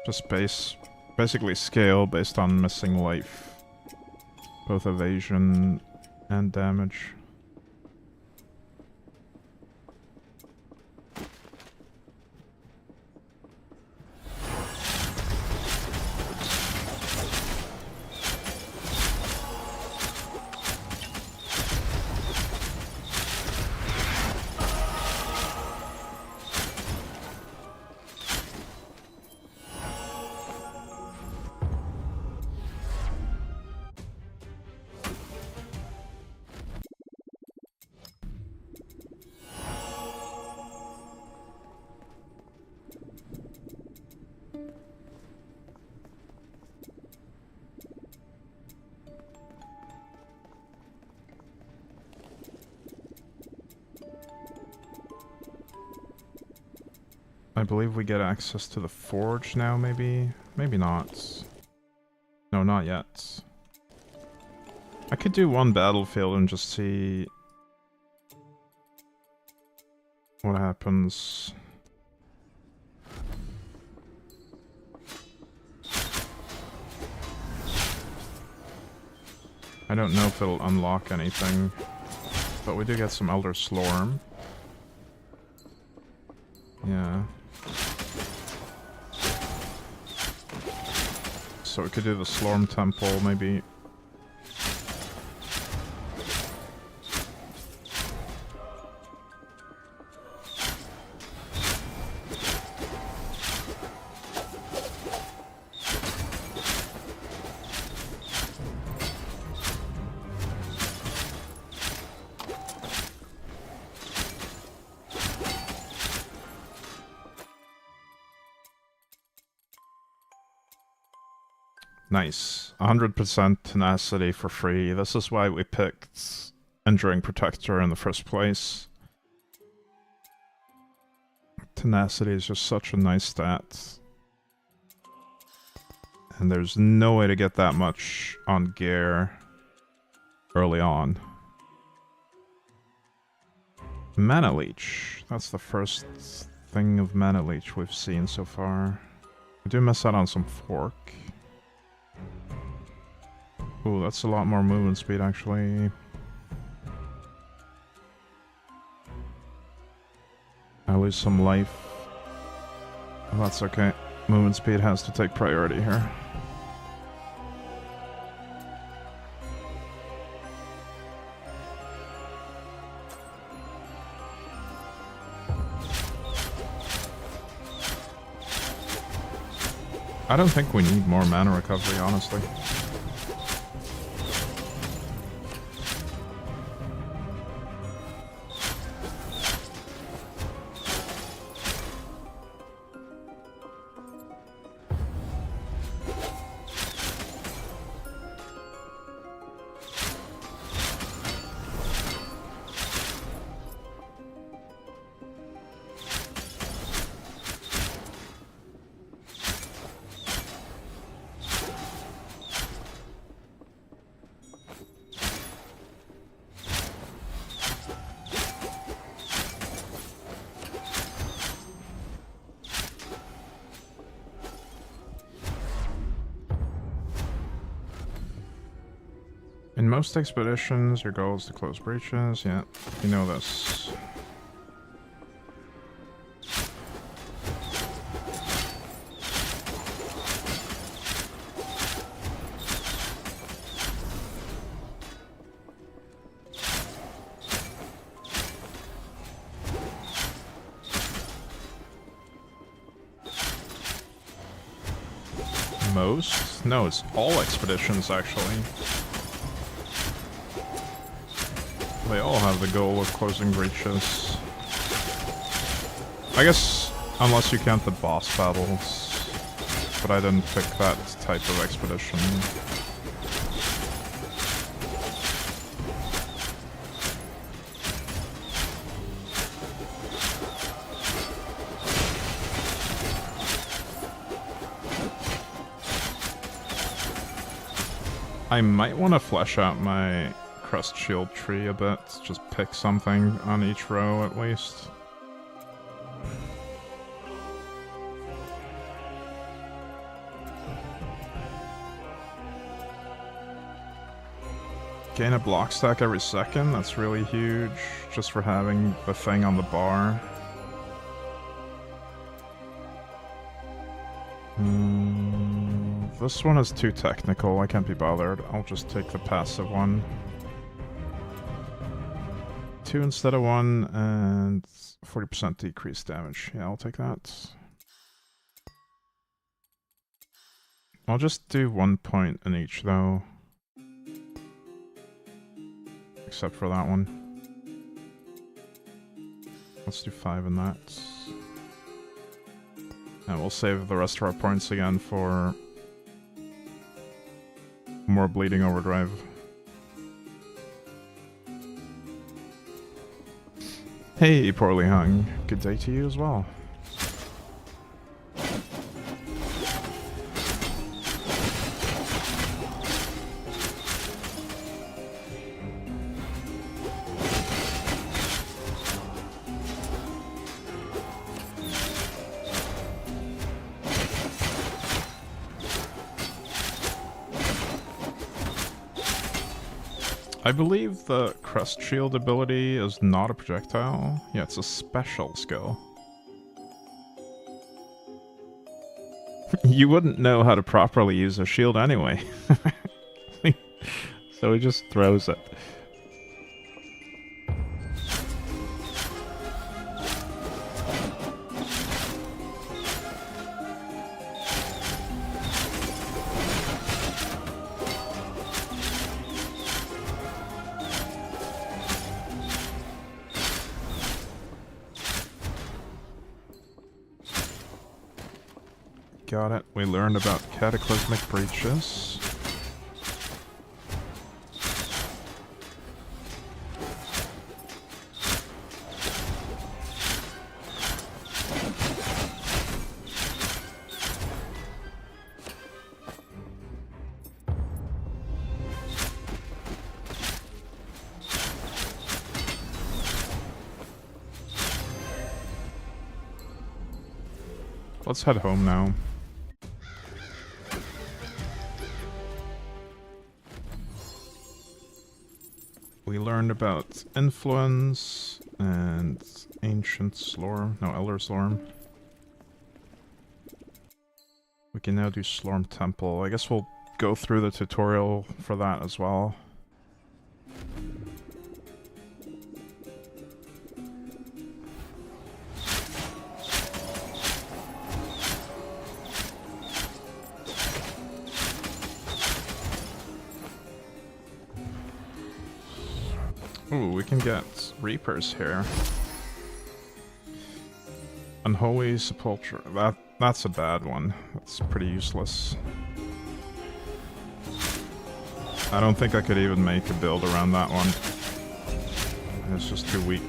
Just basically scale based on missing life. Both evasion and damage. I believe we get access to the forge now, maybe? Maybe not. No, not yet. I could do one battlefield and just see what happens. I don't know if it'll unlock anything, but we do get some Elder Slorm. Yeah. So we could do the Slorm Temple, maybe. Nice. 100% tenacity for free. This is why we picked Enduring Protector in the first place. Tenacity is just such a nice stat. And there's no way to get that much on gear early on. Mana Leech. That's the first thing of Mana Leech we've seen so far. We do miss out on some Fork. Ooh, that's a lot more movement speed, actually. I lose some life. Oh, that's okay. Movement speed has to take priority here. I don't think we need more mana recovery, honestly. In most expeditions, your goal is to close breaches. Yeah, you know this. Most? No, it's all expeditions, actually. They all have the goal of closing breaches. I guess, unless you count the boss battles. But I didn't pick that type of expedition. I might want to flesh out my Crest Shield tree a bit. Just pick something on each row at least. Gain a block stack every second, that's really huge, just for having the thing on the bar. This one is too technical, I can't be bothered. I'll just take the passive one. 2 instead of 1, and 40% decreased damage. Yeah, I'll take that. I'll just do 1 point in each, though. Except for that one. Let's do 5 in that. And we'll save the rest of our points again for more Bleeding Overdrive. Hey, Poorly Hung. Good day to you as well. I believe the Crest Shield ability is not a projectile. Yeah, it's a special skill. You wouldn't know how to properly use a shield anyway. So he just throws it. got it. We learned about cataclysmic breaches. Let's head home now. We learned about influence and ancient Slorm, no, Elder Slorm. We can now do Slorm Temple. I guess we'll go through the tutorial for that as well. Ooh, we can get Reapers here. Unholy Sepulchre. That's a bad one. That's pretty useless. I don't think I could even make a build around that one. It's just too weak.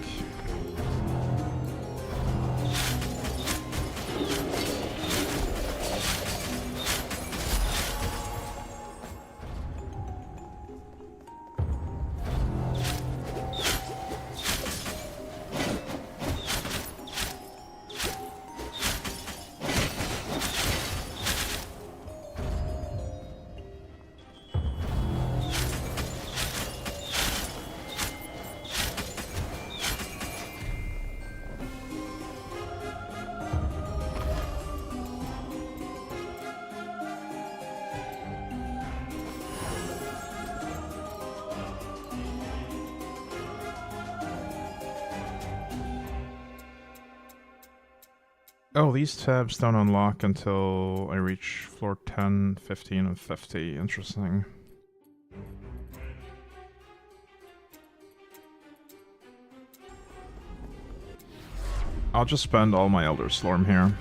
Oh, these tabs don't unlock until I reach floor 10, 15, and 50. Interesting. I'll just spend all my Elder Slorm here.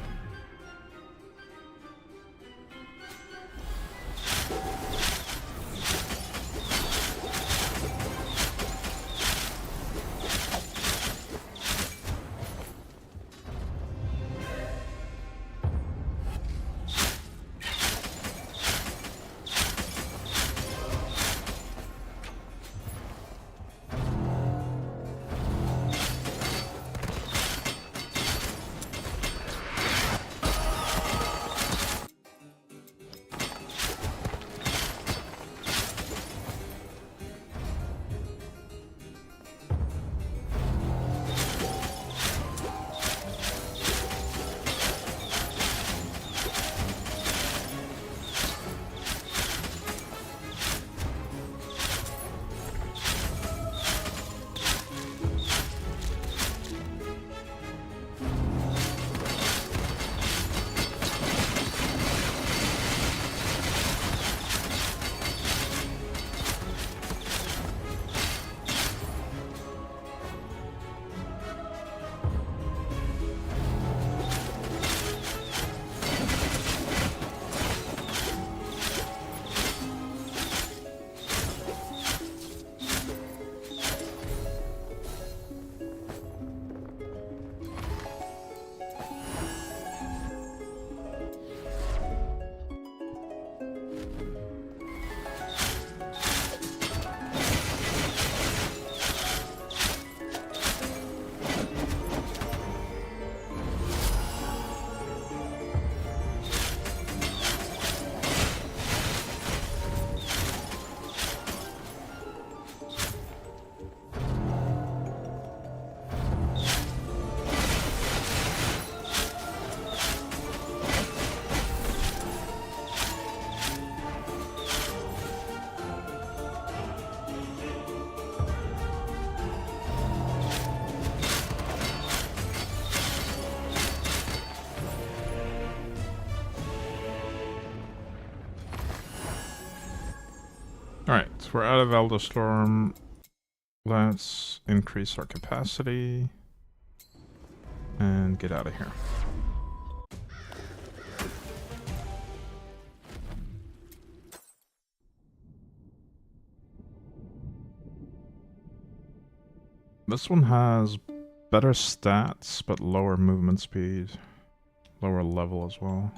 Alright, we're out of Elder Storm. Let's increase our capacity and get out of here. This one has better stats, but lower movement speed. Lower level as well.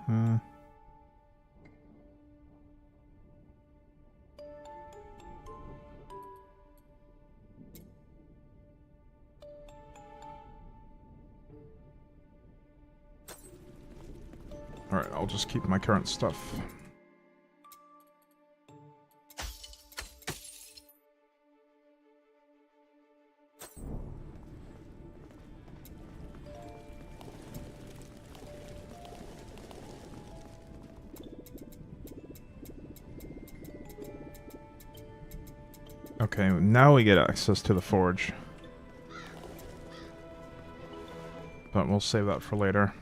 Alright, I'll just keep my current stuff. Okay, now we get access to the forge. But we'll save that for later.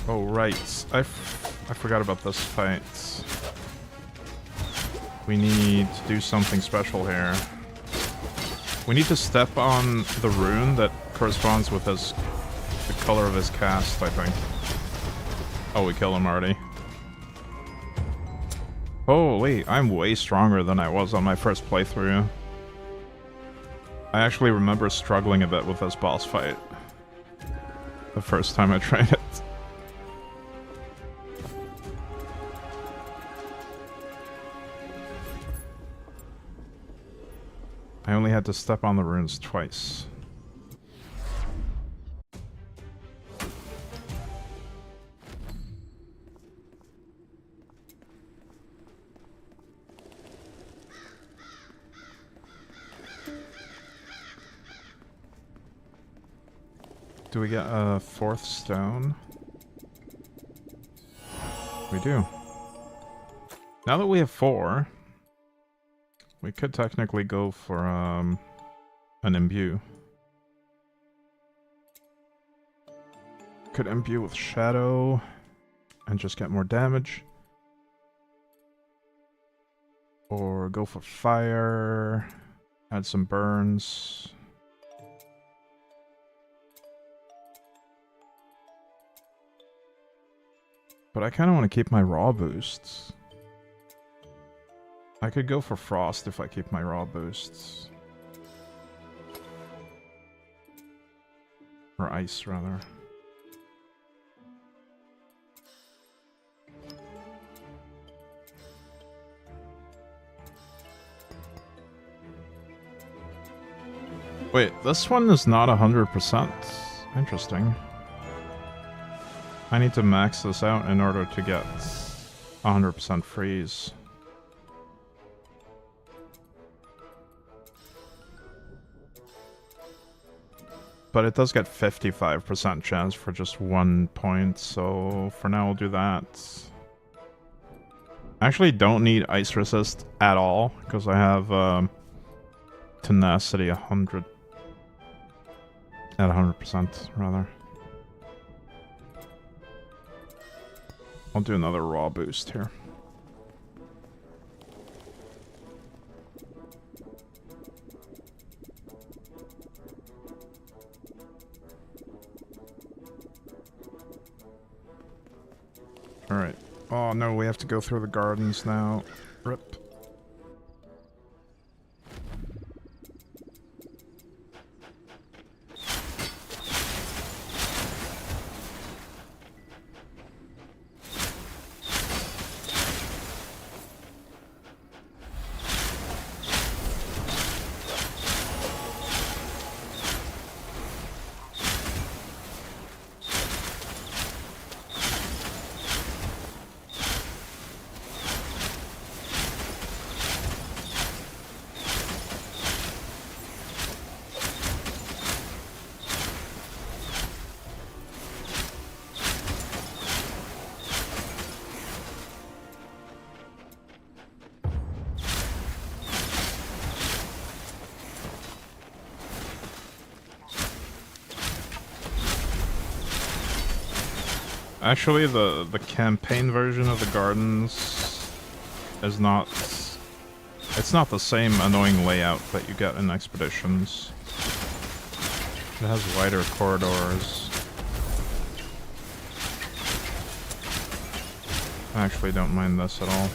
Oh, right. I forgot about this fight. We need to do something special here. We need to step on the rune that corresponds with the color of his cast, I think. Oh, we killed him already. Holy, I'm way stronger than I was on my first playthrough. I actually remember struggling a bit with this boss fight the first time I tried it. I only had to step on the runes twice. Do we get a fourth stone? We do. Now that we have 4... we could technically go for an imbue. Could imbue with shadow and just get more damage. Or go for fire, add some burns. But I kind of want to keep my raw boosts. I could go for frost if I keep my raw boosts. Or ice, rather. Wait, this one is not 100%. Interesting. I need to max this out in order to get 100% freeze. But it does get 55% chance for just 1 point, so for now we'll do that. I actually don't need ice resist at all, because I have tenacity 100. At 100%, rather. I'll do another raw boost here. Alright. Oh no, we have to go through the gardens now. Rip. Actually, the campaign version of the gardens is not... It's not the same annoying layout that you get in Expeditions. It has wider corridors. I actually don't mind this at all.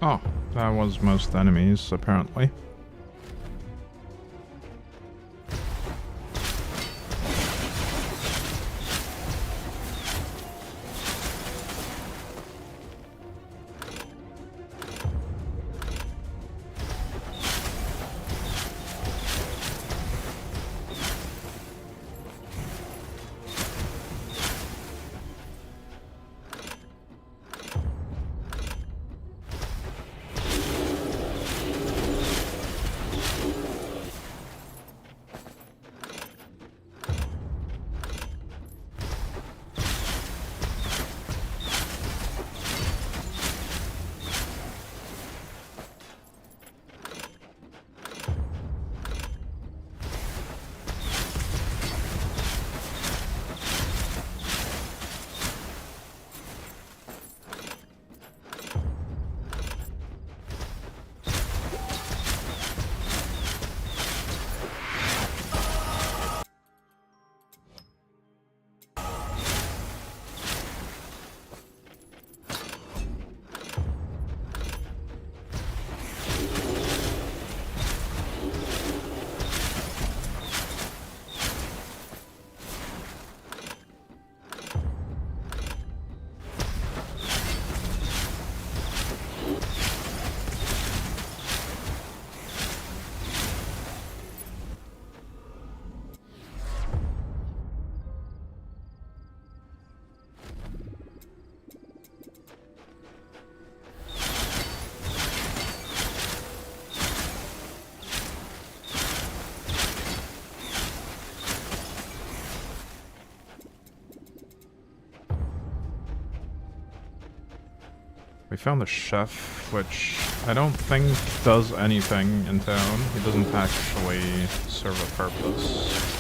Oh, that was most enemies, apparently. We found the chef, which I don't think does anything in town. He doesn't actually serve a purpose.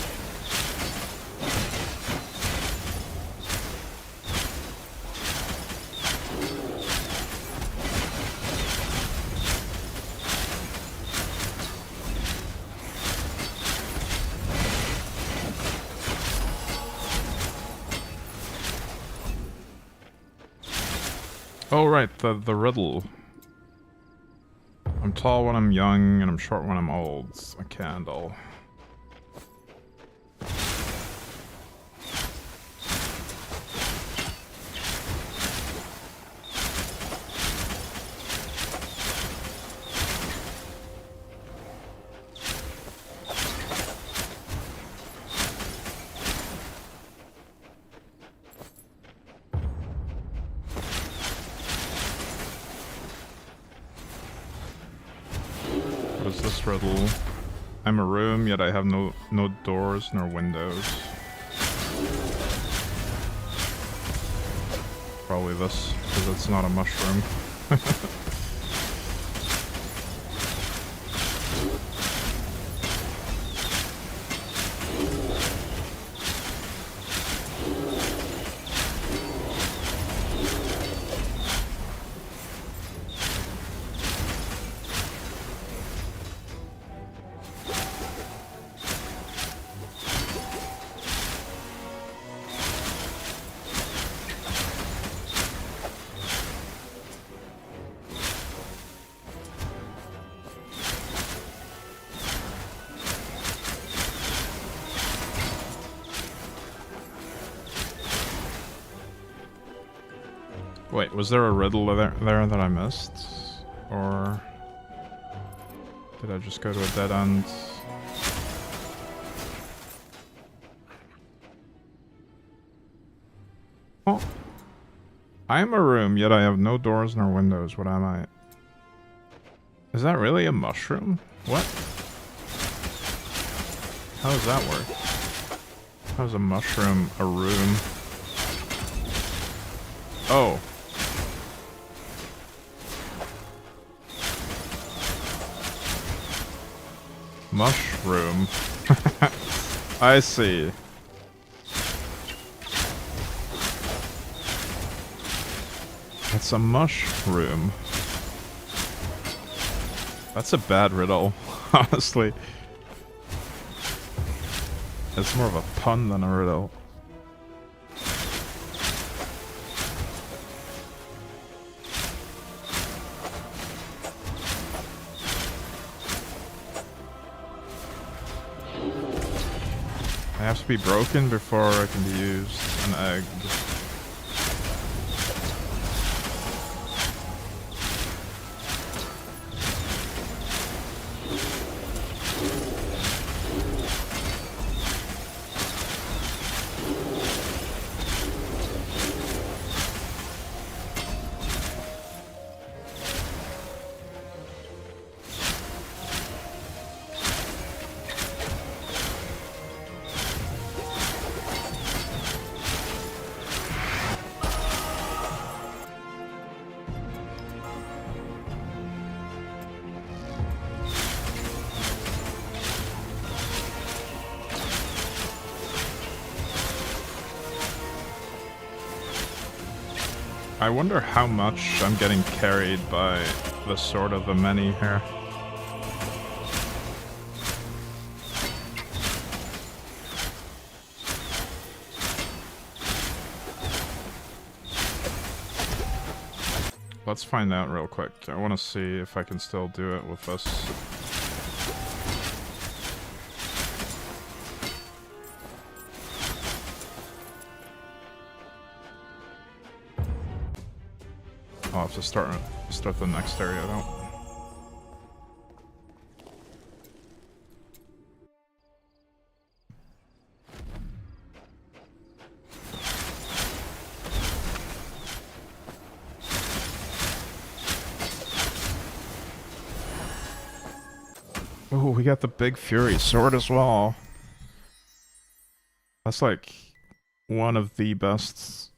Oh right, the riddle. I'm tall when I'm young, and I'm short when I'm old. A candle. Riddle. I'm a room, yet I have no doors nor windows. Probably probably this, because it's not a mushroom. Wait, was there a riddle there that I missed? Or did I just go to a dead end? Oh. I am a room, yet I have no doors nor windows. What am I? Is that really a mushroom? What? How does that work? How is a mushroom a room? Oh. Mushroom. I see. It's a mushroom. That's a bad riddle, honestly. It's more of a pun than a riddle. It has to be broken before it can be used. An egg. I wonder how much I'm getting carried by the Sword of the Many here. Let's find out real quick. I want to see if I can still do it with this. I'll have to start the next area out. Oh, we got the Big Fury sword as well. That's like one of the best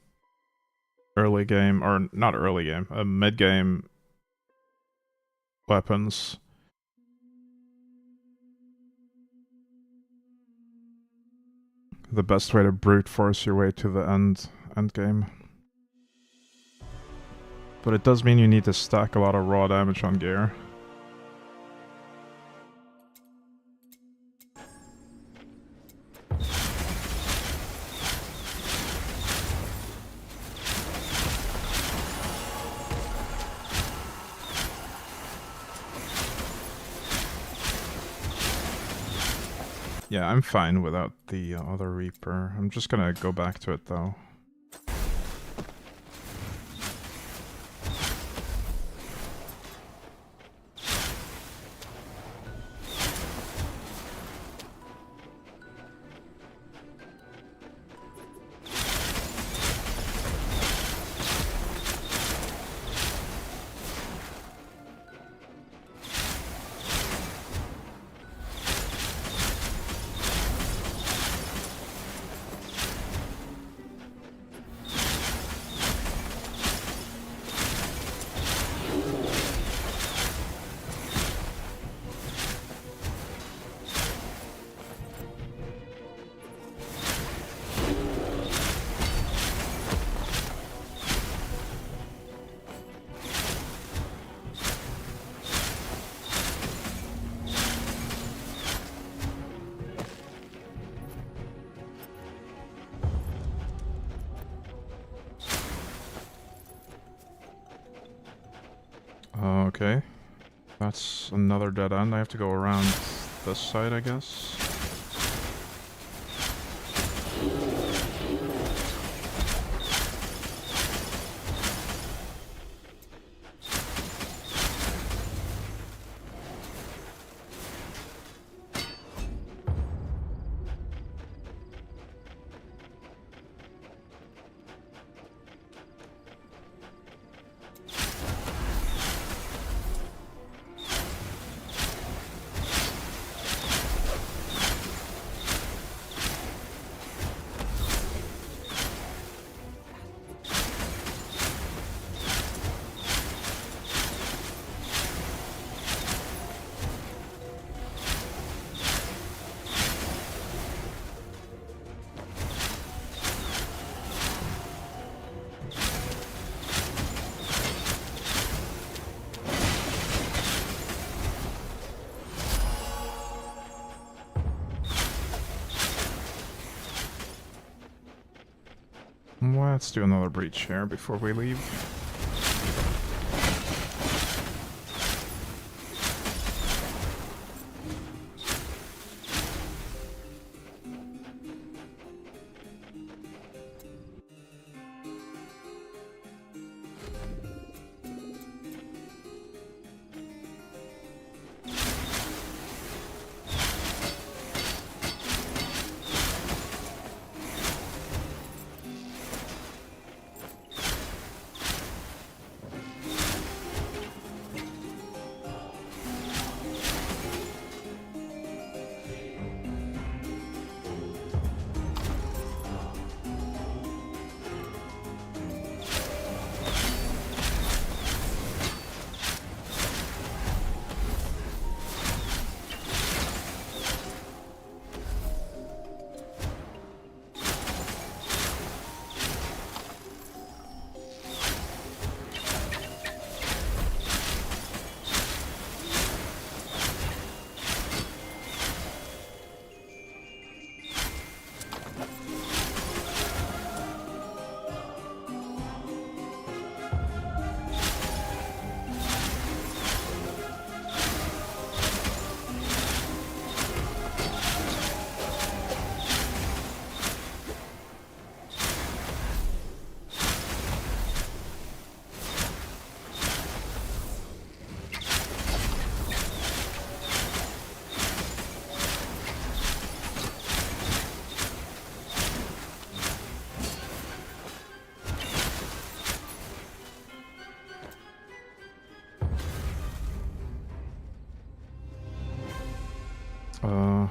early game, or not early game, mid game weapons. The best way to brute force your way to the end game. But it does mean you need to stack a lot of raw damage on gear. Yeah, I'm fine without the other Reaper. I'm just gonna go back to it though. Okay. That's another dead end. I have to go around this side, I guess. Let's do another breach here before we leave.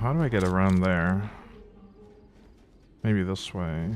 How do I get around there? Maybe this way.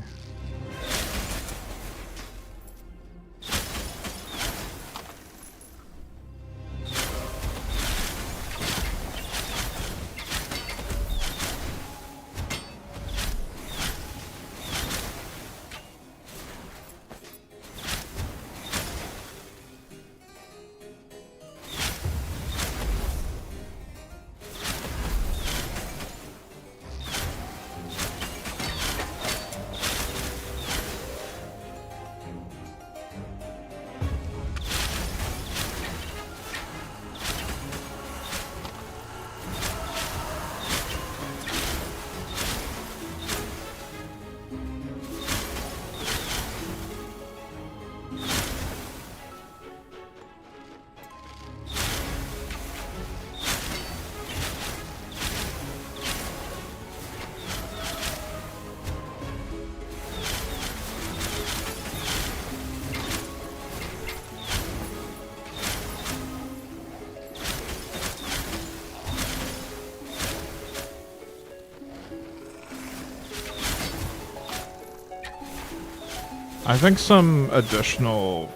I think some additional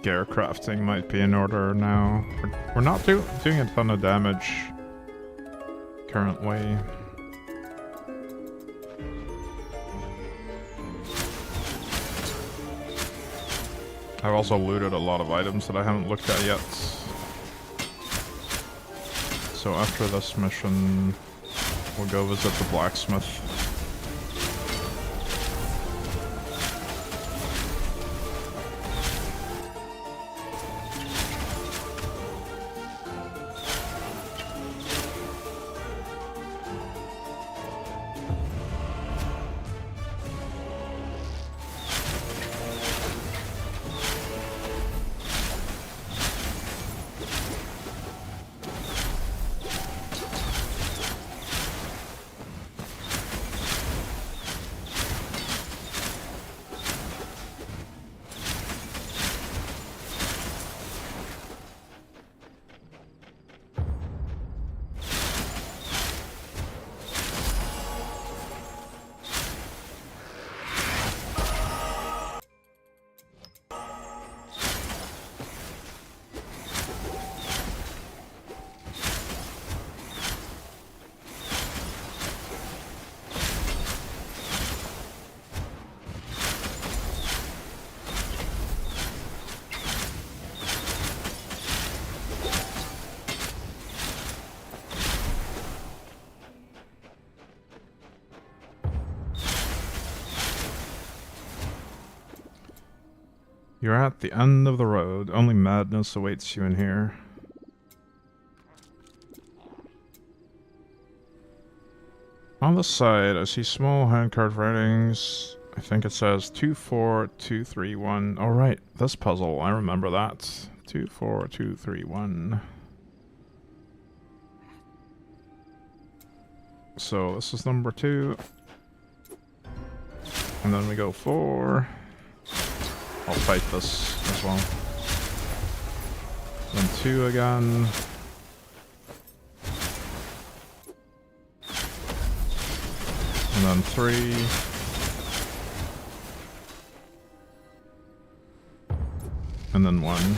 gear crafting might be in order now. We're not doing a ton of damage currently. I've also looted a lot of items that I haven't looked at yet. So after this mission, we'll go visit the blacksmith. You're at the end of the road. Only madness awaits you in here. On the side, I see small handcart writings. I think it says 24231. Oh, right. This puzzle. I remember that. 24231. So this is number 2. And then we go 4. I'll fight this as well. Then 2 again. And then 3. And then 1.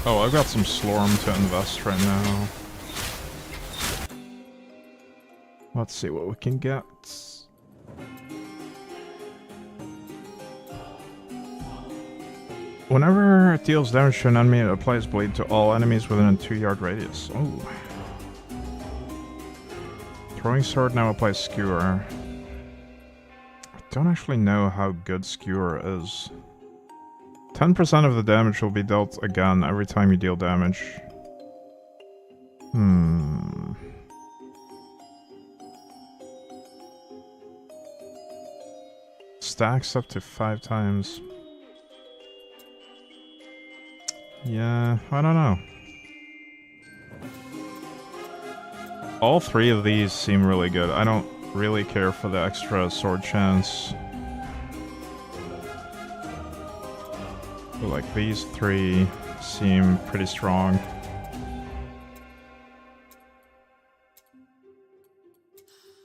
Oh, I've got some Slorm to invest right now. Let's see what we can get. Whenever it deals damage to an enemy, it applies bleed to all enemies within a 2-yard radius. Oh. Throwing sword now applies skewer. I don't actually know how good skewer is. 10% of the damage will be dealt again every time you deal damage. Stacks up to 5 times. Yeah, I don't know. All 3 of these seem really good. I don't really care for the extra sword chance. But like these 3 seem pretty strong.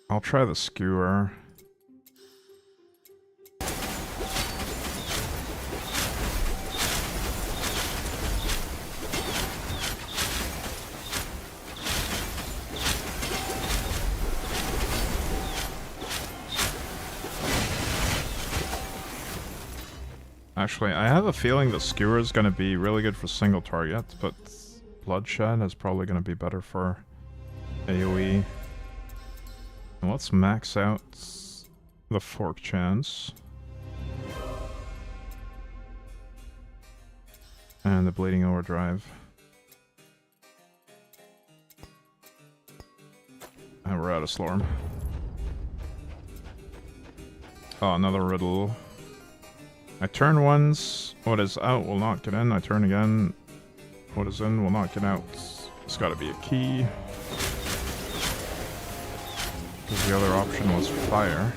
I'll try the skewer. Actually, I have a feeling the skewer is going to be really good for single target, but bloodshed is probably going to be better for AoE. And let's max out the fork chance. And the bleeding overdrive. And we're out of Slorm. Oh, another riddle. I turn once, what is out will not get in. I turn again, what is in will not get out. It's gotta be a key. Because the other option was fire.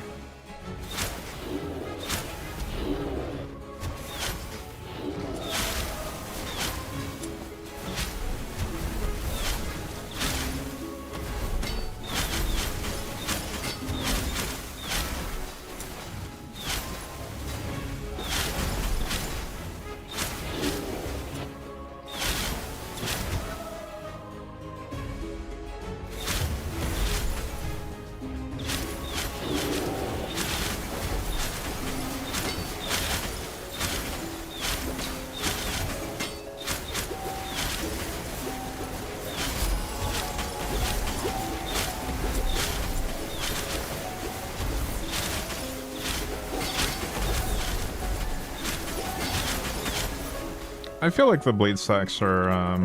I feel like the bleed stacks are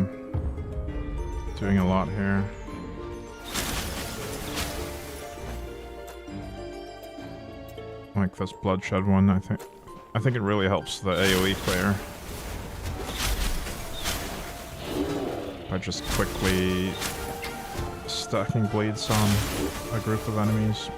doing a lot here. Like this bloodshed one, I think it really helps the AoE player. by just quickly stacking bleeds on a group of enemies.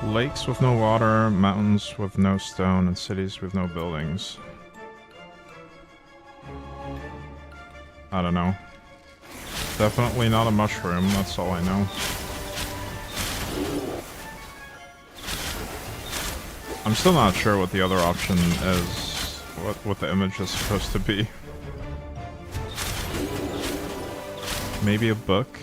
Lakes with no water, mountains with no stone, and cities with no buildings. I don't know. Definitely not a mushroom, that's all I know. I'm still not sure what the other option is, what the image is supposed to be. Maybe a book?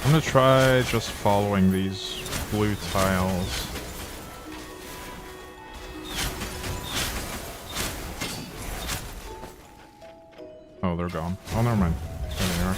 I'm gonna try just following these blue tiles. Oh, they're gone. Oh, never mind. There they are.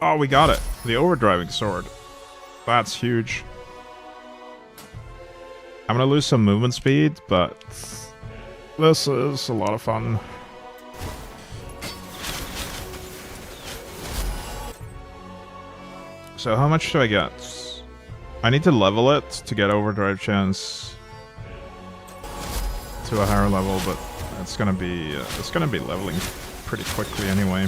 Oh, we got it. The overdriving sword. That's huge. I'm gonna lose some movement speed, but this is a lot of fun. So how much do I get? I need to level it to get overdrive chance to a higher level, but it's gonna be leveling pretty quickly anyway.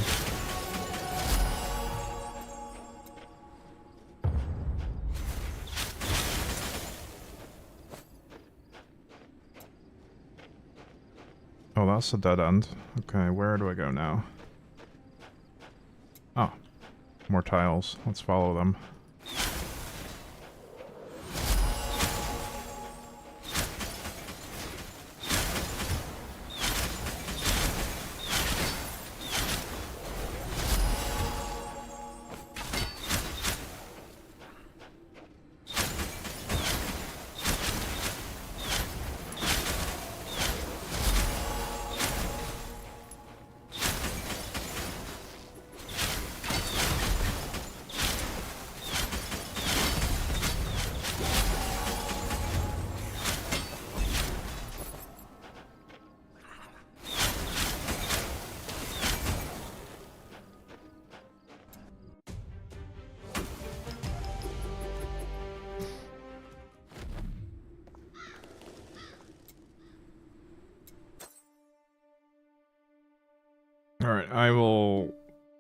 Oh, that's a dead end. Okay, where do I go now? Oh, more tiles. Let's follow them. I will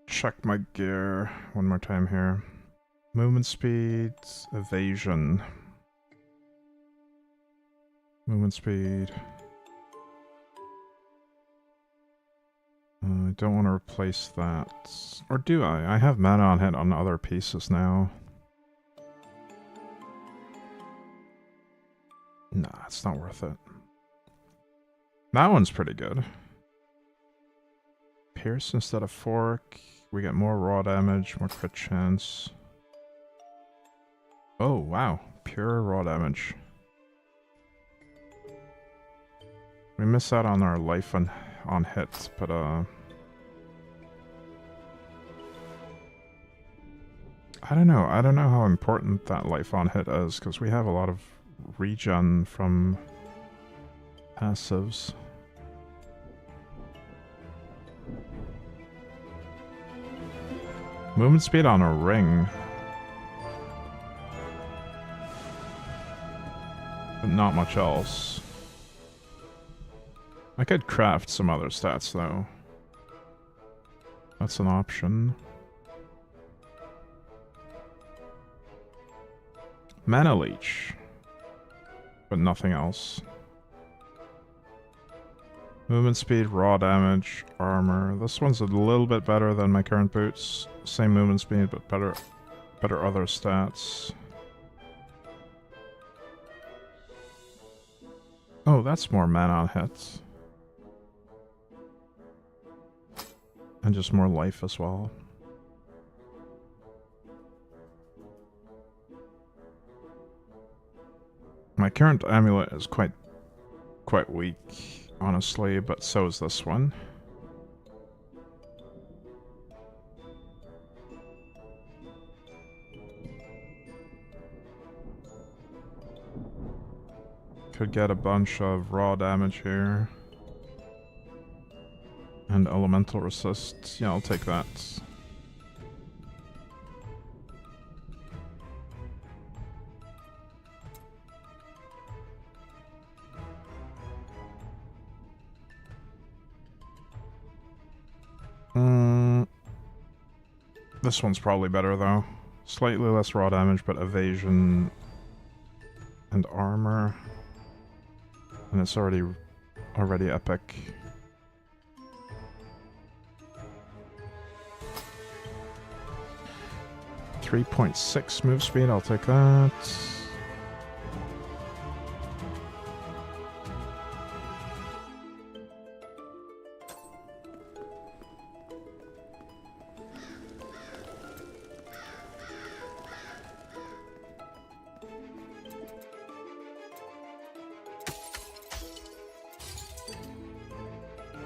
check my gear one more time here. Movement speed, evasion. Movement speed. I don't want to replace that. Or do I? I have mana on hit on other pieces now. Nah, it's not worth it. That one's pretty good. Pierce instead of fork. We get more raw damage, more crit chance. Oh, wow. Pure raw damage. We miss out on our life on hits, but I don't know. I don't know how important that life on hit is, because we have a lot of regen from passives. Movement speed on a ring. But not much else. I could craft some other stats though. That's an option. Mana leech. But nothing else. Movement speed, raw damage, armor. This one's a little bit better than my current boots. Same movement speed, but better other stats. Oh, that's more mana on hits. And just more life as well. My current amulet is quite weak, honestly, but so is this one. Could get a bunch of raw damage here. And elemental resist. Yeah, I'll take that. This one's probably better though. Slightly less raw damage, but evasion and armor. And it's already epic. .6 move speed, I'll take that.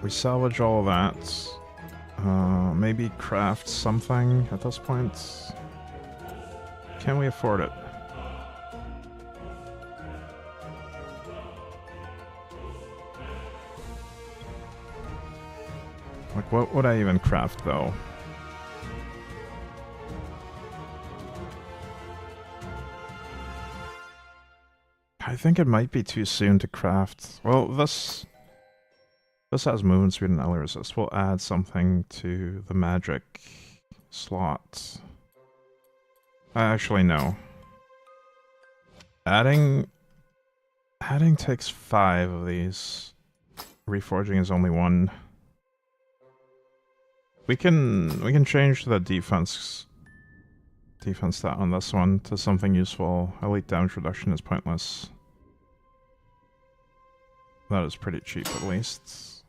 We salvage all of that. Maybe craft something at this point. Can we afford it? Like, what would I even craft, though? I think it might be too soon to craft. Well, this has movement speed and ally resist. We'll add something to the magic slot. Actually, no. Adding takes 5 of these. Reforging is only 1. We can change the defense stat on this one to something useful. Elite damage reduction is pointless. That is pretty cheap, at least.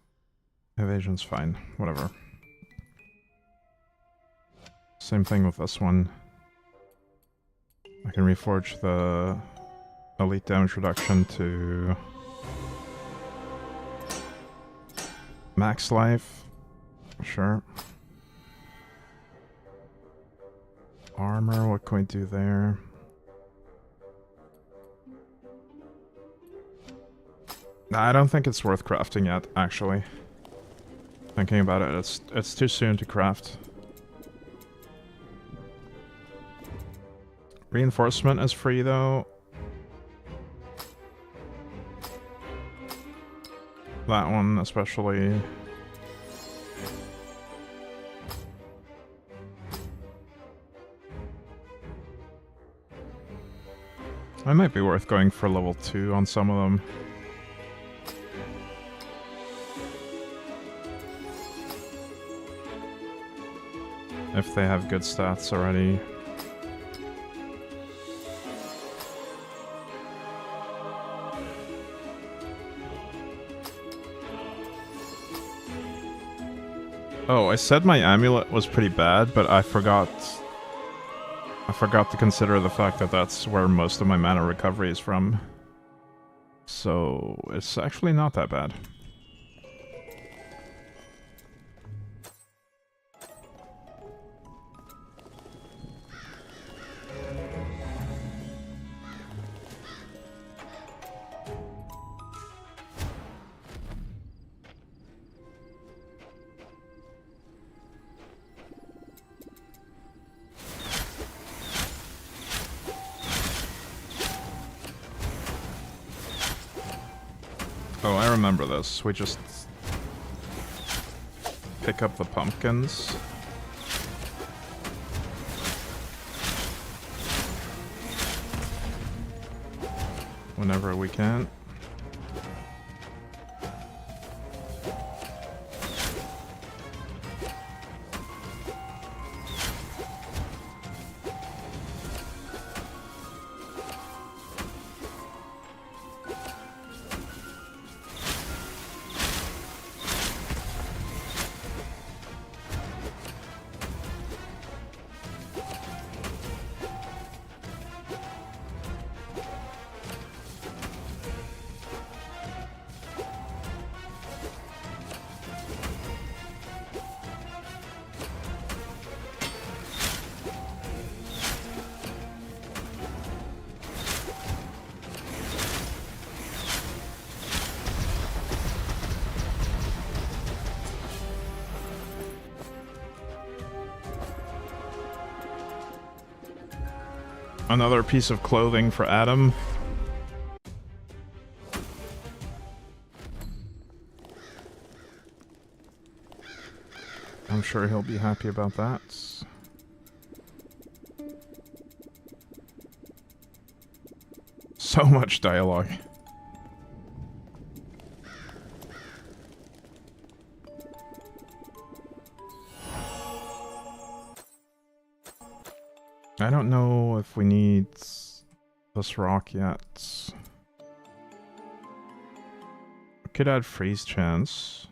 Evasion's fine. Whatever. Same thing with this one. I can reforge the elite damage reduction to max life. Sure. Armor, what can we do there? Nah, I don't think it's worth crafting yet, actually. Thinking about it, it's too soon to craft. Reinforcement is free though. That one especially. It might be worth going for level 2 on some of them. If they have good stats already. Oh, I said my amulet was pretty bad, but I forgot to consider the fact that that's where most of my mana recovery is from. So, it's actually not that bad. Oh, I remember this. We just pick up the pumpkins. Whenever we can. Another piece of clothing for Adam. I'm sure he'll be happy about that. So much dialogue. I don't know if we need this rock yet. We could add freeze chance.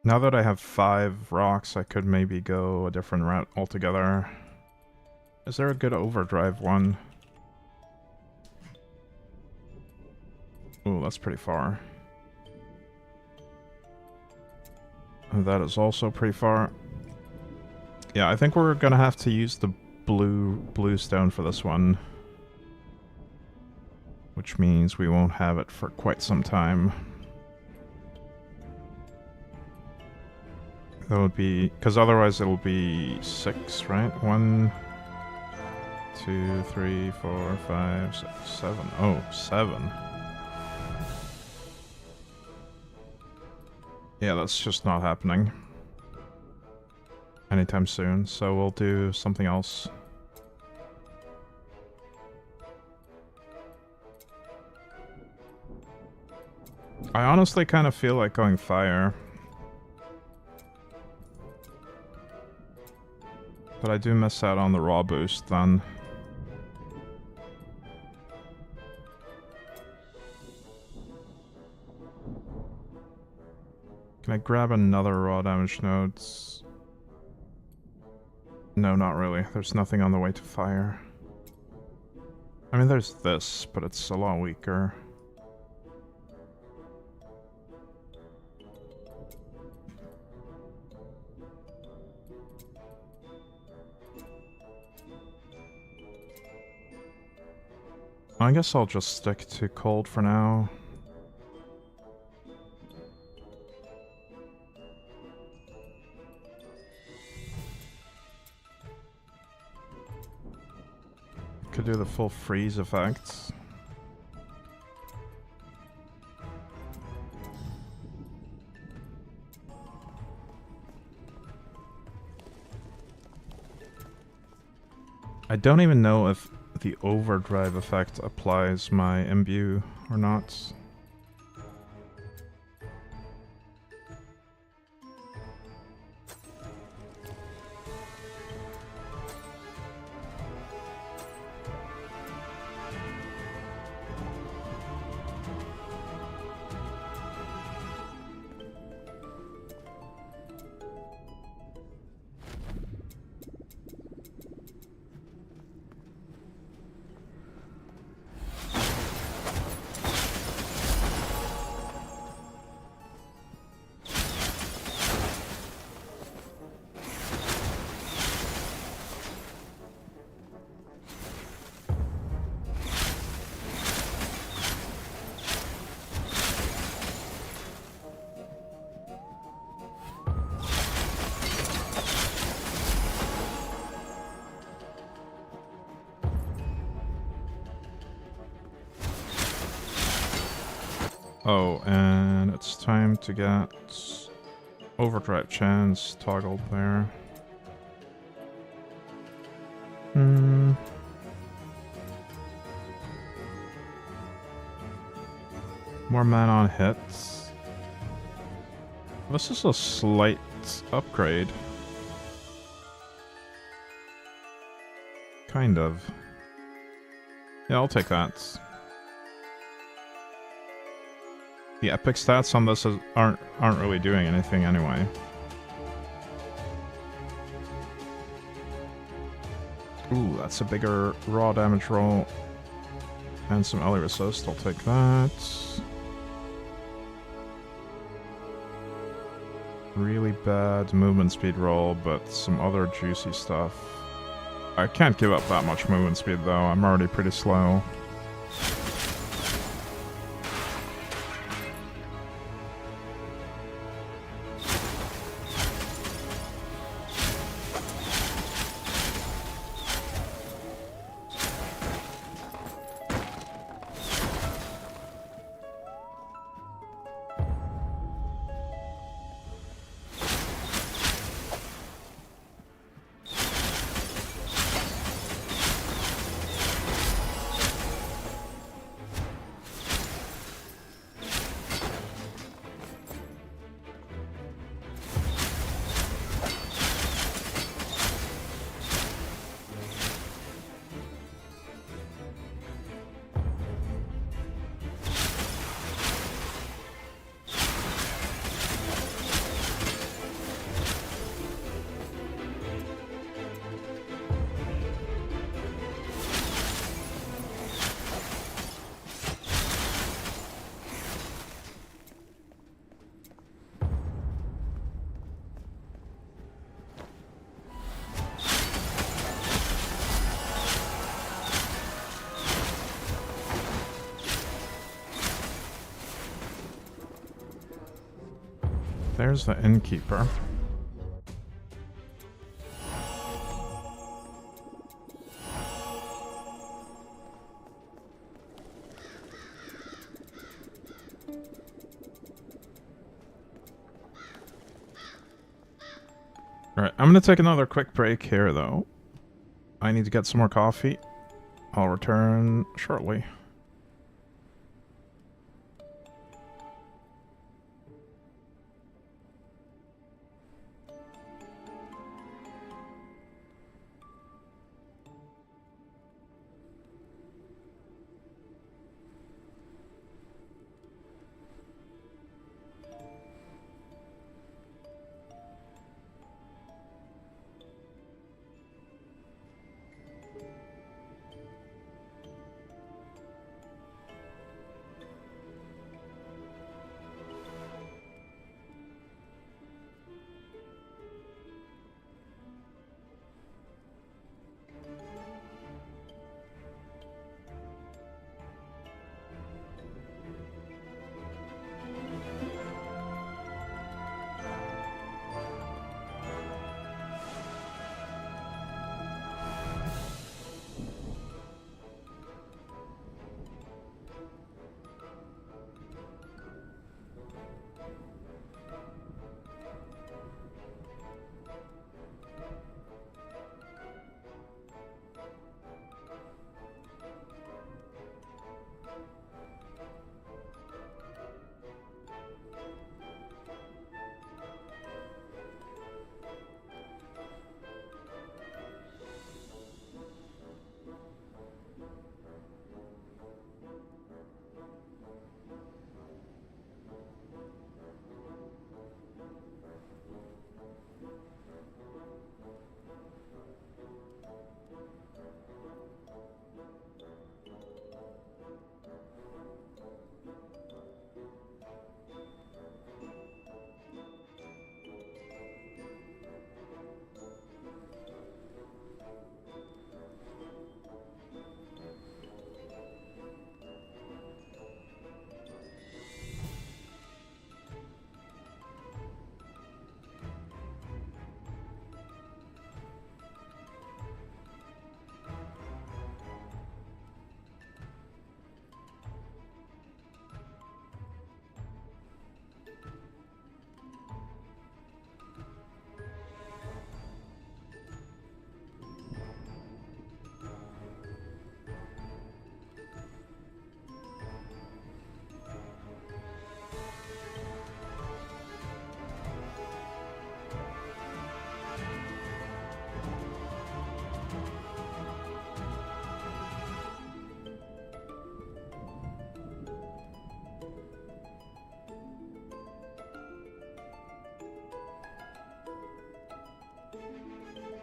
Now that I have 5 rocks, I could maybe go a different route altogether. Is there a good overdrive one? Ooh, that's pretty far. And that is also pretty far. Yeah, I think we're gonna have to use the blue stone for this one. Which means we won't have it for quite some time. That would be... because otherwise it'll be 6, right? 1, 2, 3, 4, 5, 6, 7. Oh, 7. Yeah, that's just not happening anytime soon, so we'll do something else. I honestly kind of feel like going fire. But I do miss out on the raw boost then. Can I grab another raw damage nodes? No, not really. There's nothing on the way to fire. I mean, there's this, but it's a lot weaker. I guess I'll just stick to cold for now. Could do the full freeze effect. I don't even know if the overdrive effect applies my imbue or not. Oh, and it's time to get overdrive chance toggled there. More mana on hits. This is a slight upgrade. Kind of. Yeah, I'll take that. The epic stats on this aren't really doing anything anyway. Ooh, that's a bigger raw damage roll. And some ally resist, I'll take that. Really bad movement speed roll, but some other juicy stuff. I can't give up that much movement speed though, I'm already pretty slow. There's the innkeeper. Alright, I'm gonna take another quick break here though. I need to get some more coffee. I'll return shortly.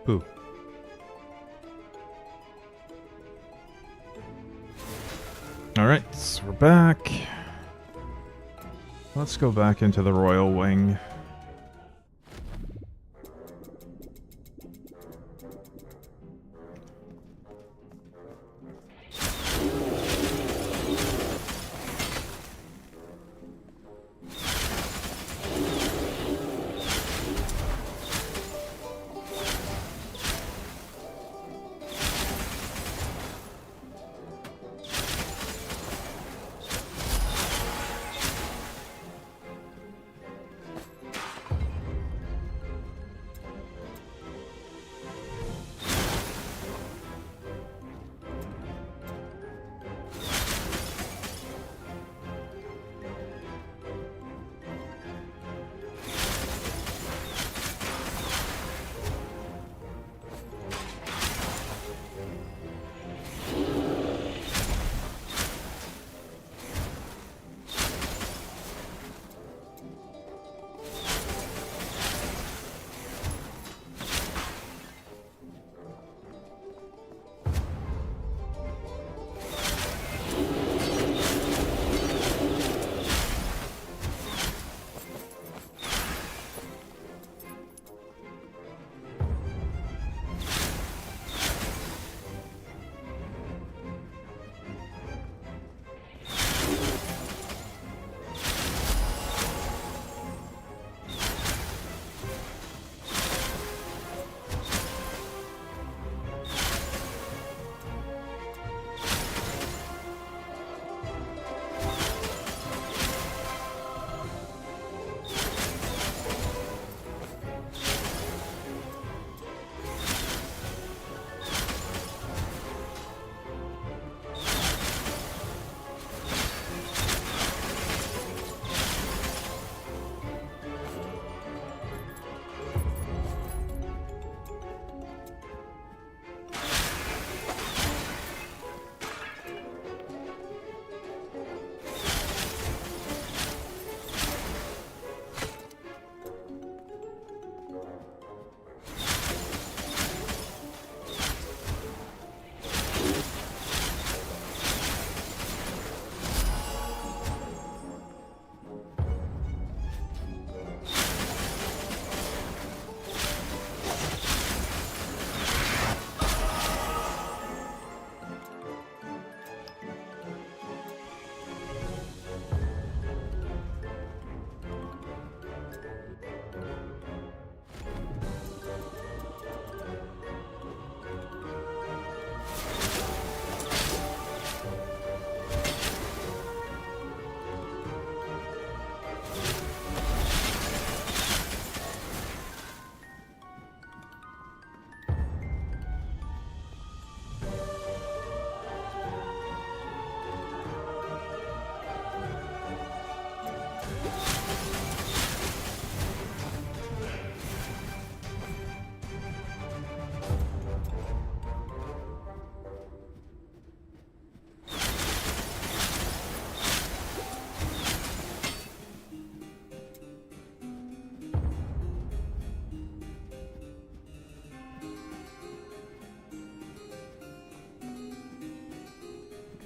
Ooh. Alright, so we're back. Let's go back into the Royal Wing.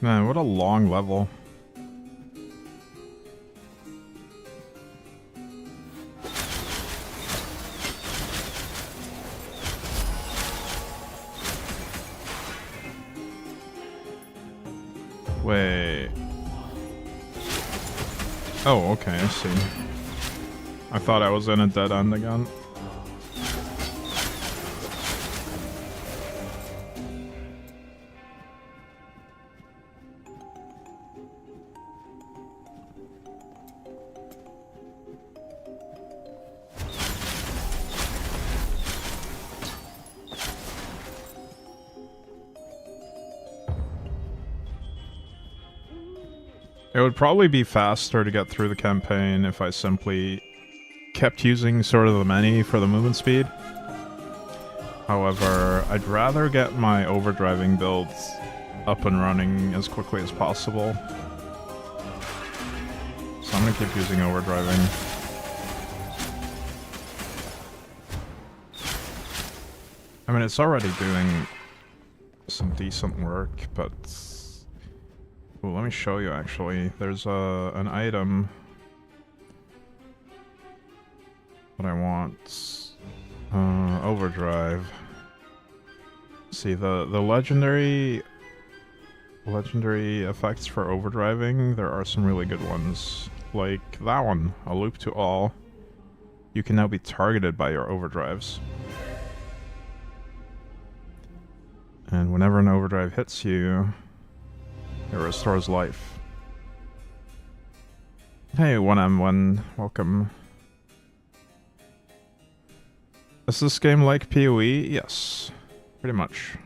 Man, what a long level. Wait. Oh, okay, I see. I thought I was in a dead end again. It would probably be faster to get through the campaign if I simply kept using sort of the menu for the movement speed. However, I'd rather get my overdriving builds up and running as quickly as possible. So I'm gonna keep using overdriving. I mean, it's already doing some decent work, but... Ooh, let me show you, actually. There's an item that I want. Overdrive. See, the legendary effects for overdriving, there are some really good ones. Like that one, a loop to all. You can now be targeted by your overdrives. And whenever an overdrive hits you, it restores life. Hey, 1M1, welcome. Is this game like PoE? Yes, pretty much.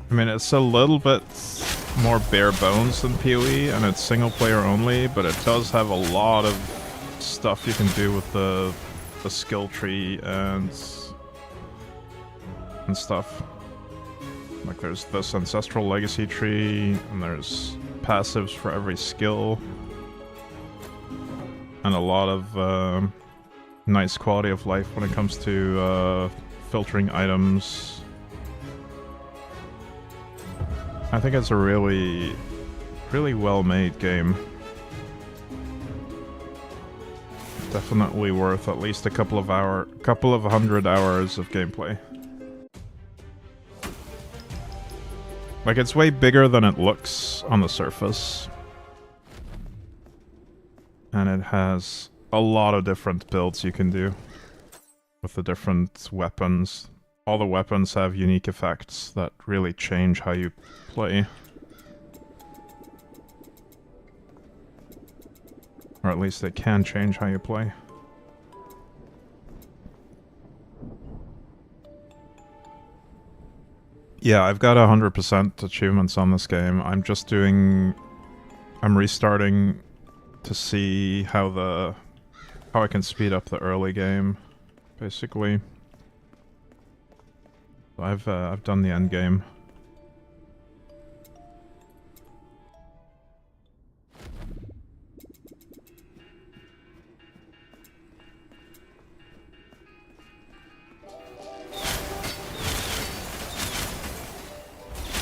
I mean, it's a little bit more bare bones than PoE, and it's single player only, but it does have a lot of stuff you can do with the skill tree and stuff. Like there's this ancestral legacy tree, and there's passives for every skill, and a lot of nice quality of life when it comes to filtering items. I think it's a really, really well-made game. Definitely worth at least a couple of hundred hours of gameplay. Like, it's way bigger than it looks on the surface. And it has a lot of different builds you can do with the different weapons. All the weapons have unique effects that really change how you play. Or at least they can change how you play. Yeah, I've got 100% achievements on this game. I'm restarting to see how I can speed up the early game, basically. I've done the end game.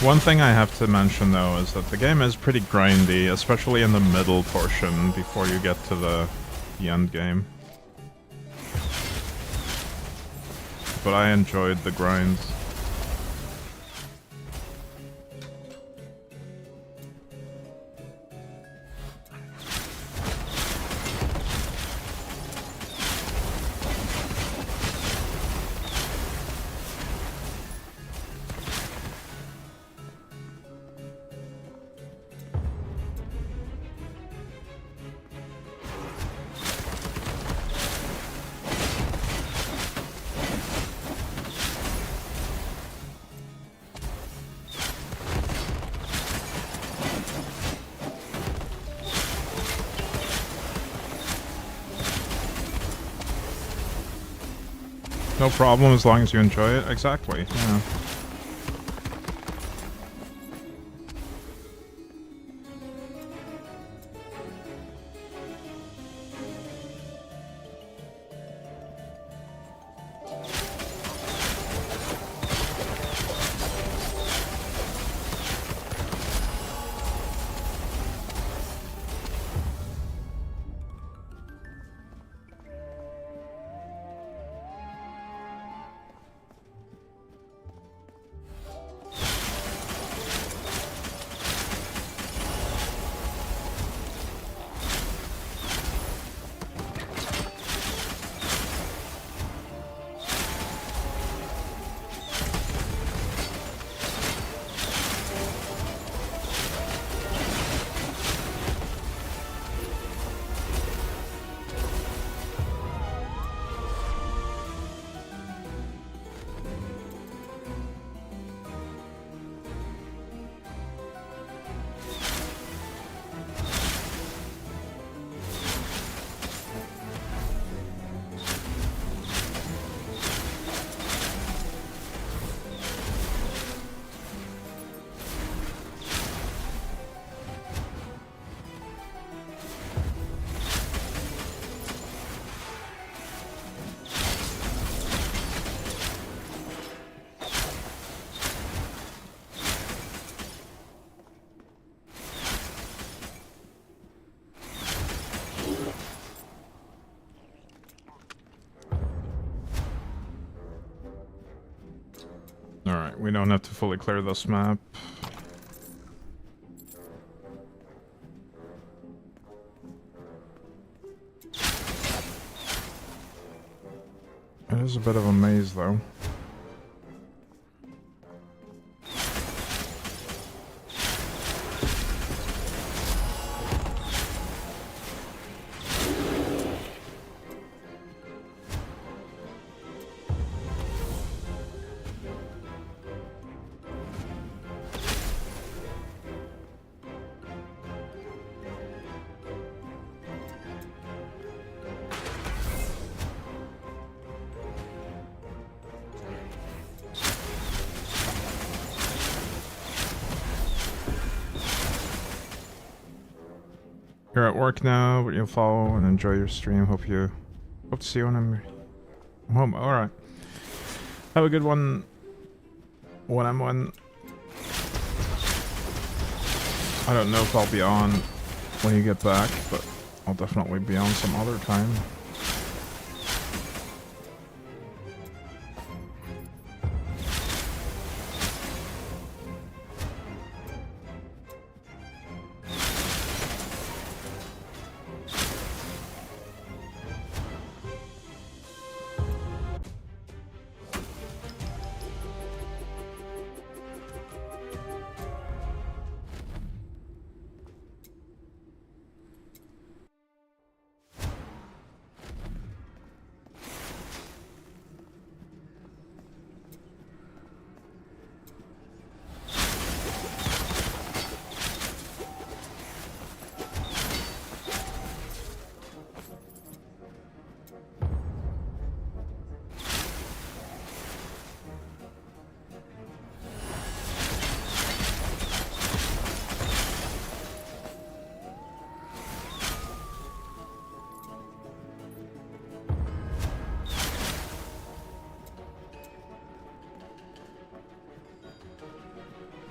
One thing I have to mention though is that the game is pretty grindy, especially in the middle portion before you get to the end game. But I enjoyed the grind. No problem as long as you enjoy it. Exactly, yeah. Alright, we don't have to fully clear this map. It is a bit of a maze, though. You're at work now, but you'll follow and enjoy your stream. Hope to see you when I'm home. Alright. Have a good one when I'm on. I don't know if I'll be on when you get back, but I'll definitely be on some other time.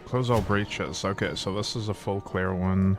Close all breaches. Okay, so this is a full clear one.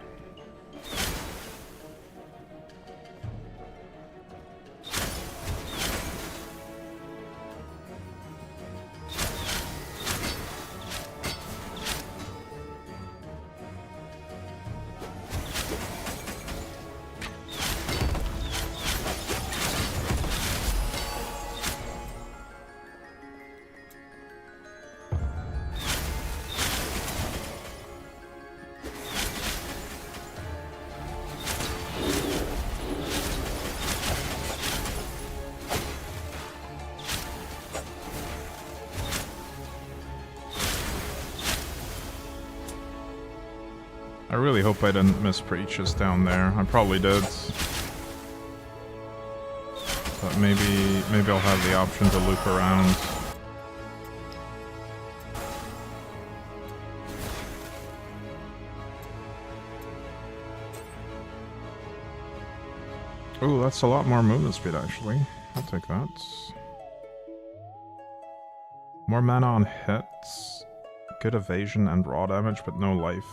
I really hope I didn't miss breaches down there. I probably did. But maybe I'll have the option to loop around. Ooh, that's a lot more movement speed actually. I'll take that. More mana on hits. Good evasion and raw damage, but no life.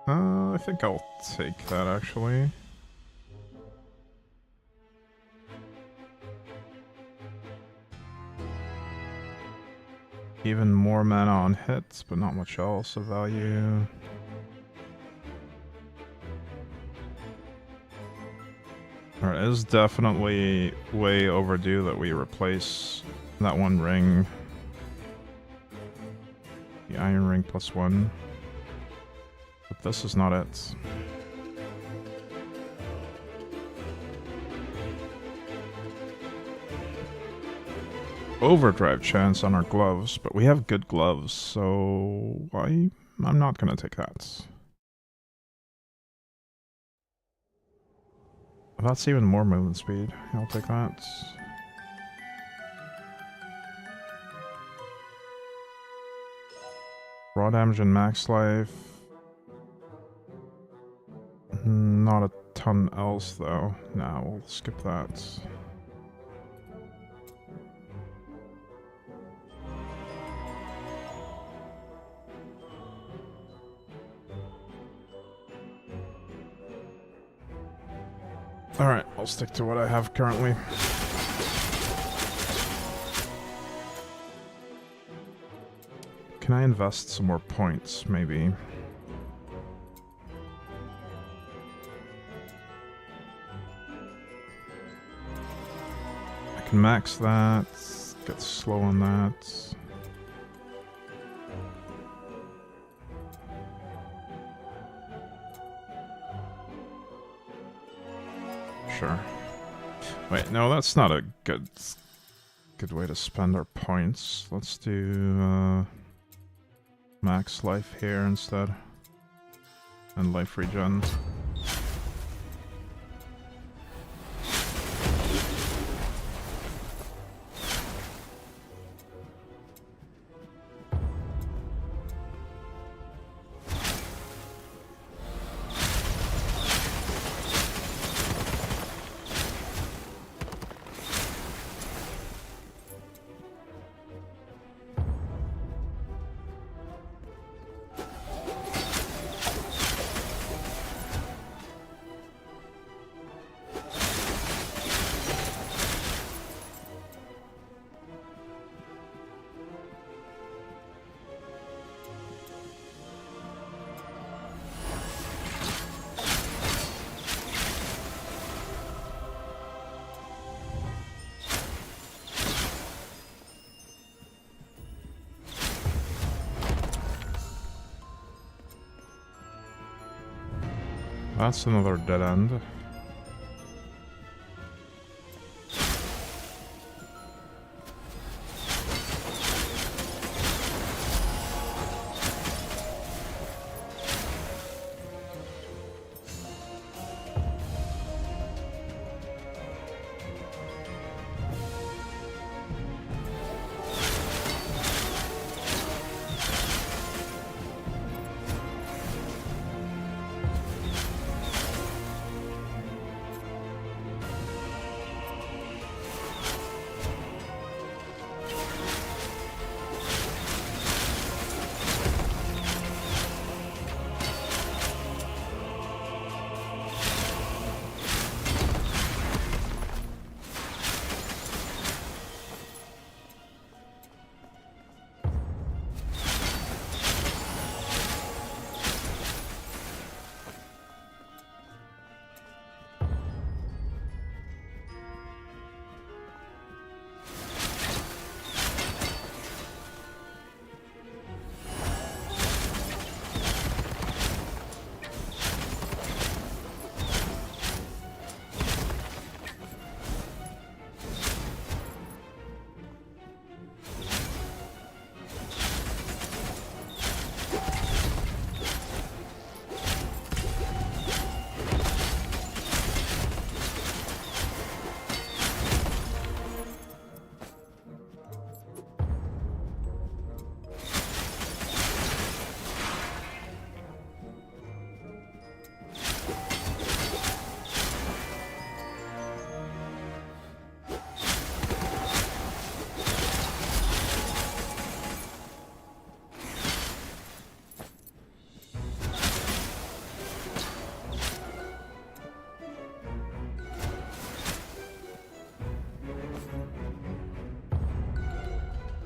I think I'll take that, actually. Even more mana on hits, but not much else of value. Alright, it is definitely way overdue that we replace that one ring. The iron ring +1. But this is not it. Overdrive chance on our gloves, but we have good gloves, so I'm not gonna take that. That's even more movement speed. I'll take that. Raw damage and max life. Not a ton else though. Nah, we'll skip that. Alright, I'll stick to what I have currently. can I invest some more points, maybe? I can max that, get slow on that. Sure. Wait, no, that's not a good way to spend our points. Let's do max life here instead. And life regen. That's another dead end.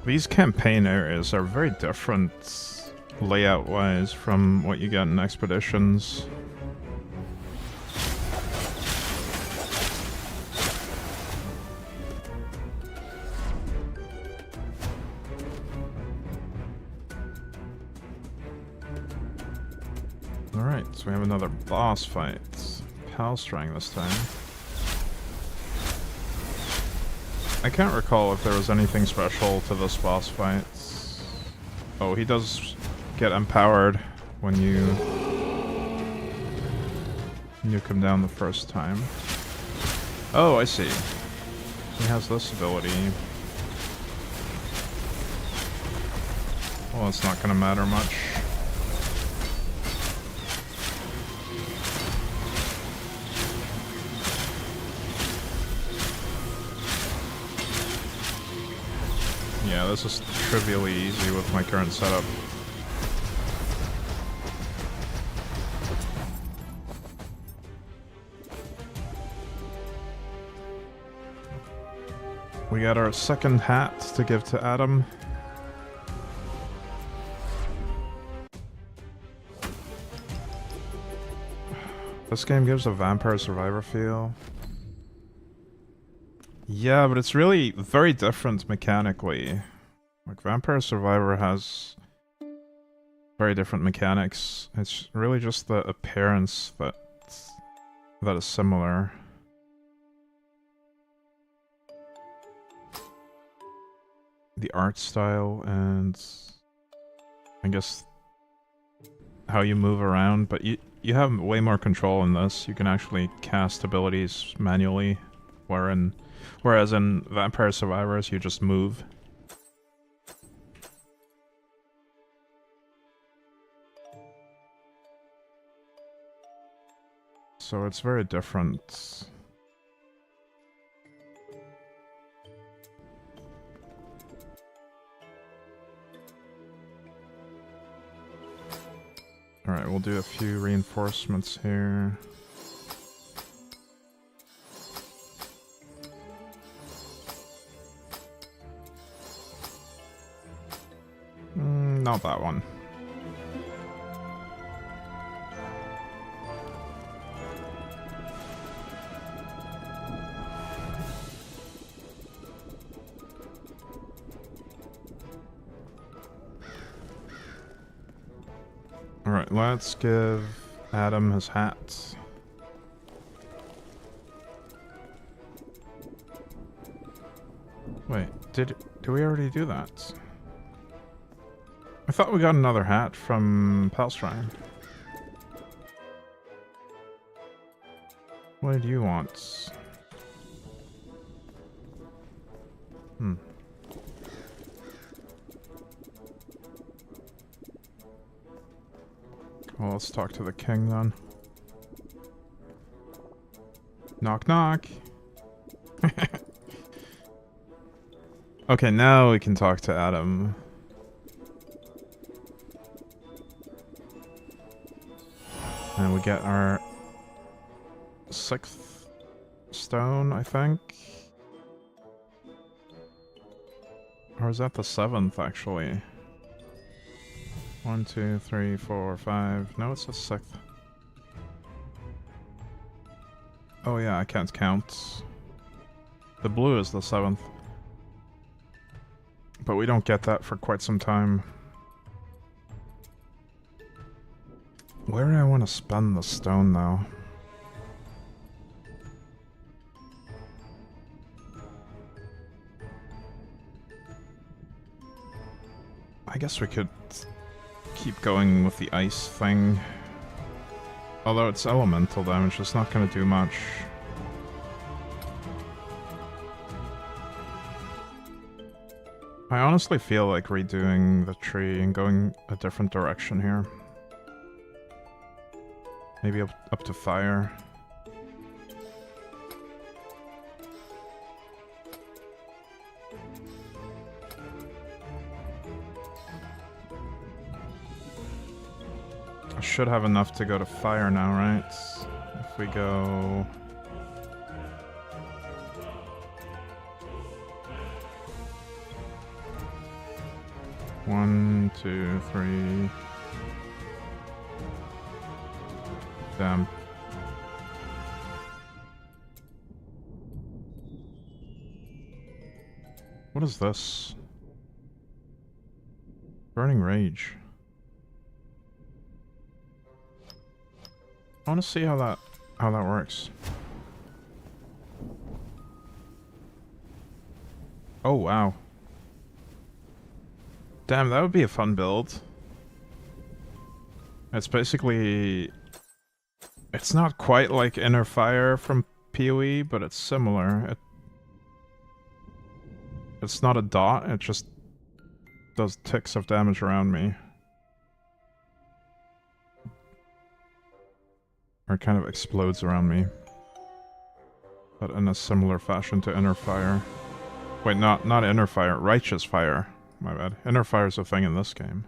These campaign areas are very different layout-wise from what you get in expeditions. Alright, so we have another boss fight. Palstrang this time. I can't recall if there was anything special to this boss fight. Oh, he does get empowered when you come down the first time. Oh, I see. He has this ability. Well, it's not gonna matter much. Yeah, this is trivially easy with my current setup. We got our second hat to give to Adam. This game gives a Vampire Survivor feel. Yeah, but it's really very different mechanically. Like, Vampire Survivor has very different mechanics. It's really just the appearance that is similar. The art style and I guess how you move around, but you have way more control in this. You can actually cast abilities manually, whereas in Vampire Survivors you just move. So it's very different. Alright, we'll do a few reinforcements here. Not that one. Alright, let's give Adam his hat. Wait, did we already do that? I thought we got another hat from Palshrine. What did you want? Well, let's talk to the king then. Knock knock. Okay, now we can talk to Adam. And we get our 6th stone, I think. Or is that the 7th, actually? 1, 2, 3, 4, 5. No, it's the 6th. Oh yeah, I can't count. The blue is the 7th. But we don't get that for quite some time. Where do I want to spend the stone, though? I guess we could keep going with the ice thing. Although it's elemental damage, it's not going to do much. I honestly feel like redoing the tree and going a different direction here. Maybe up to fire. I should have enough to go to fire now, right? If we go... One, two, three... Damn. What is this? Burning Rage. I want to see how that works. Oh wow. Damn, that would be a fun build. It's basically... It's not quite like Inner Fire from PoE, but it's similar. It's not a dot, it just does ticks of damage around me. Or it kind of explodes around me. But in a similar fashion to Inner Fire. Wait, not Inner Fire, Righteous Fire. My bad. Inner Fire's a thing in this game.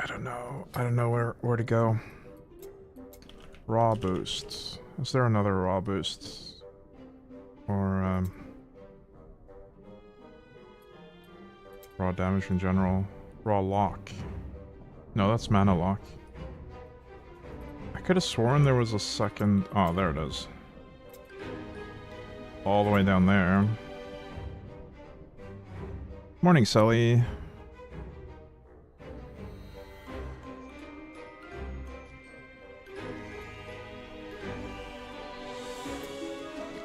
I don't know where to go. Raw boost. Is there another raw boost? Or raw damage in general? Raw lock. No, that's mana lock. I could have sworn there was a second... Oh, there it is. All the way down there. Morning, Sully.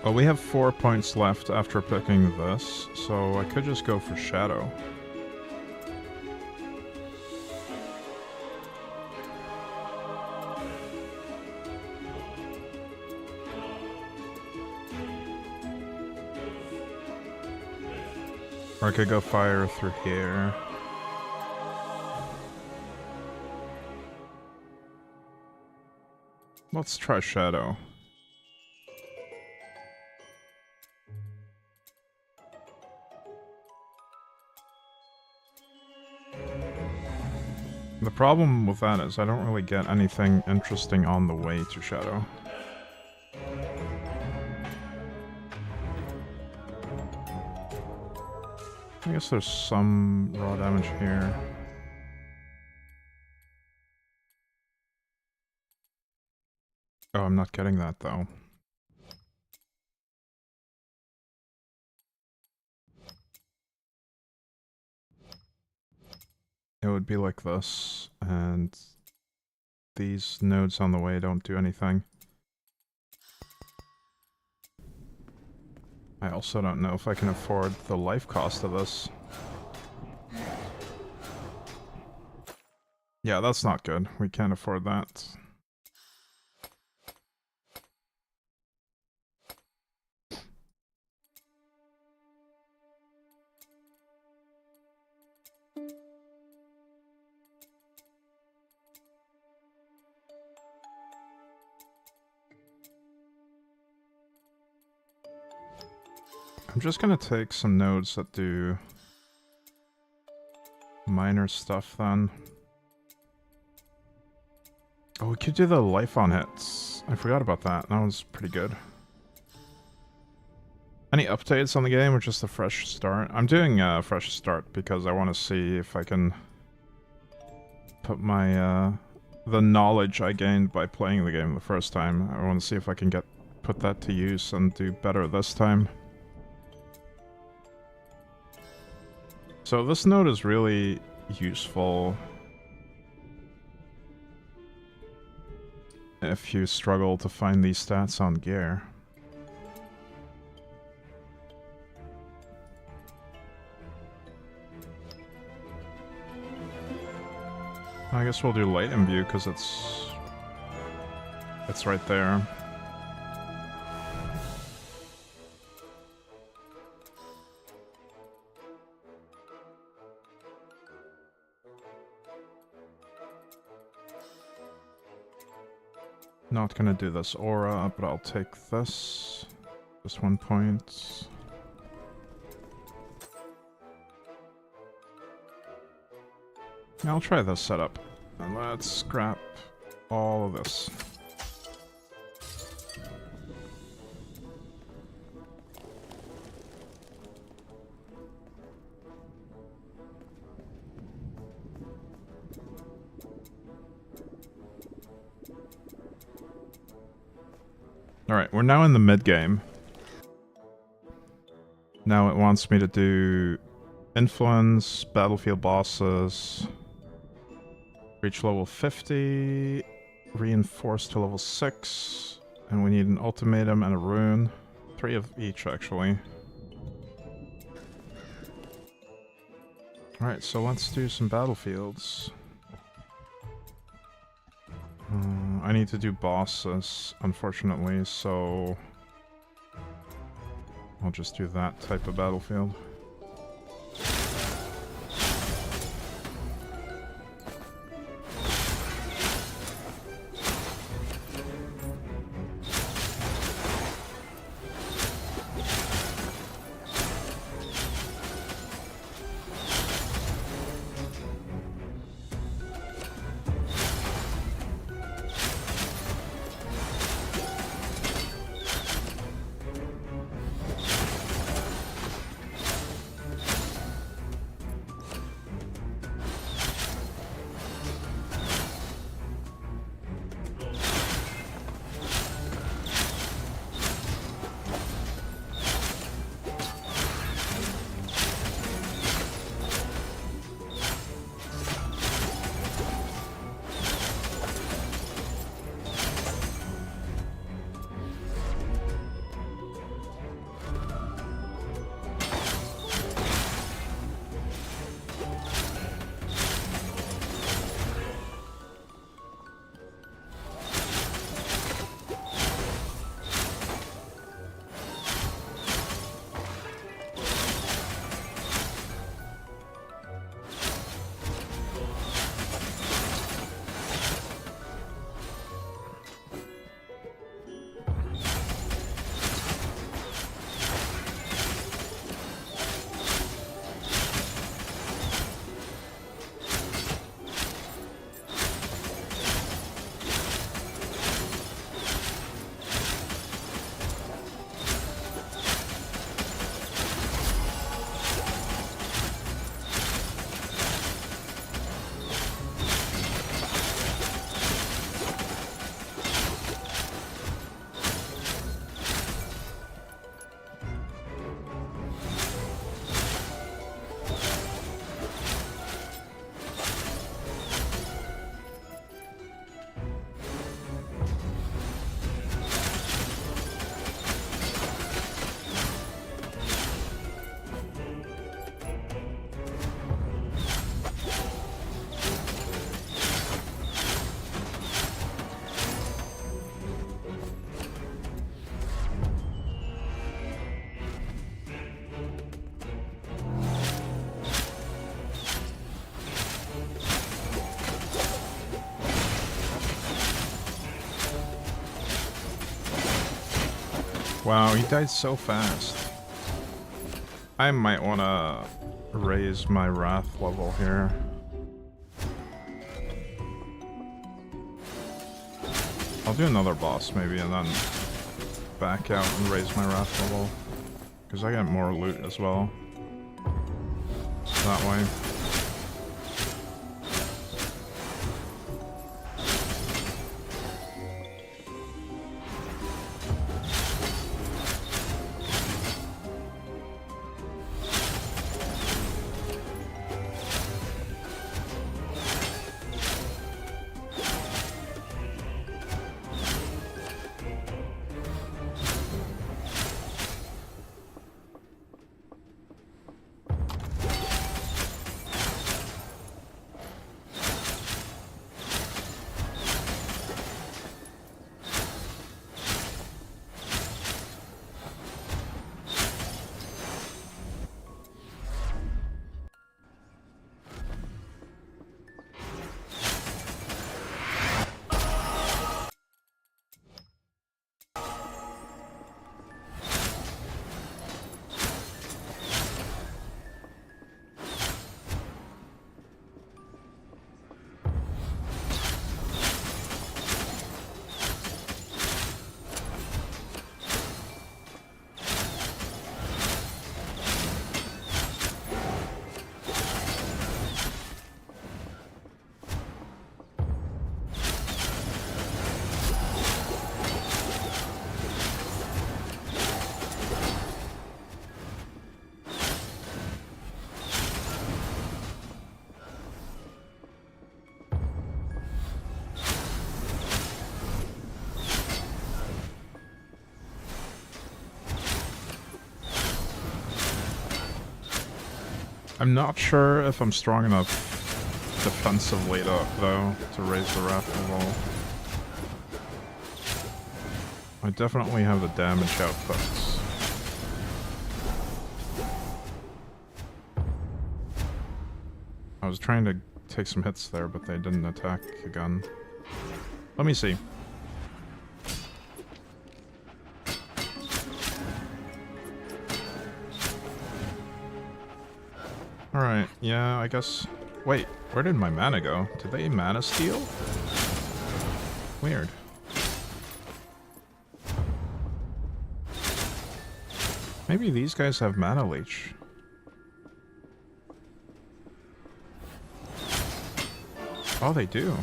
Well, we have 4 points left after picking this, so I could just go for Shadow. Or I could go Fire through here. Let's try Shadow. The problem with that is I don't really get anything interesting on the way to Shadow. I guess there's some raw damage here. Oh, I'm not getting that though. It would be like this, and these nodes on the way don't do anything. I also don't know if I can afford the life cost of this. Yeah, that's not good. We can't afford that. I'm just gonna take some nodes that do minor stuff then. Oh, we could do the life on hits. I forgot about that. That was pretty good. Any updates on the game or just a fresh start? I'm doing a fresh start because I want to see if I can put my the knowledge I gained by playing the game the first time. I want to see if I can put that to use and do better this time. So this node is really useful if you struggle to find these stats on gear. I guess we'll do light imbue because it's right there. Not gonna do this aura, but I'll take this. Just 1 point. I'll try this setup. And let's scrap all of this. Alright, we're now in the mid-game. Now it wants me to do influence, battlefield bosses, reach level 50, reinforce to level 6, and we need an ultimatum and a rune. 3 of each, actually. Alright, so let's do some battlefields. I need to do bosses, unfortunately, so I'll just do that type of battlefield. Wow, he died so fast. I might want to raise my wrath level here. I'll do another boss maybe and then back out and raise my wrath level. Because I get more loot as well. That way. I'm not sure if I'm strong enough defensively though to raise the wrath level. I definitely have the damage outputs. I was trying to take some hits there, but they didn't attack again. Let me see. Alright, yeah, I guess... Wait, where did my mana go? Did they mana steal? Weird. Maybe these guys have mana leech. Oh, they do.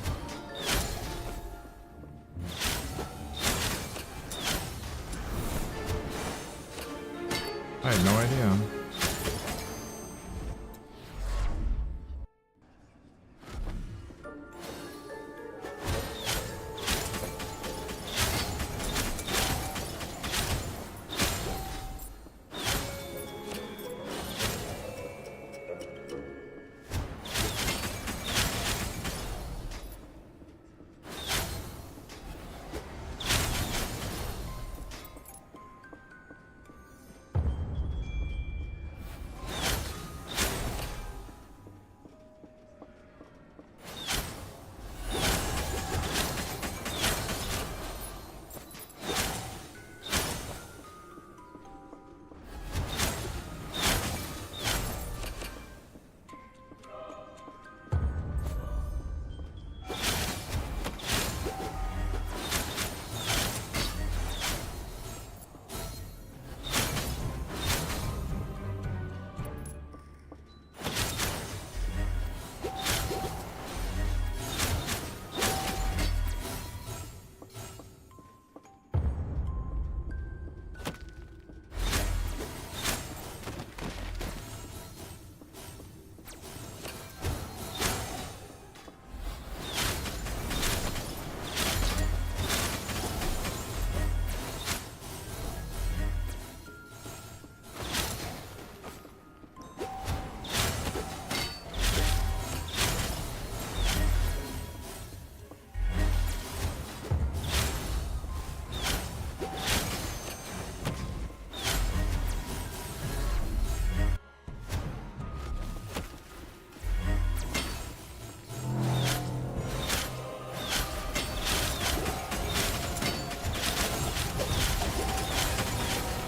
I had no idea.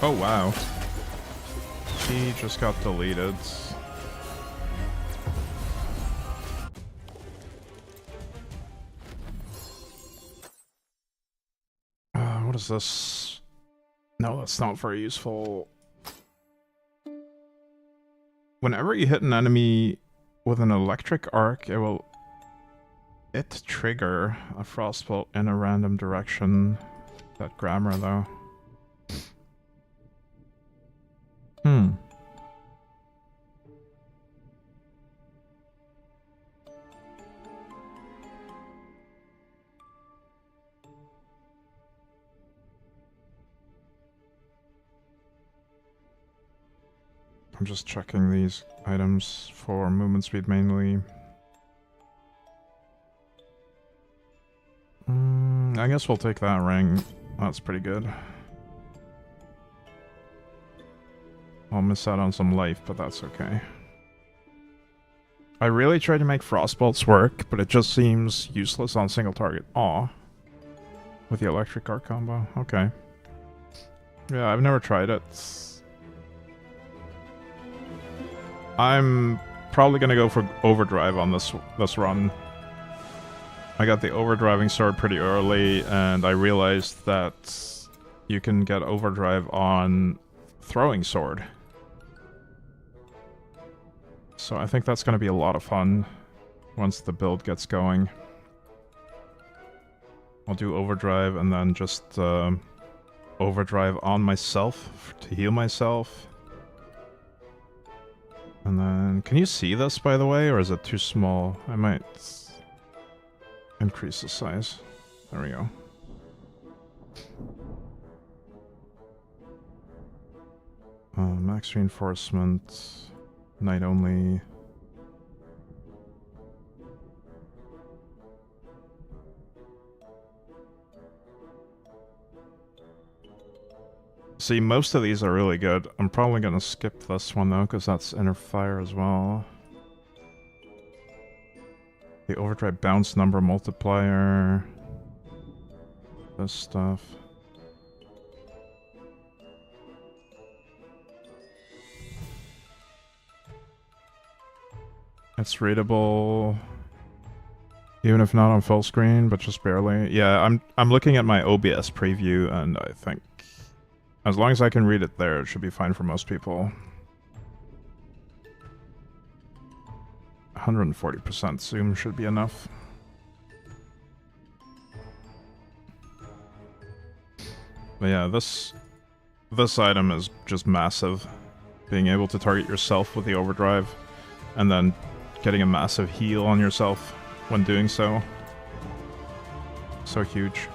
Oh, wow. He just got deleted. What is this? No, that's not very useful. Whenever you hit an enemy with an electric arc, it will trigger a frostbolt in a random direction. That grammar, though. I'm just checking these items for movement speed mainly. I guess we'll take that ring. That's pretty good. I'll miss out on some life, but that's okay. I really tried to make frostbolts work, but it just seems useless on single target. Aw. With the electric arc combo. Okay. Yeah, I've never tried it. I'm probably gonna go for overdrive on this run. I got the overdriving sword pretty early, and I realized that you can get overdrive on throwing sword. So I think that's going to be a lot of fun once the build gets going. I'll do overdrive and then just overdrive on myself to heal myself. And then, can you see this, by the way, or is it too small? I might increase the size. There we go. Max reinforcement, night only. See, most of these are really good. I'm probably gonna skip this one though, because that's inner fire as well. The overdrive bounce number multiplier. This stuff. It's readable, even if not on full screen, but just barely. Yeah, I'm looking at my OBS preview, and I think as long as I can read it there, it should be fine for most people. 140% zoom should be enough. But yeah, this item is just massive. Being able to target yourself with the overdrive, and then getting a massive heal on yourself when doing so. So huge.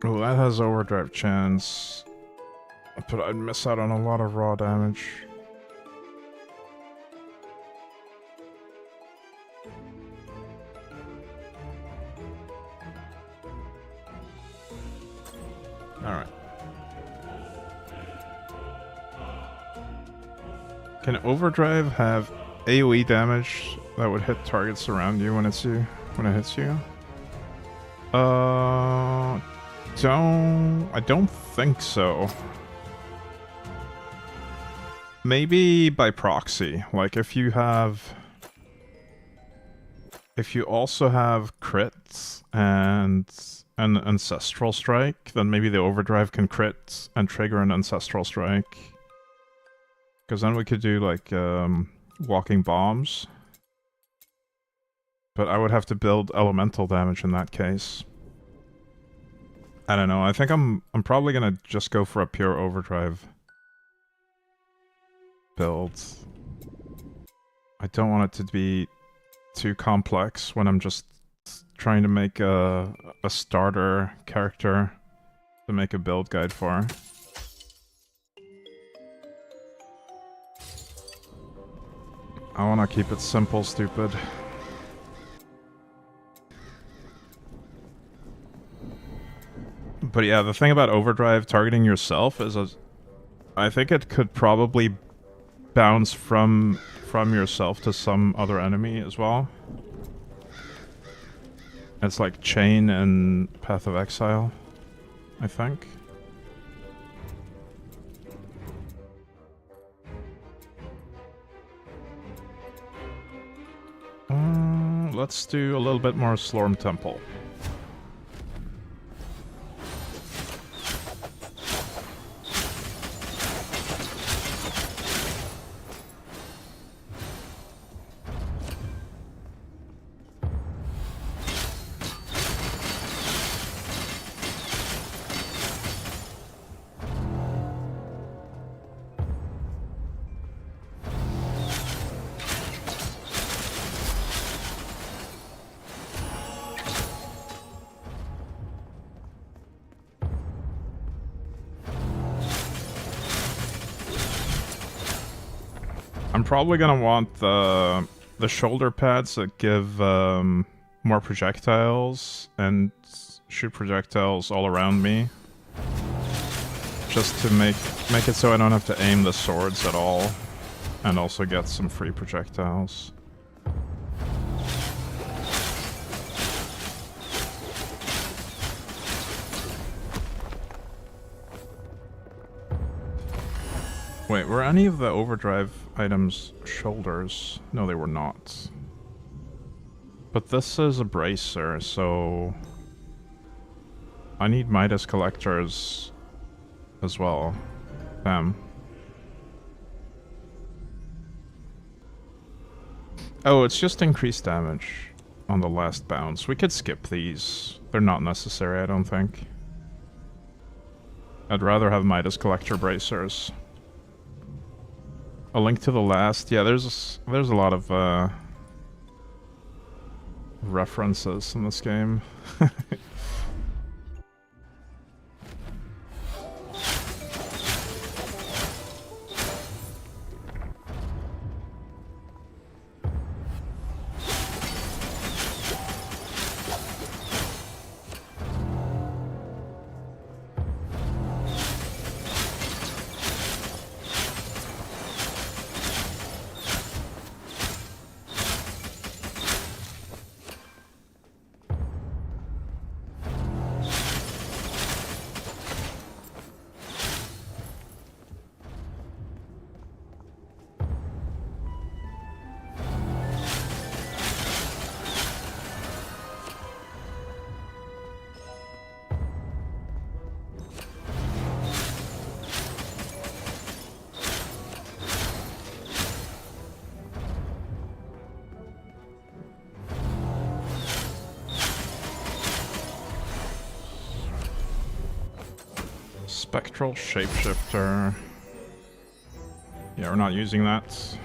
Oh, that has overdrive chance. But I'd miss out on a lot of raw damage. Alright. Can overdrive have AoE damage that would hit targets around you when it hits you? I don't think so. Maybe by proxy. Like if you also have crits and an ancestral strike, then maybe the overdrive can crit and trigger an ancestral strike. Because then we could do like walking bombs. But I would have to build elemental damage in that case. I don't know. I think I'm probably gonna just go for a pure overdrive build. I don't want it to be too complex when I'm just trying to make a starter character to make a build guide for. I want to keep it simple, stupid. But yeah, the thing about overdrive targeting yourself is I think it could probably bounce from yourself to some other enemy as well. It's like Chain and Path of Exile, I think. Let's do a little bit more Slorm Temple. I'm probably gonna want the shoulder pads that give more projectiles and shoot projectiles all around me, just to make it so I don't have to aim the swords at all, and also get some free projectiles. Wait, were any of the overdrive items shoulders? No, they were not. But this is a bracer, so I need Midas collectors as well. Them. Oh, it's just increased damage on the last bounce. We could skip these. They're not necessary, I don't think. I'd rather have Midas collector bracers. A Link to the Last. Yeah, there's a lot of references in this game. Spectral Shapeshifter. Yeah, we're not using that.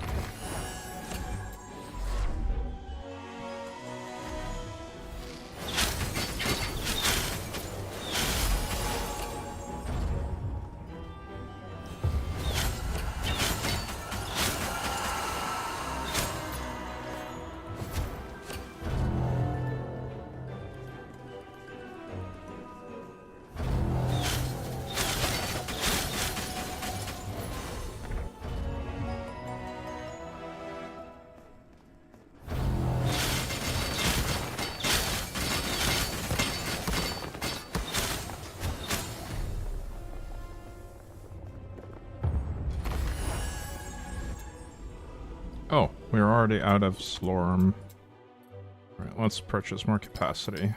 Oh, we're already out of Slorm. Alright, let's purchase more capacity.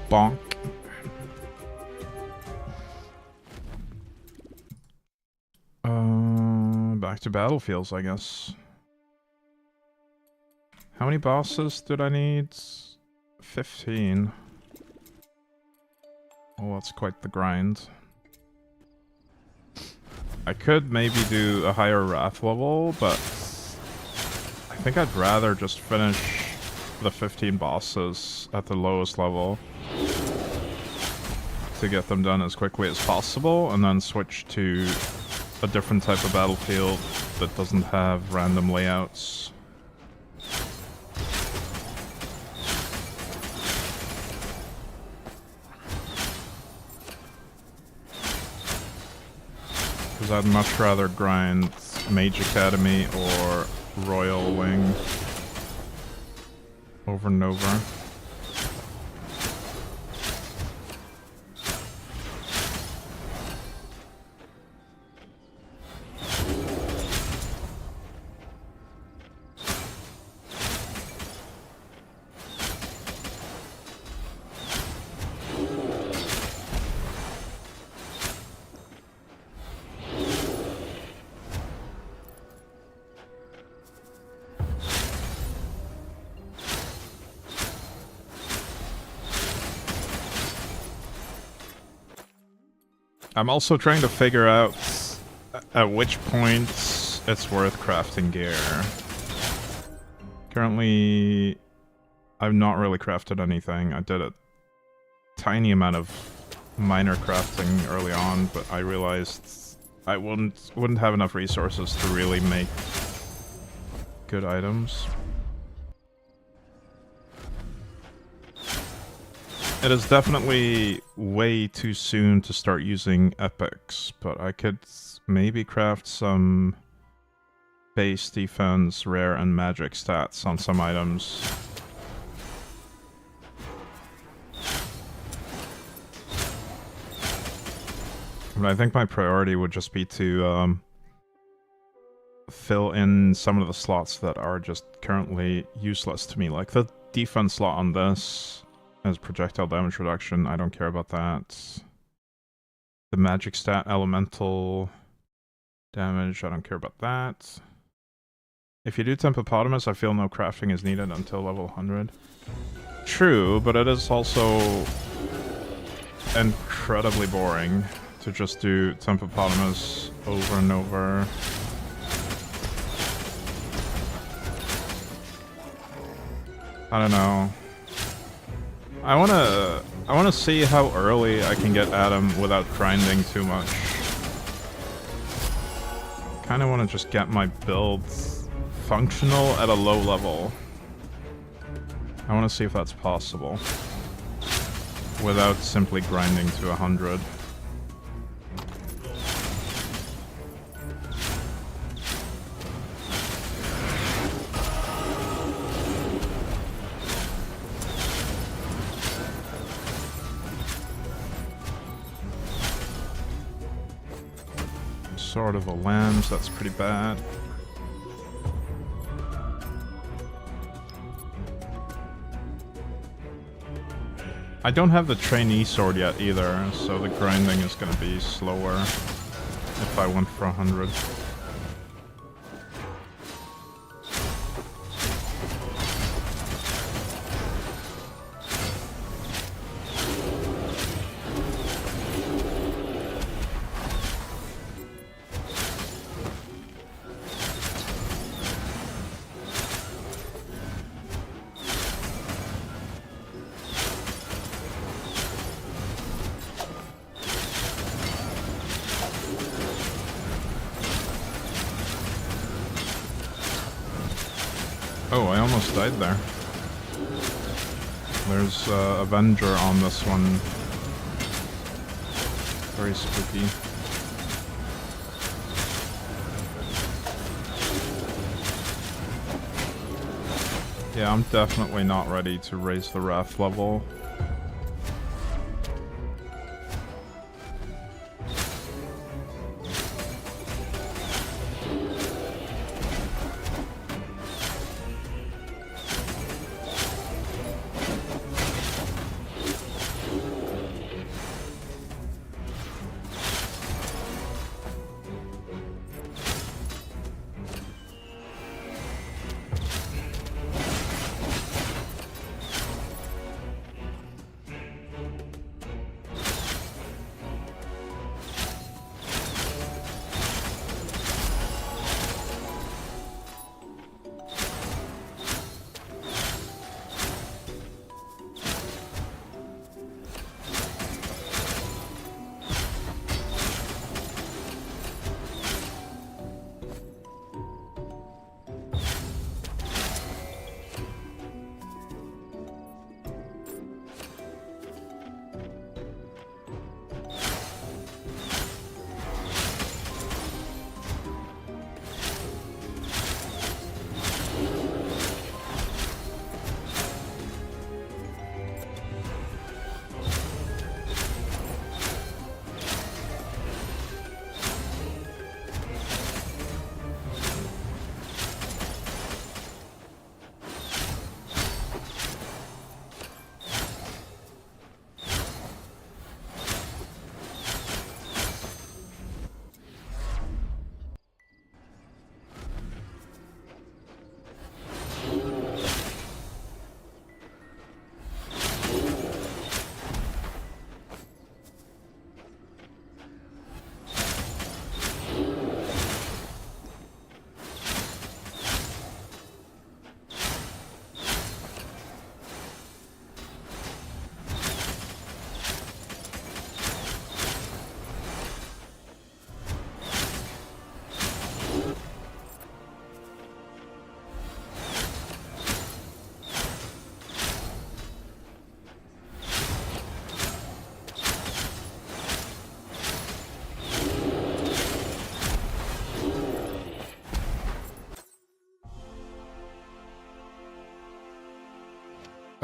Bonk. Back to battlefields, I guess. How many bosses did I need? 15. Well, that's quite the grind. I could maybe do a higher Wrath level, but I think I'd rather just finish the 15 bosses at the lowest level to get them done as quickly as possible, and then switch to a different type of battlefield that doesn't have random layouts. Because I'd much rather grind Mage Academy or Royal Wing over and over. I'm also trying to figure out at which point it's worth crafting gear. Currently, I've not really crafted anything. I did a tiny amount of minor crafting early on, but I realized I wouldn't have enough resources to really make good items. It is definitely way too soon to start using epics, but I could maybe craft some base defense, rare, and magic stats on some items. But I think my priority would just be to fill in some of the slots that are just currently useless to me, like the defense slot on this. As projectile damage reduction, I don't care about that. The magic stat, elemental damage, I don't care about that. If you do Tempopotamus, I feel no crafting is needed until level 100. True, but it is also incredibly boring to just do Tempopotamus over and over. I don't know. I wanna see how early I can get at him without grinding too much. Kinda wanna just get my build functional at a low level. I wanna see if that's possible. Without simply grinding to 100. Sword of the Lambs, that's pretty bad. I don't have the trainee sword yet either, so the grinding is gonna be slower if I went for 100. Oh, I almost died there. There's Avenger on this one. Very spooky. Yeah, I'm definitely not ready to raise the Wrath level.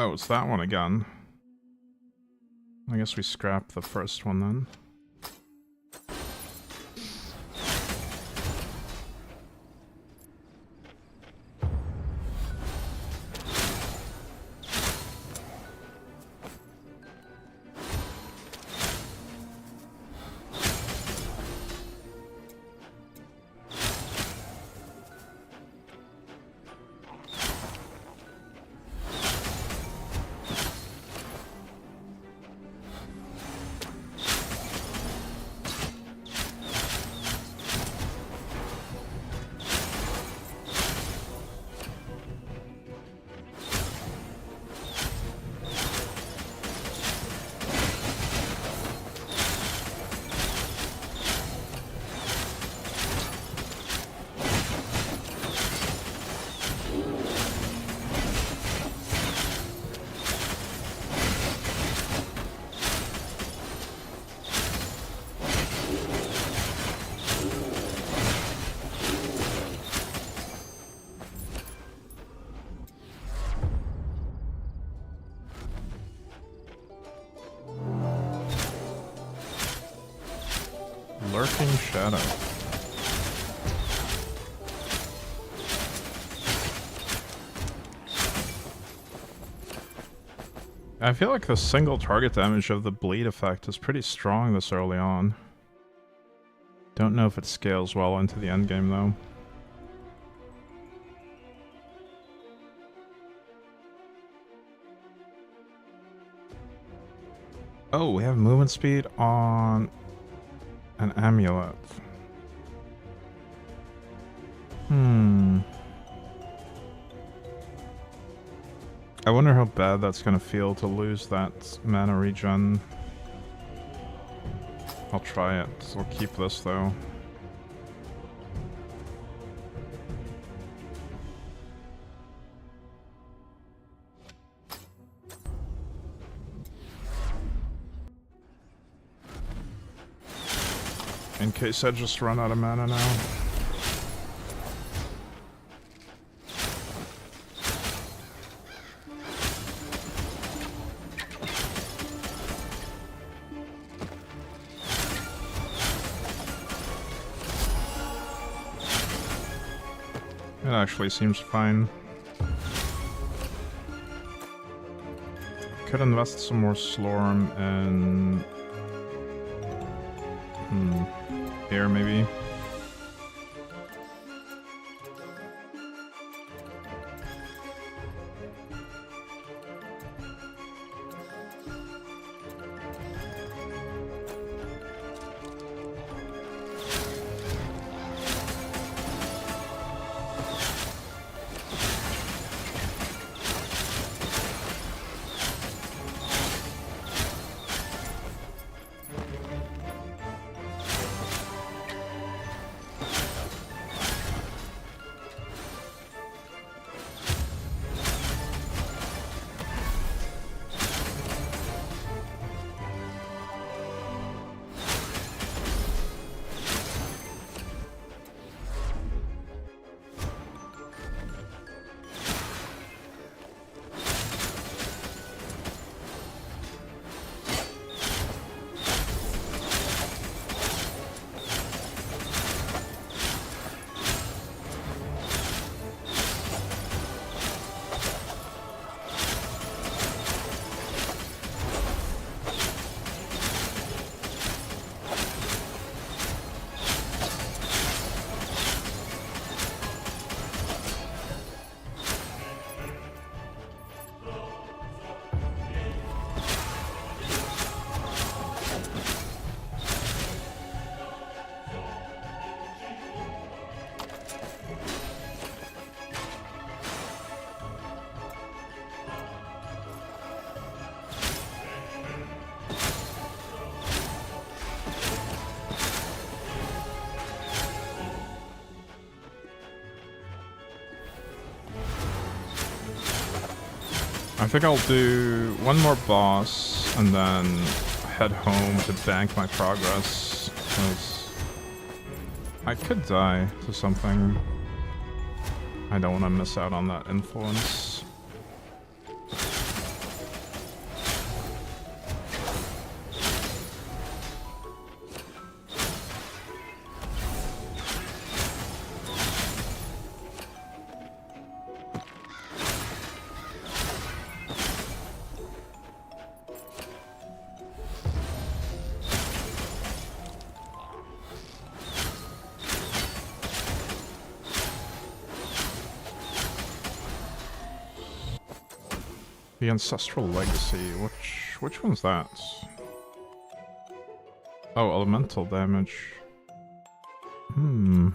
Oh, it's that one again. I guess we scrap the first one then. Lurking Shadow. I feel like the single target damage of the bleed effect is pretty strong this early on. Don't know if it scales well into the endgame though. Oh, we have movement speed on an amulet. I wonder how bad that's gonna feel to lose that mana regen. I'll try it. I'll keep this though. In case I just run out of mana now. It actually seems fine. Could invest some more Slorm and... here, maybe. I think I'll do one more boss and then head home to bank my progress, because I could die to something. I don't want to miss out on that influence. The Ancestral Legacy. Which one's that? Oh, elemental damage. Hmm.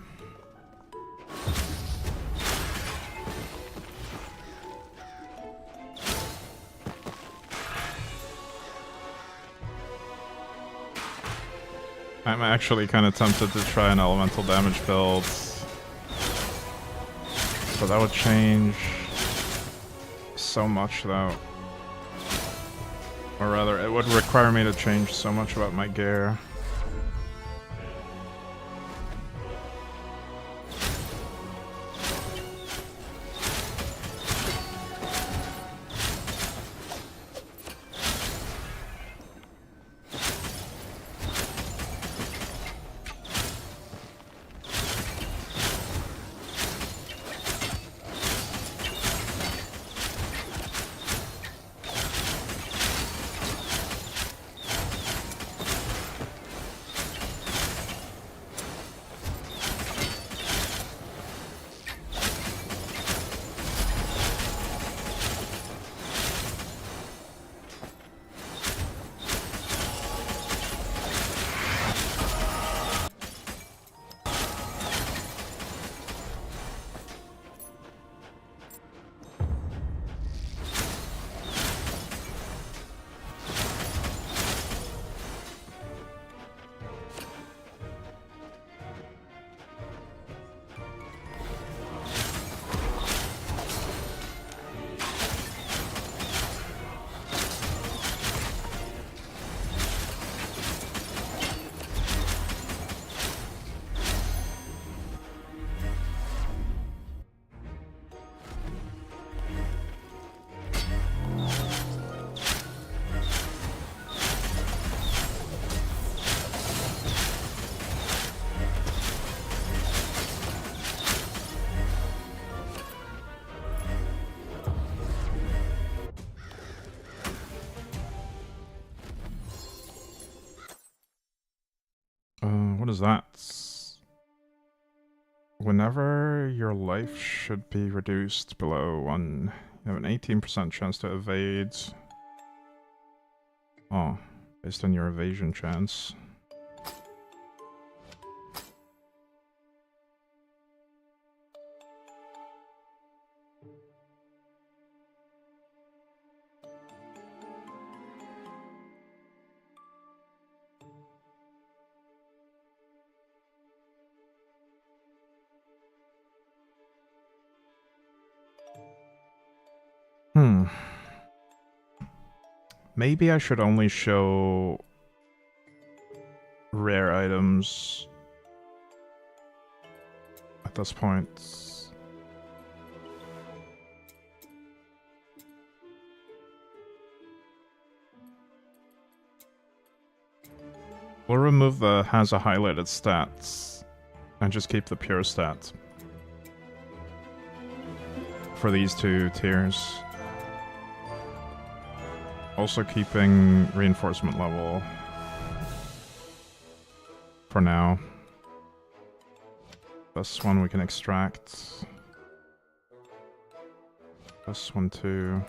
I'm actually kind of tempted to try an elemental damage build. But that would change so much, though. Or rather, it would require me to change so much about my gear. What is that? Whenever your life should be reduced below 1, you have an 18% chance to evade. Oh, based on your evasion chance. Maybe I should only show rare items at this point. We'll remove the has a highlighted stats and just keep the pure stats for these two tiers. Also keeping reinforcement level for now. This one we can extract. This one too.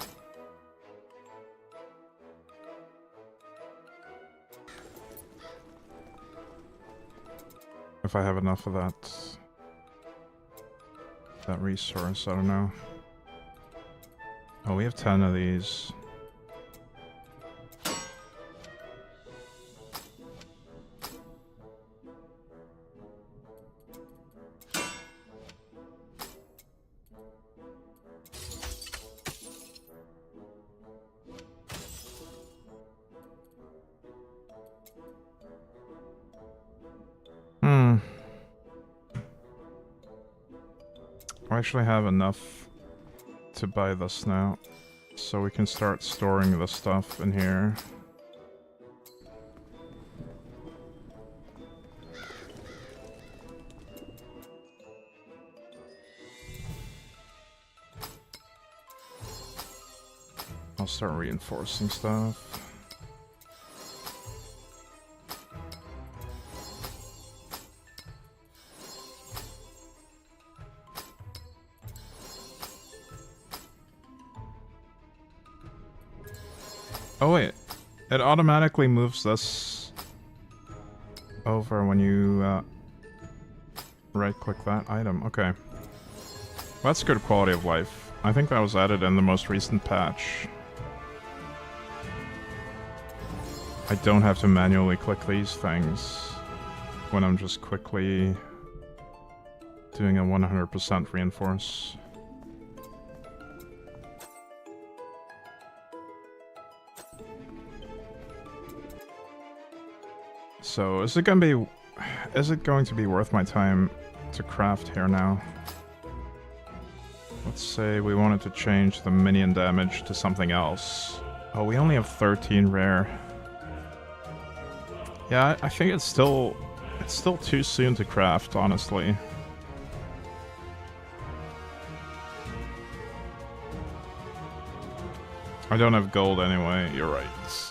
If I have enough of that resource, I don't know. Oh, we have 10 of these. I actually have enough to buy this now, so we can start storing the stuff in here. I'll start reinforcing stuff. Oh wait, it automatically moves this over when you right-click that item. Okay. Well, that's good quality of life. I think that was added in the most recent patch. I don't have to manually click these things when I'm just quickly doing a 100% reinforce. So, is it going to be worth my time to craft here now? Let's say we wanted to change the minion damage to something else. Oh, we only have 13 rare. Yeah, I think it's still too soon to craft, honestly. I don't have gold anyway, you're right.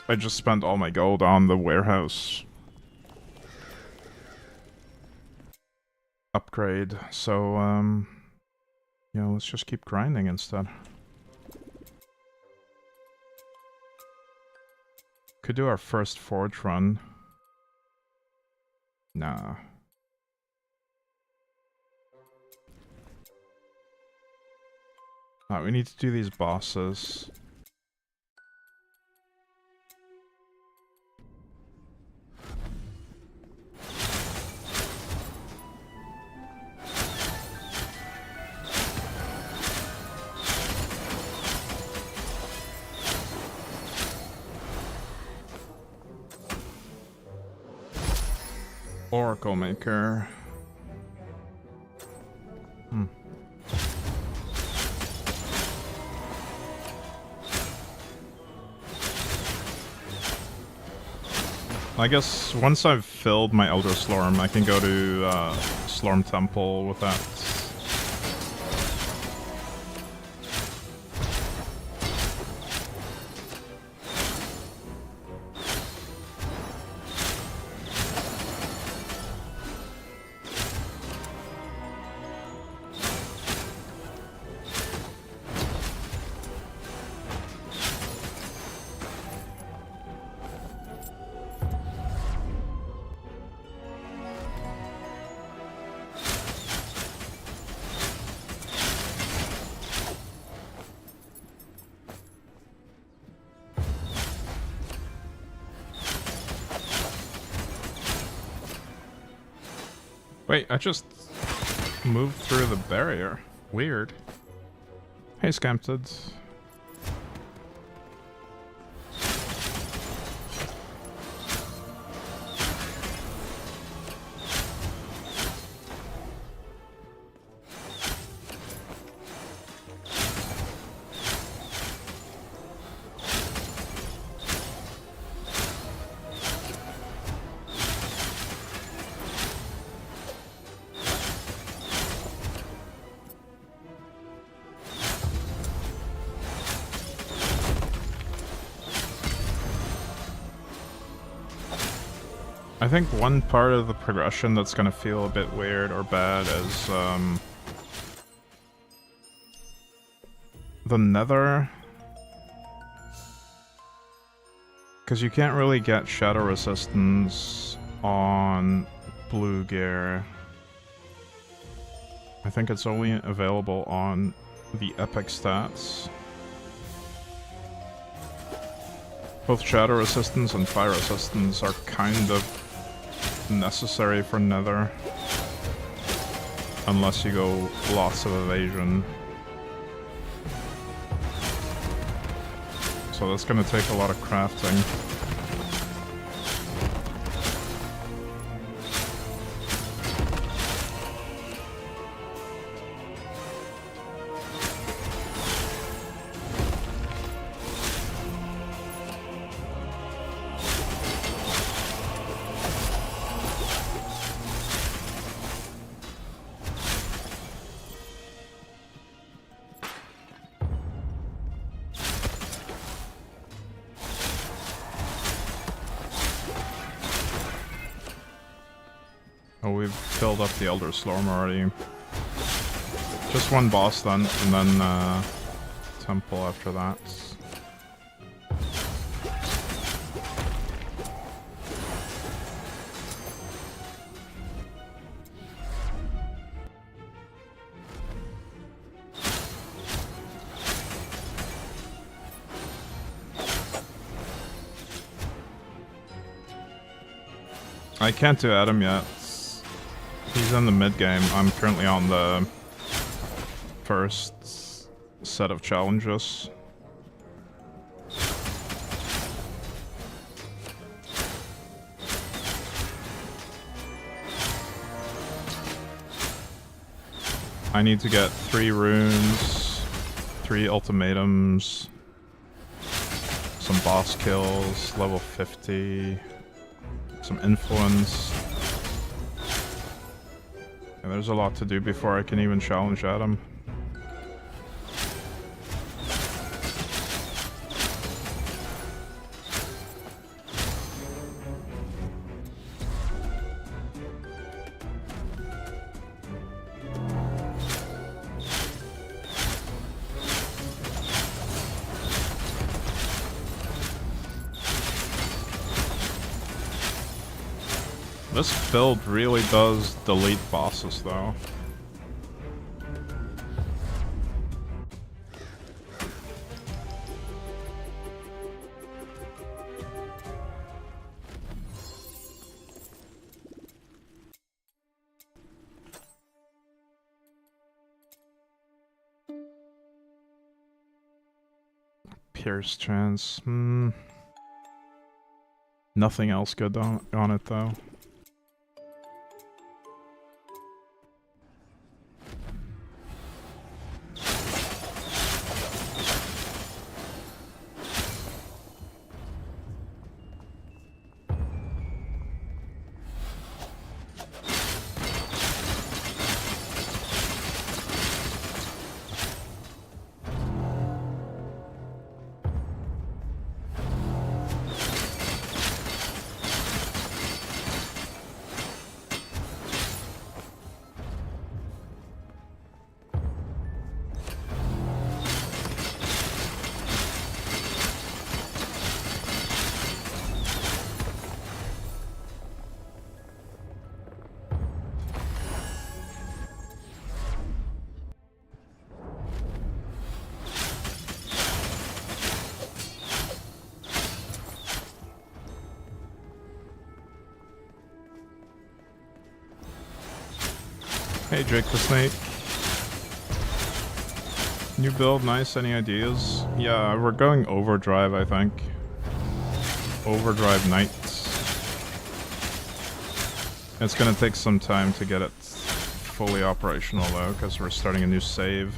I just spent all my gold on the warehouse upgrade, so, yeah, let's just keep grinding instead. Could do our first forge run. Nah. We need to do these bosses. Oracle Maker. I guess once I've filled my Elder Slorm, I can go to Slorm Temple with that. Wait, I just moved through the barrier. Weird. Hey, Scampted. I think one part of the progression that's gonna feel a bit weird or bad is, the Nether. Because you can't really get shadow resistance on blue gear. I think it's only available on the epic stats. Both shadow resistance and fire resistance are kind of necessary for Nether, unless you go lots of evasion. So that's gonna take a lot of crafting. Oh, we've filled up the Elder Slorm already. Just one boss then, and then temple after that. I can't do Adam yet. He's in the mid game. I'm currently on the first set of challenges. I need to get 3 runes, 3 ultimatums, some boss kills, level 50, some influence. And there's a lot to do before I can even challenge Adam. This build really does delete bosses, though. Pierce chance. Nothing else good on it, though. Hey Jake the Snake. New build, nice, any ideas? Yeah, we're going overdrive, I think. Overdrive Knights. It's gonna take some time to get it fully operational though, because we're starting a new save.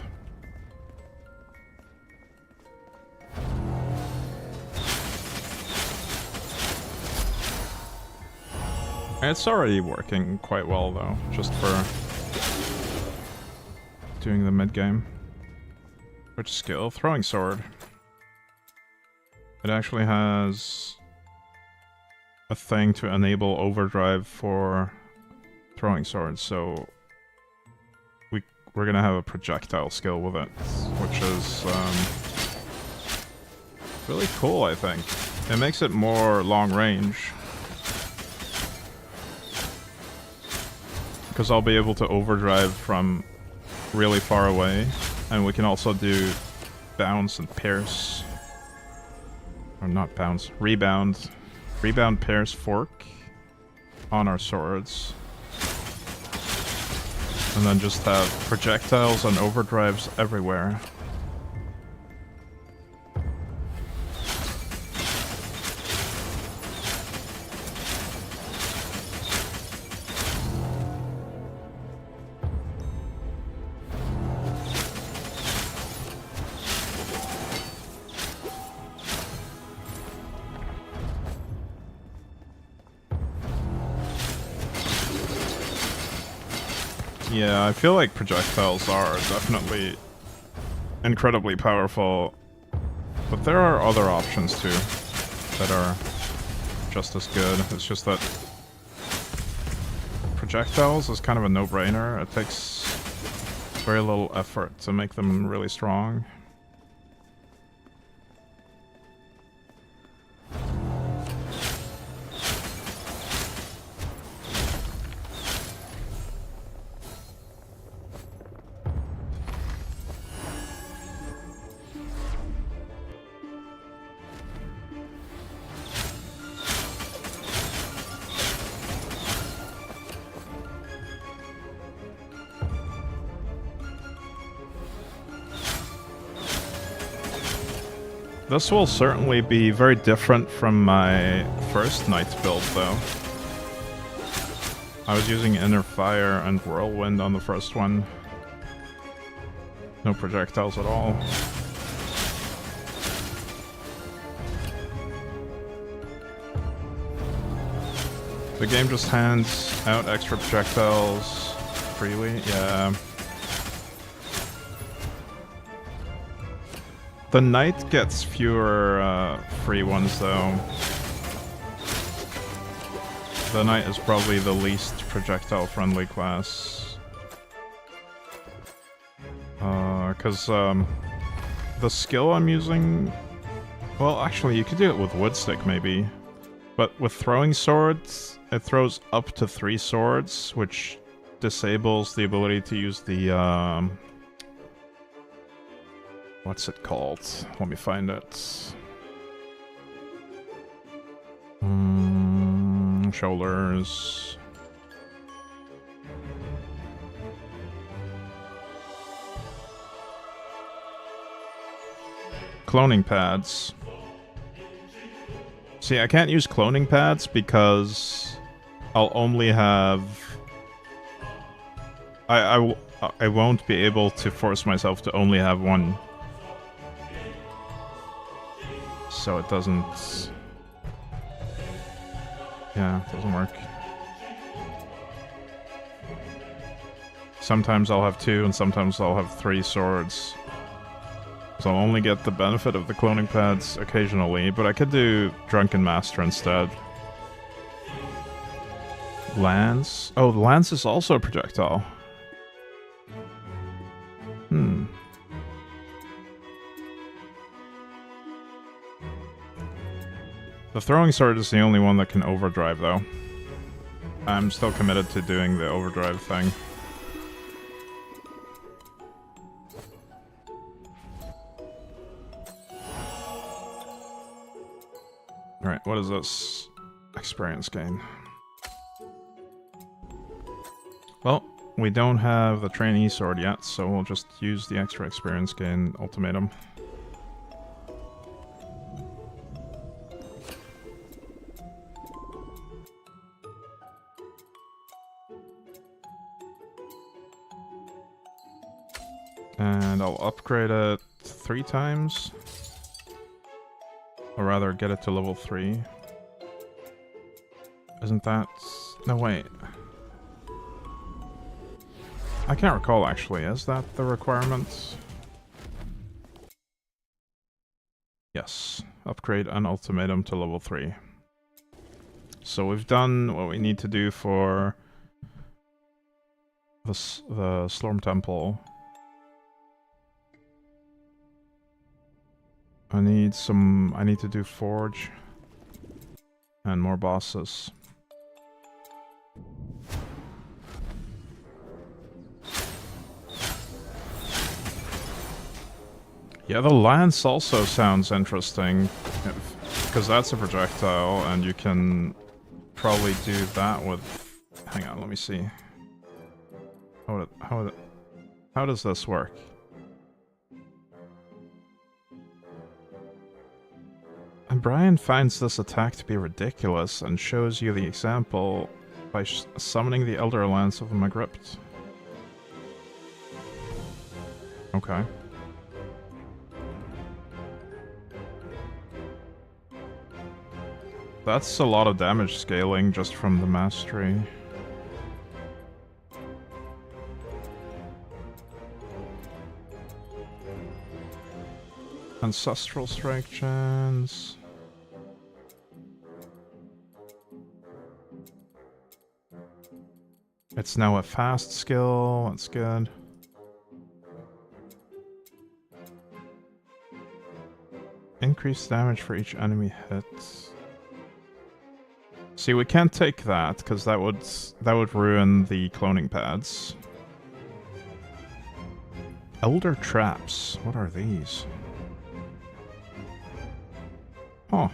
It's already working quite well though, just for doing the mid game. Which skill? Throwing sword. It actually has a thing to enable overdrive for throwing swords, so we're gonna have a projectile skill with it, which is really cool, I think. It makes it more long range. Because I'll be able to overdrive from really far away, and we can also do bounce and pierce. Or not bounce, rebound. Rebound, pierce, fork on our swords. And then just have projectiles and overdrives everywhere. Yeah, I feel like projectiles are definitely incredibly powerful, but there are other options too that are just as good. It's just that projectiles is kind of a no-brainer. It takes very little effort to make them really strong. This will certainly be very different from my first Knight build, though. I was using Inner Fire and Whirlwind on the first one. No projectiles at all. The game just hands out extra projectiles freely, yeah. The Knight gets fewer free ones, though. The Knight is probably the least projectile-friendly class. Because the skill I'm using... Well, actually, you could do it with Woodstick, maybe. But with throwing swords, it throws up to 3 swords, which disables the ability to use the... what's it called? Let me find it. Shoulders. Cloning pads. See, I can't use cloning pads because I'll only have... I won't be able to force myself to only have one. So it doesn't... Yeah, it doesn't work. Sometimes I'll have 2 and sometimes I'll have 3 swords. So I'll only get the benefit of the cloning pads occasionally, but I could do Drunken Master instead. Lance? Oh, the Lance is also a projectile. The throwing sword is the only one that can overdrive, though. I'm still committed to doing the overdrive thing. Alright, what is this? Experience gain. Well, we don't have the trainee sword yet, so we'll just use the extra experience gain ultimatum. And I'll upgrade it 3 times. Or rather, get it to level 3. Isn't that... No, wait. I can't recall, actually. Is that the requirement? Yes. Upgrade an ultimatum to level 3. So we've done what we need to do for the Slorm Temple. I need to do Forge. And more bosses. Yeah, the lance also sounds interesting. Because that's a projectile, and you can probably do that with... Hang on, let me see. How does this work? And Brian finds this attack to be ridiculous and shows you the example by summoning the Elder Lance of the Magript. Okay. That's a lot of damage scaling just from the mastery. Ancestral strike chance. It's now a fast skill, that's good. Increased damage for each enemy hit. See, we can't take that, because that would ruin the cloning pads. Elder Traps, what are these? Oh.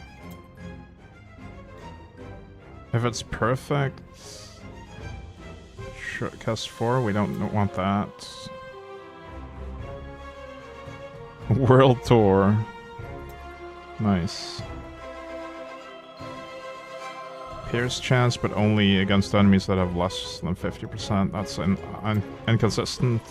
If it's perfect... Cast 4, we don't want that. World Tour. Nice. Pierce chance, but only against enemies that have less than 50%. That's inconsistent.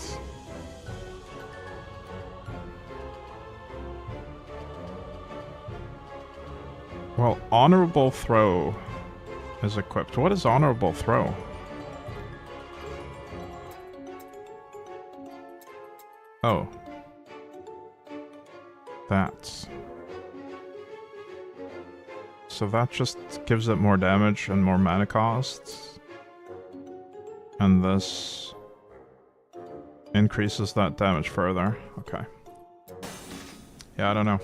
Well, honorable throw is equipped. What is honorable throw? Oh. That. So that just gives it more damage and more mana costs. And this increases that damage further. Okay. Yeah, I don't know.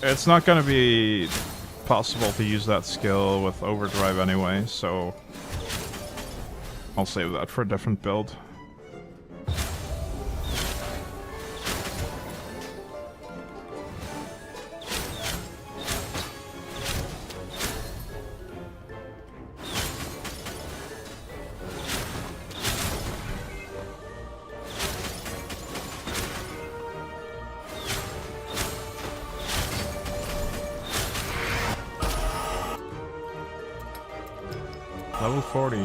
It's not gonna be possible to use that skill with overdrive anyway, so I'll save that for a different build. Level 40.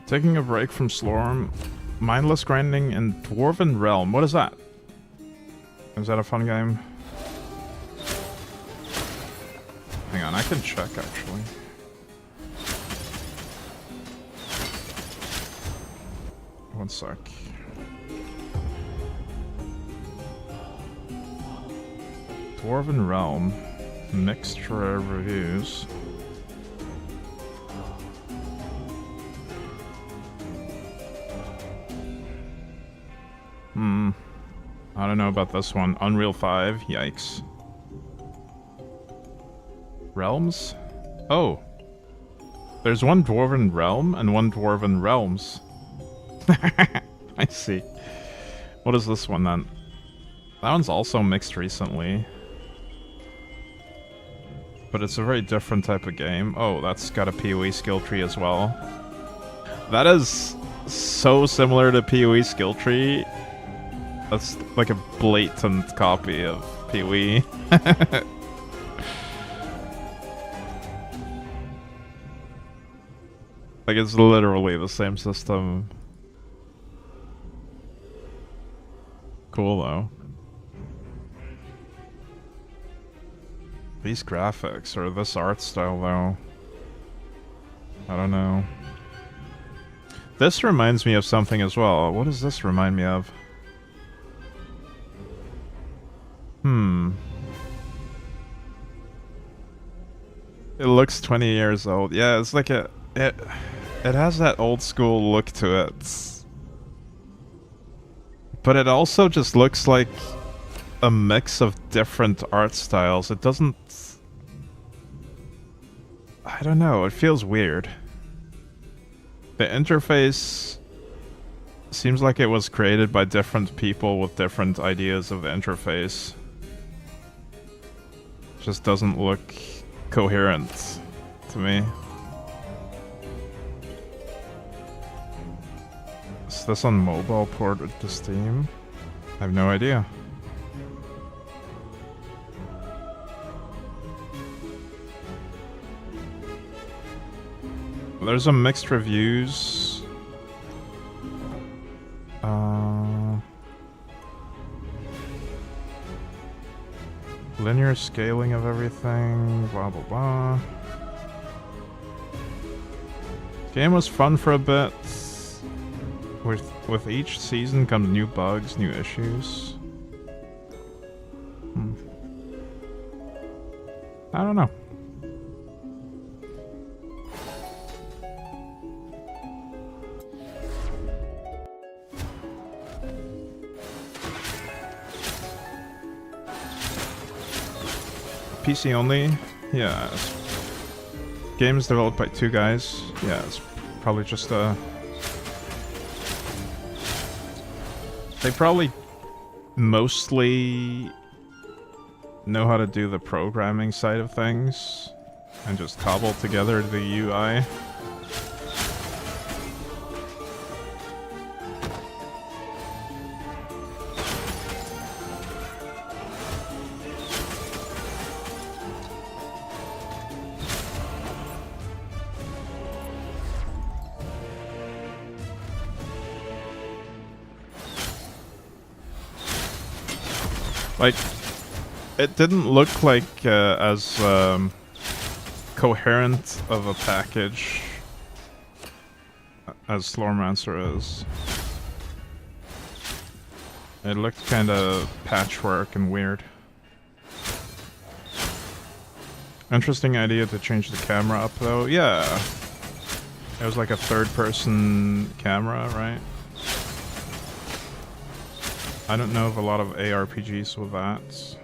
Taking a break from Slorm. Mindless grinding in Dwarven Realm. What is that? Is that a fun game? Hang on, I can check actually. One sec. Dwarven Realm. Mixed reviews. I don't know about this one. Unreal 5, yikes. Realms? Oh. There's one Dwarven Realm and one Dwarven Realms. I see. What is this one then? That one's also mixed recently. But it's a very different type of game. Oh, that's got a PoE skill tree as well. That is so similar to PoE skill tree. That's like a blatant copy of PoE. Like, it's literally the same system. Cool, though. These graphics, or this art style, though. I don't know. This reminds me of something as well. What does this remind me of? It looks 20 years old. Yeah, it's like it has that old school look to it. But it also just looks like a mix of different art styles. It doesn't... I don't know, it feels weird. The interface seems like it was created by different people with different ideas of the interface. Just doesn't look coherent to me. Is this on mobile ported to Steam? I have no idea. There's some mixed reviews. Linear scaling of everything, blah blah blah. Game was fun for a bit. With each season comes new bugs, new issues. I don't know. PC only? Yeah. Game is developed by 2 guys. Yeah, it's probably just a... They probably mostly know how to do the programming side of things and just cobble together the UI. Like, it didn't look like as coherent of a package as Slormancer is. It looked kind of patchwork and weird. Interesting idea to change the camera up though. Yeah. It was like a third-person camera, right? I don't know of a lot of ARPGs with that.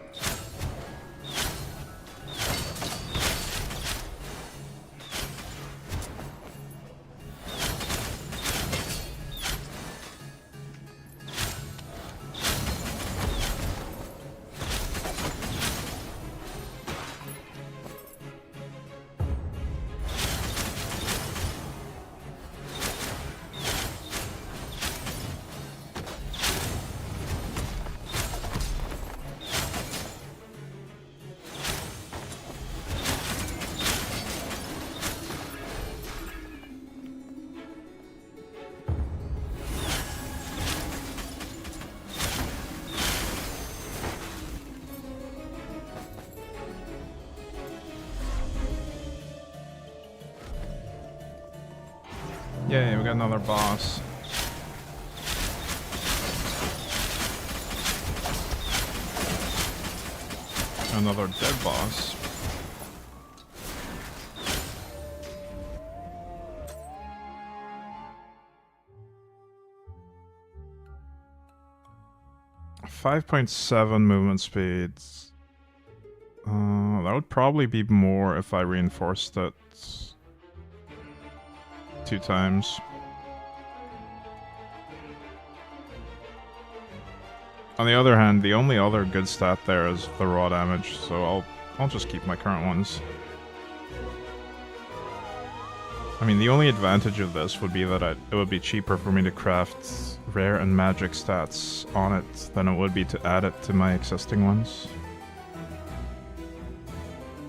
Yay, we got another boss. Another dead boss. .7 movement speeds. That would probably be more if I reinforced it 2 times. On the other hand, the only other good stat there is the raw damage, so I'll just keep my current ones. I mean, the only advantage of this would be that it would be cheaper for me to craft rare and magic stats on it than it would be to add it to my existing ones.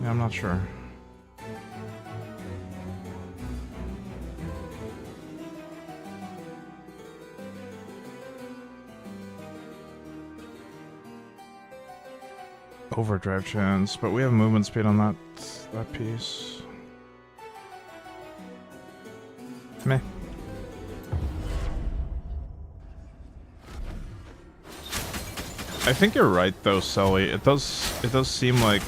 Yeah, I'm not sure. Overdrive chance, but we have movement speed on that piece. Meh. I think you're right though, Sully. It does seem like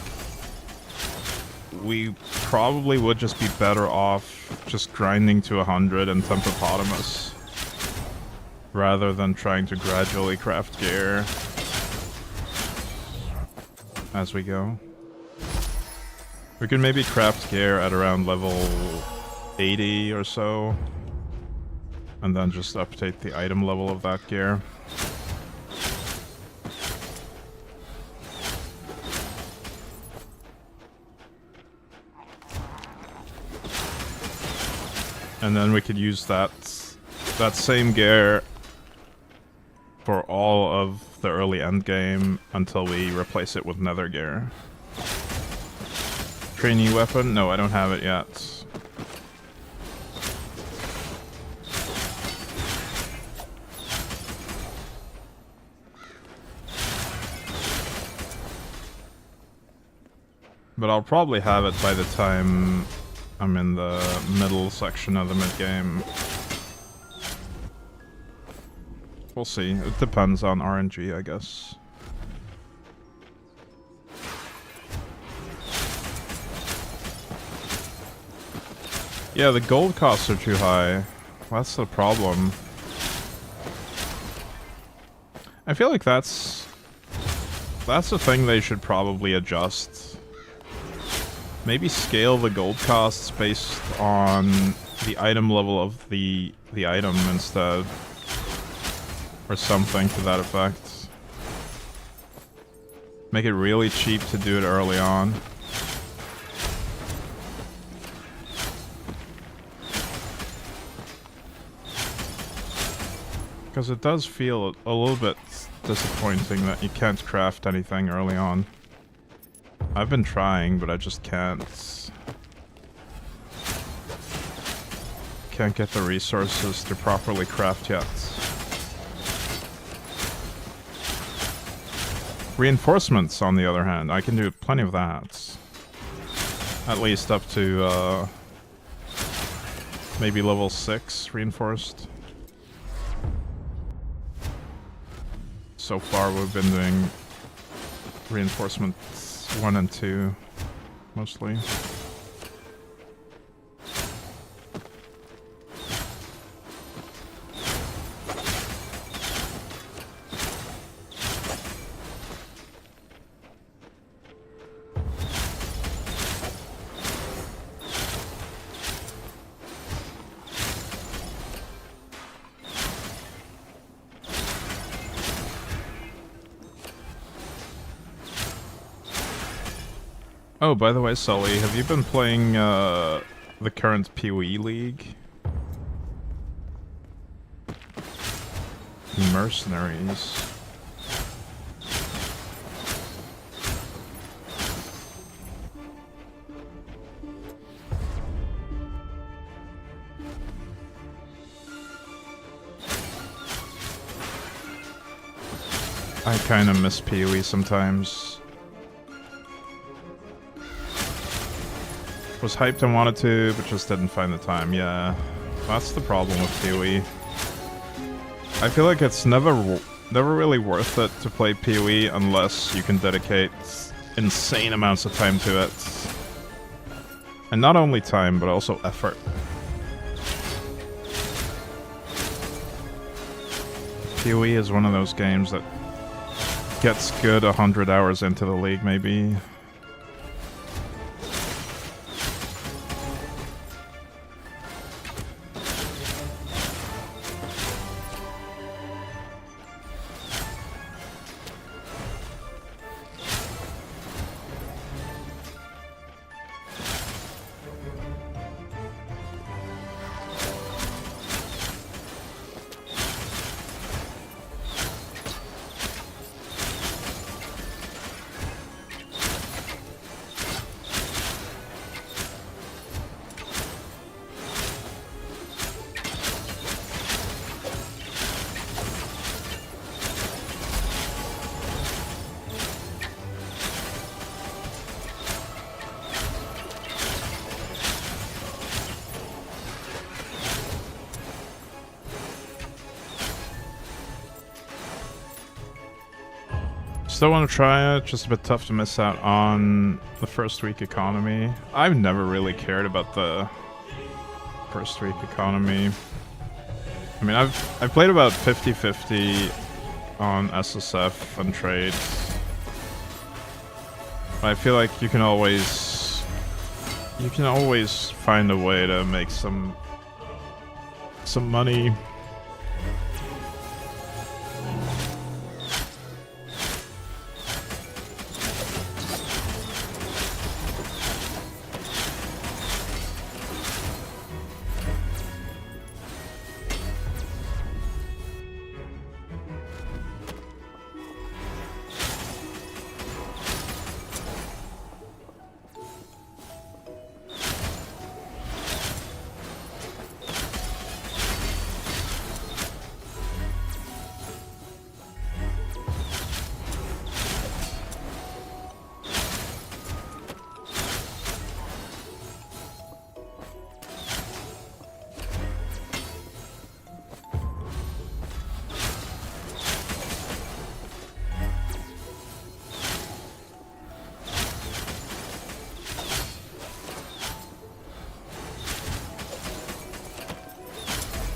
we probably would just be better off just grinding to 100 in Tempopotamus rather than trying to gradually craft gear as we go. We could maybe craft gear at around level 80 or so, and then just update the item level of that gear. And then we could use that same gear for all of the early end game until we replace it with nether gear. Trainee weapon? No, I don't have it yet. But I'll probably have it by the time I'm in the middle section of the mid-game. We'll see. It depends on RNG, I guess. Yeah, the gold costs are too high. That's the problem. I feel like that's the thing they should probably adjust. Maybe scale the gold costs based on the item level of the item instead. Or something to that effect. Make it really cheap to do it early on. Because it does feel a little bit disappointing that you can't craft anything early on. I've been trying, but I just can't. Can't get the resources to properly craft yet. Reinforcements, on the other hand, I can do plenty of that. At least up to, maybe level 6 reinforced. So far we've been doing reinforcements 1 and 2, mostly. Oh, by the way, Sully, have you been playing the current PoE League? Mercenaries. I kinda miss PoE sometimes. Was hyped and wanted to, but just didn't find the time. Yeah, that's the problem with PoE. I feel like it's never really worth it to play PoE unless you can dedicate insane amounts of time to it. And not only time, but also effort. PoE is one of those games that gets good 100 hours into the league, maybe. Still want to try it, just a bit tough to miss out on the first week economy. I've never really cared about the first week economy. I mean, I've played about 50-50 on SSF and trades. But I feel like you can always find a way to make some money.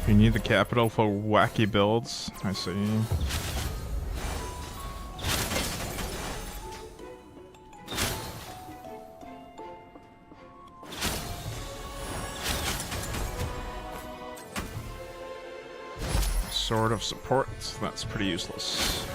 You need the capital for wacky builds. I see. Sword of Support. That's pretty useless.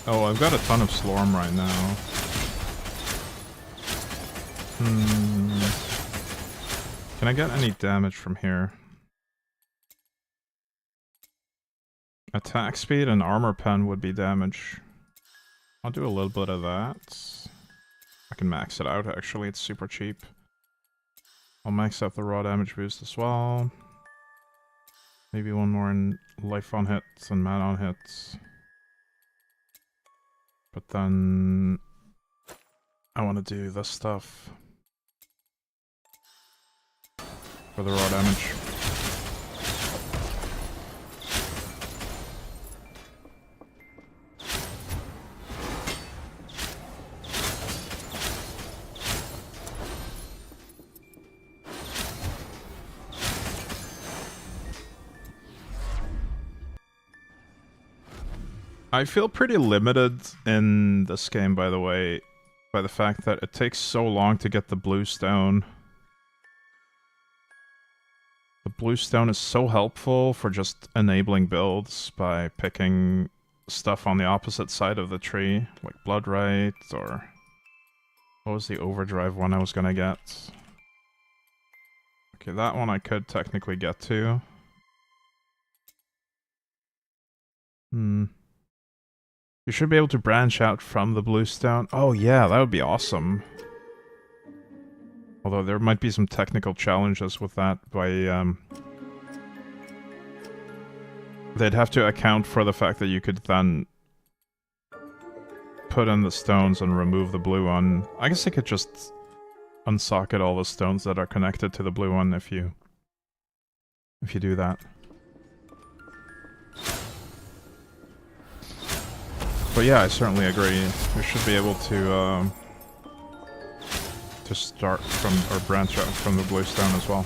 Oh, I've got a ton of Slorm right now. Can I get any damage from here? Attack speed and armor pen would be damage. I'll do a little bit of that. I can max it out, actually. It's super cheap. I'll max out the raw damage boost as well. Maybe one more in life on hits and mana on hits. But then I want to do this stuff for the raw damage. I feel pretty limited in this game, by the way, by the fact that it takes so long to get the blue stone. The blue stone is so helpful for just enabling builds by picking stuff on the opposite side of the tree, like Bloodright, or what was the overdrive one I was gonna get? Okay, that one I could technically get to. You should be able to branch out from the bluestone. Oh yeah, that would be awesome. Although there might be some technical challenges with that by they'd have to account for the fact that you could then put in the stones and remove the blue one. I guess I could just unsocket all the stones that are connected to the blue one if you do that. But yeah, I certainly agree. We should be able to start from, or branch out from the bluestone as well.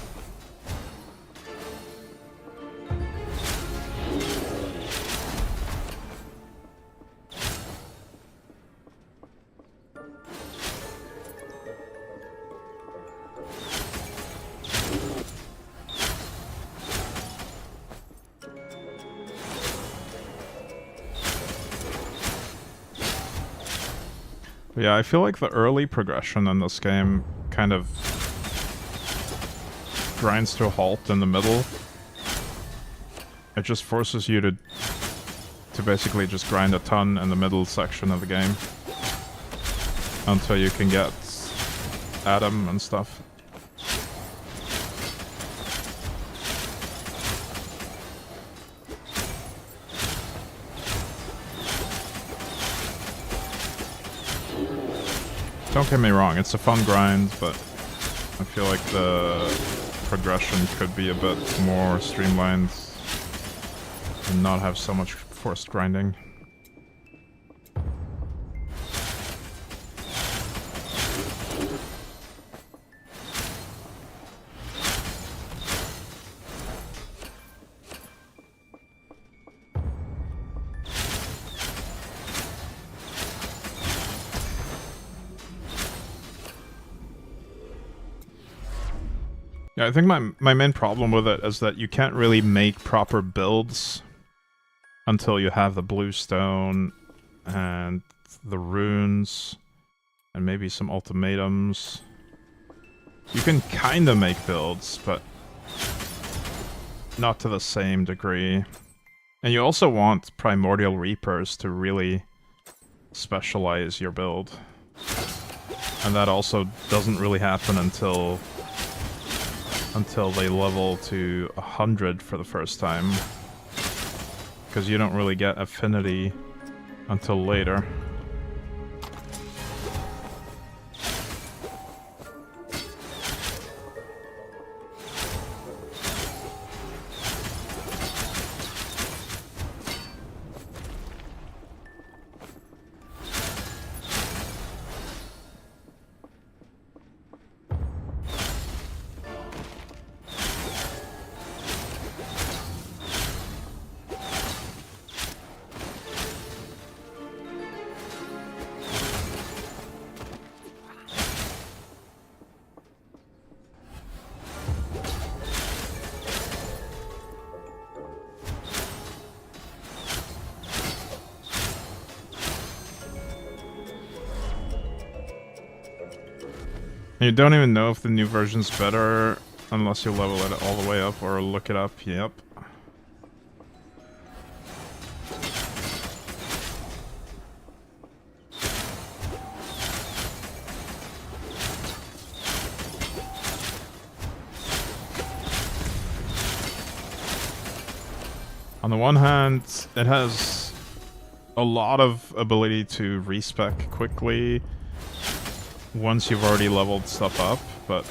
Yeah, I feel like the early progression in this game kind of grinds to a halt in the middle. It just forces you to basically just grind a ton in the middle section of the game until you can get Adam and stuff. Don't get me wrong, it's a fun grind, but I feel like the progression could be a bit more streamlined and not have so much forced grinding. Yeah, I think my main problem with it is that you can't really make proper builds until you have the blue stone and the runes and maybe some ultimatums. You can kinda make builds, but not to the same degree. And you also want primordial reapers to really specialize your build. And that also doesn't really happen until they level to 100 for the first time. Because you don't really get affinity until later. You don't even know if the new version's better unless you level it all the way up or look it up. Yep. On the one hand, it has a lot of ability to respec quickly once you've already leveled stuff up, but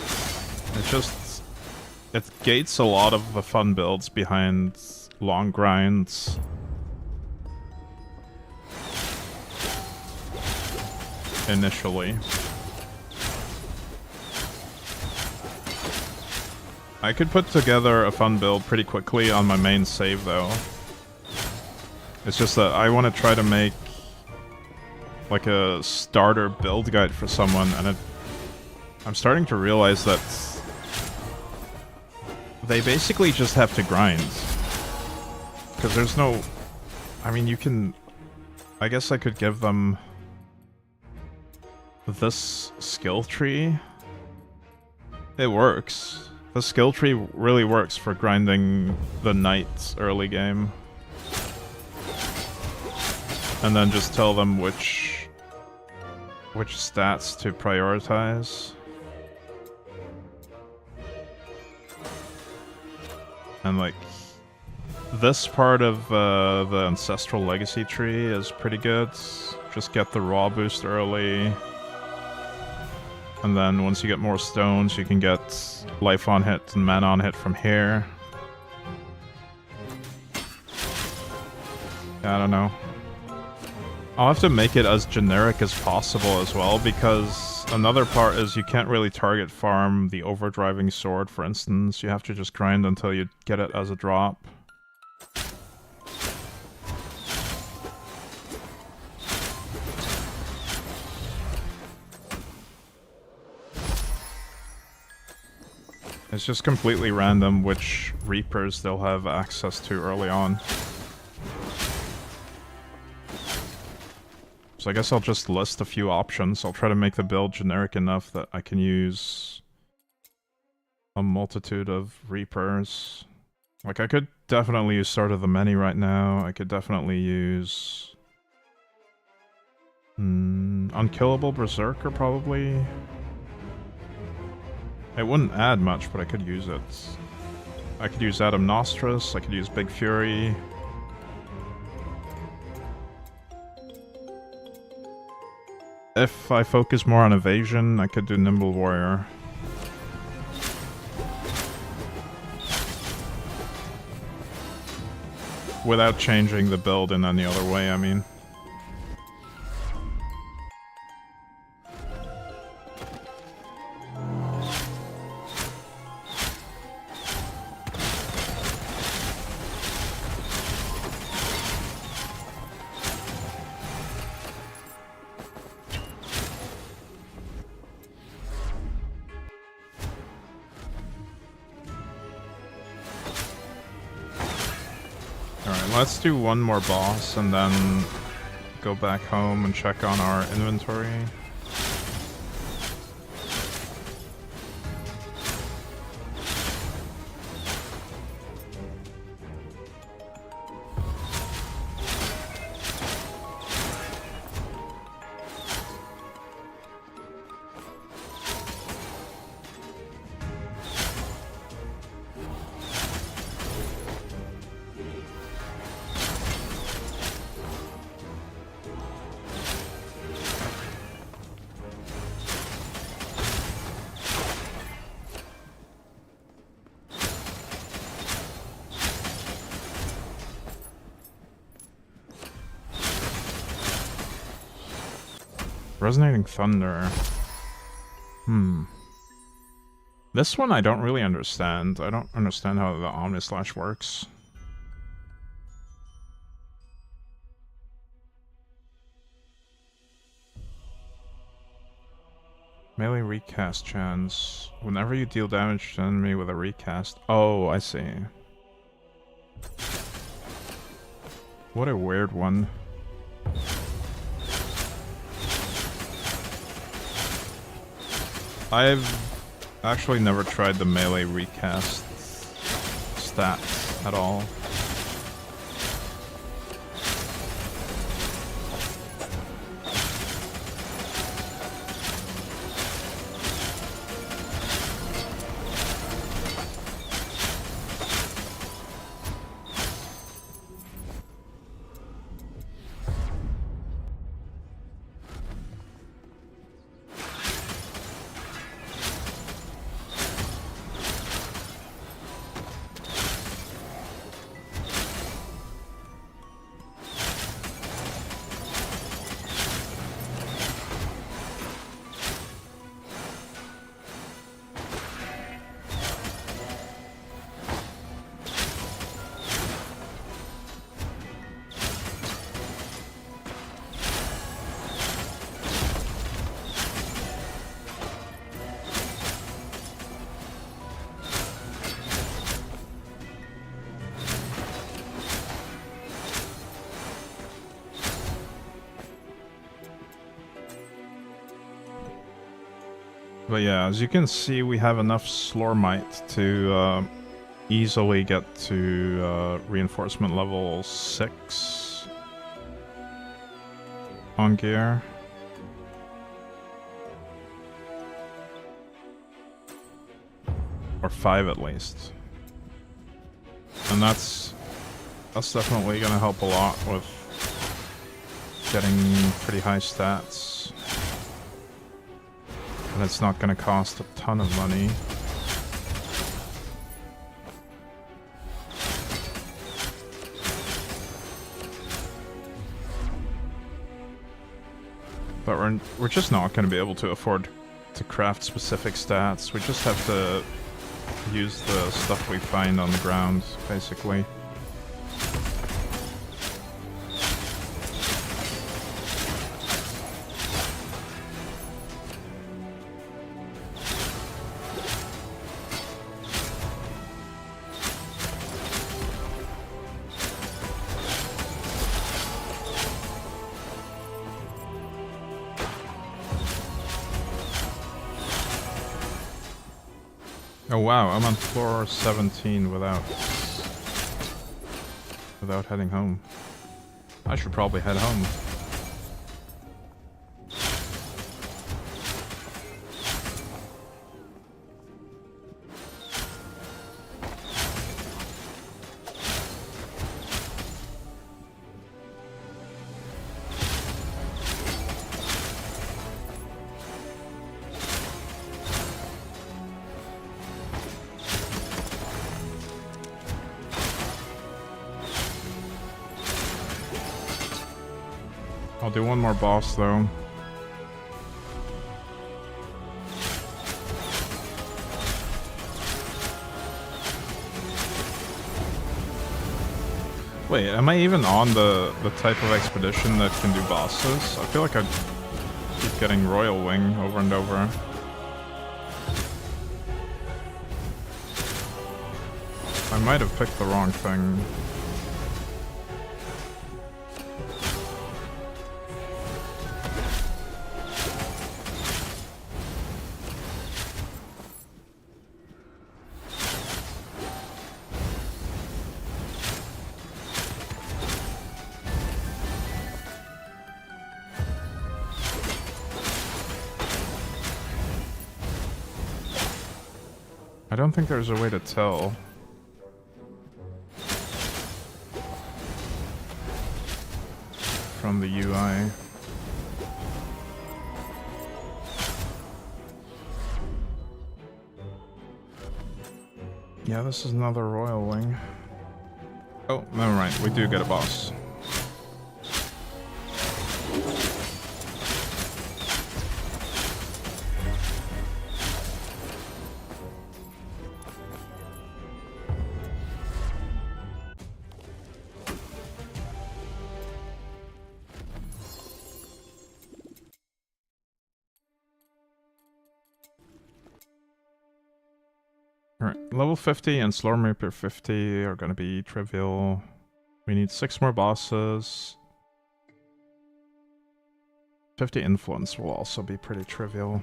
it gates a lot of the fun builds behind long grinds. Initially. I could put together a fun build pretty quickly on my main save, though. It's just that I want to try to make like a starter build guide for someone, and I'm starting to realize that they basically just have to grind. Because there's no... I mean, you can... I guess I could give them this skill tree. It works. The skill tree really works for grinding the knights early game. And then just tell them which stats to prioritize. And like, this part of the Ancestral Legacy tree is pretty good. Just get the raw boost early. And then once you get more stones, you can get life on hit and mana on hit from here. I don't know. I'll have to make it as generic as possible as well, because another part is you can't really target farm the overdriving sword, for instance. You have to just grind until you get it as a drop. It's just completely random which Reapers they'll have access to early on. So I guess I'll just list a few options. I'll try to make the build generic enough that I can use a multitude of Reapers. Like, I could definitely use Sword of the Many right now. I could definitely use... Unkillable Berserker, probably. It wouldn't add much, but I could use it. I could use Adam Nostris, I could use Big Fury. If I focus more on evasion, I could do Nimble Warrior. Without changing the build in any other way, I mean. Let's do one more boss and then go back home and check on our inventory. Resonating Thunder. This one I don't really understand. I don't understand how the Omnislash works. Melee recast chance. Whenever you deal damage to an enemy with a recast. Oh, I see. What a weird one. I've actually never tried the melee recast stats at all. But yeah, as you can see, we have enough Slormite to easily get to reinforcement level 6 on gear. Or 5 at least. And that's definitely gonna help a lot with getting pretty high stats. And it's not going to cost a ton of money. But we're just not going to be able to afford to craft specific stats. We just have to use the stuff we find on the ground, basically. Oh wow, I'm on floor 17 without heading home. I should probably head home. I'll do one more boss though. Wait, am I even on the type of expedition that can do bosses? I feel like I keep getting Royal Wing over and over. I might have picked the wrong thing. I don't think there's a way to tell. From the UI. Yeah, this is another Royal Wing. Oh, never mind. We do get a boss. Alright, level 50 and Slormancer 50 are gonna be trivial. We need 6 more bosses. 50 influence will also be pretty trivial.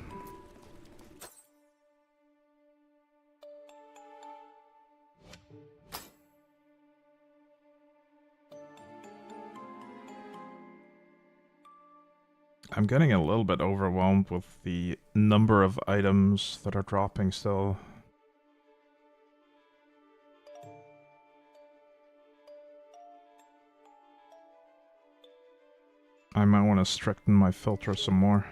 I'm getting a little bit overwhelmed with the number of items that are dropping still. I might want to stricten my filter some more.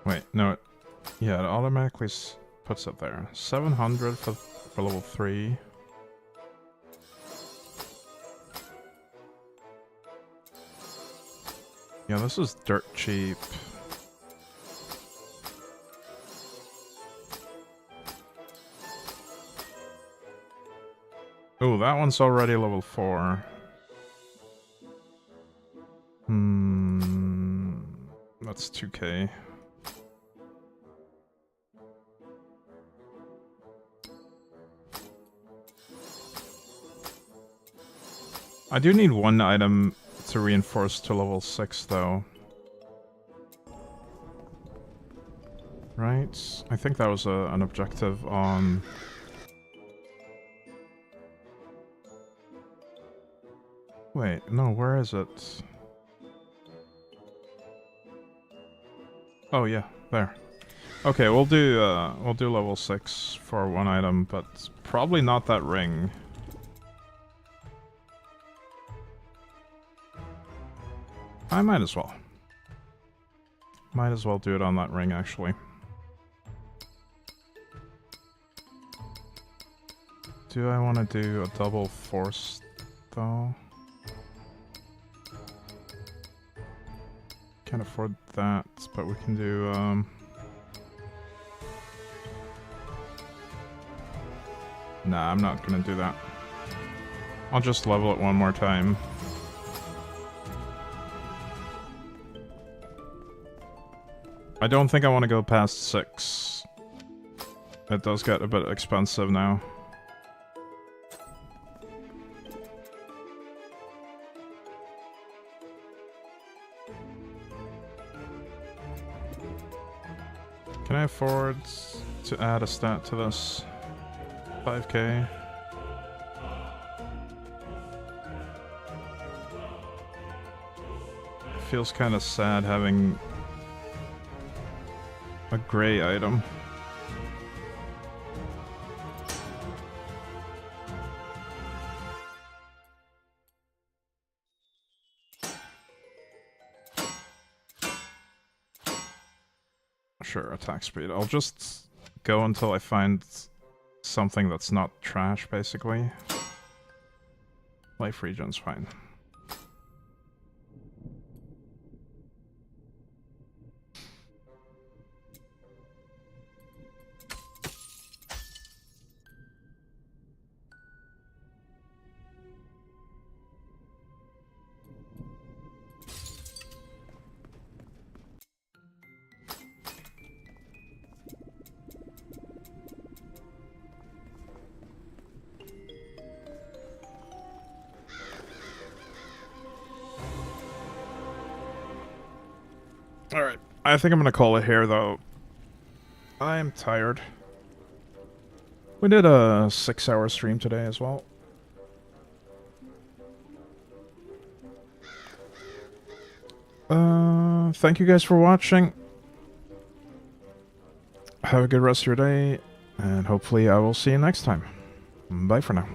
Wait, no, yeah, it automatically puts it there. 700 for level 3. Yeah, this is dirt cheap. Oh, that one's already level 4. That's 2k. I do need one item to reinforce to level 6 though. Right? I think that was an objective on... Wait, no, where is it? Oh yeah, there. Okay, we'll do level 6 for one item, but probably not that ring. I might as well. Might as well do it on that ring, actually. Do I want to do a double force, though? Can't afford that, but we can do, Nah, I'm not gonna do that. I'll just level it one more time. I don't think I want to go past 6. It does get a bit expensive now. Can I afford to add a stat to this? 5k. Feels kind of sad having a gray item. Sure, attack speed. I'll just go until I find something that's not trash, basically. Life regen's fine. Alright, I think I'm gonna call it here, though. I am tired. We did a 6-hour stream today as well. Thank you guys for watching. Have a good rest of your day, and hopefully I will see you next time. Bye for now.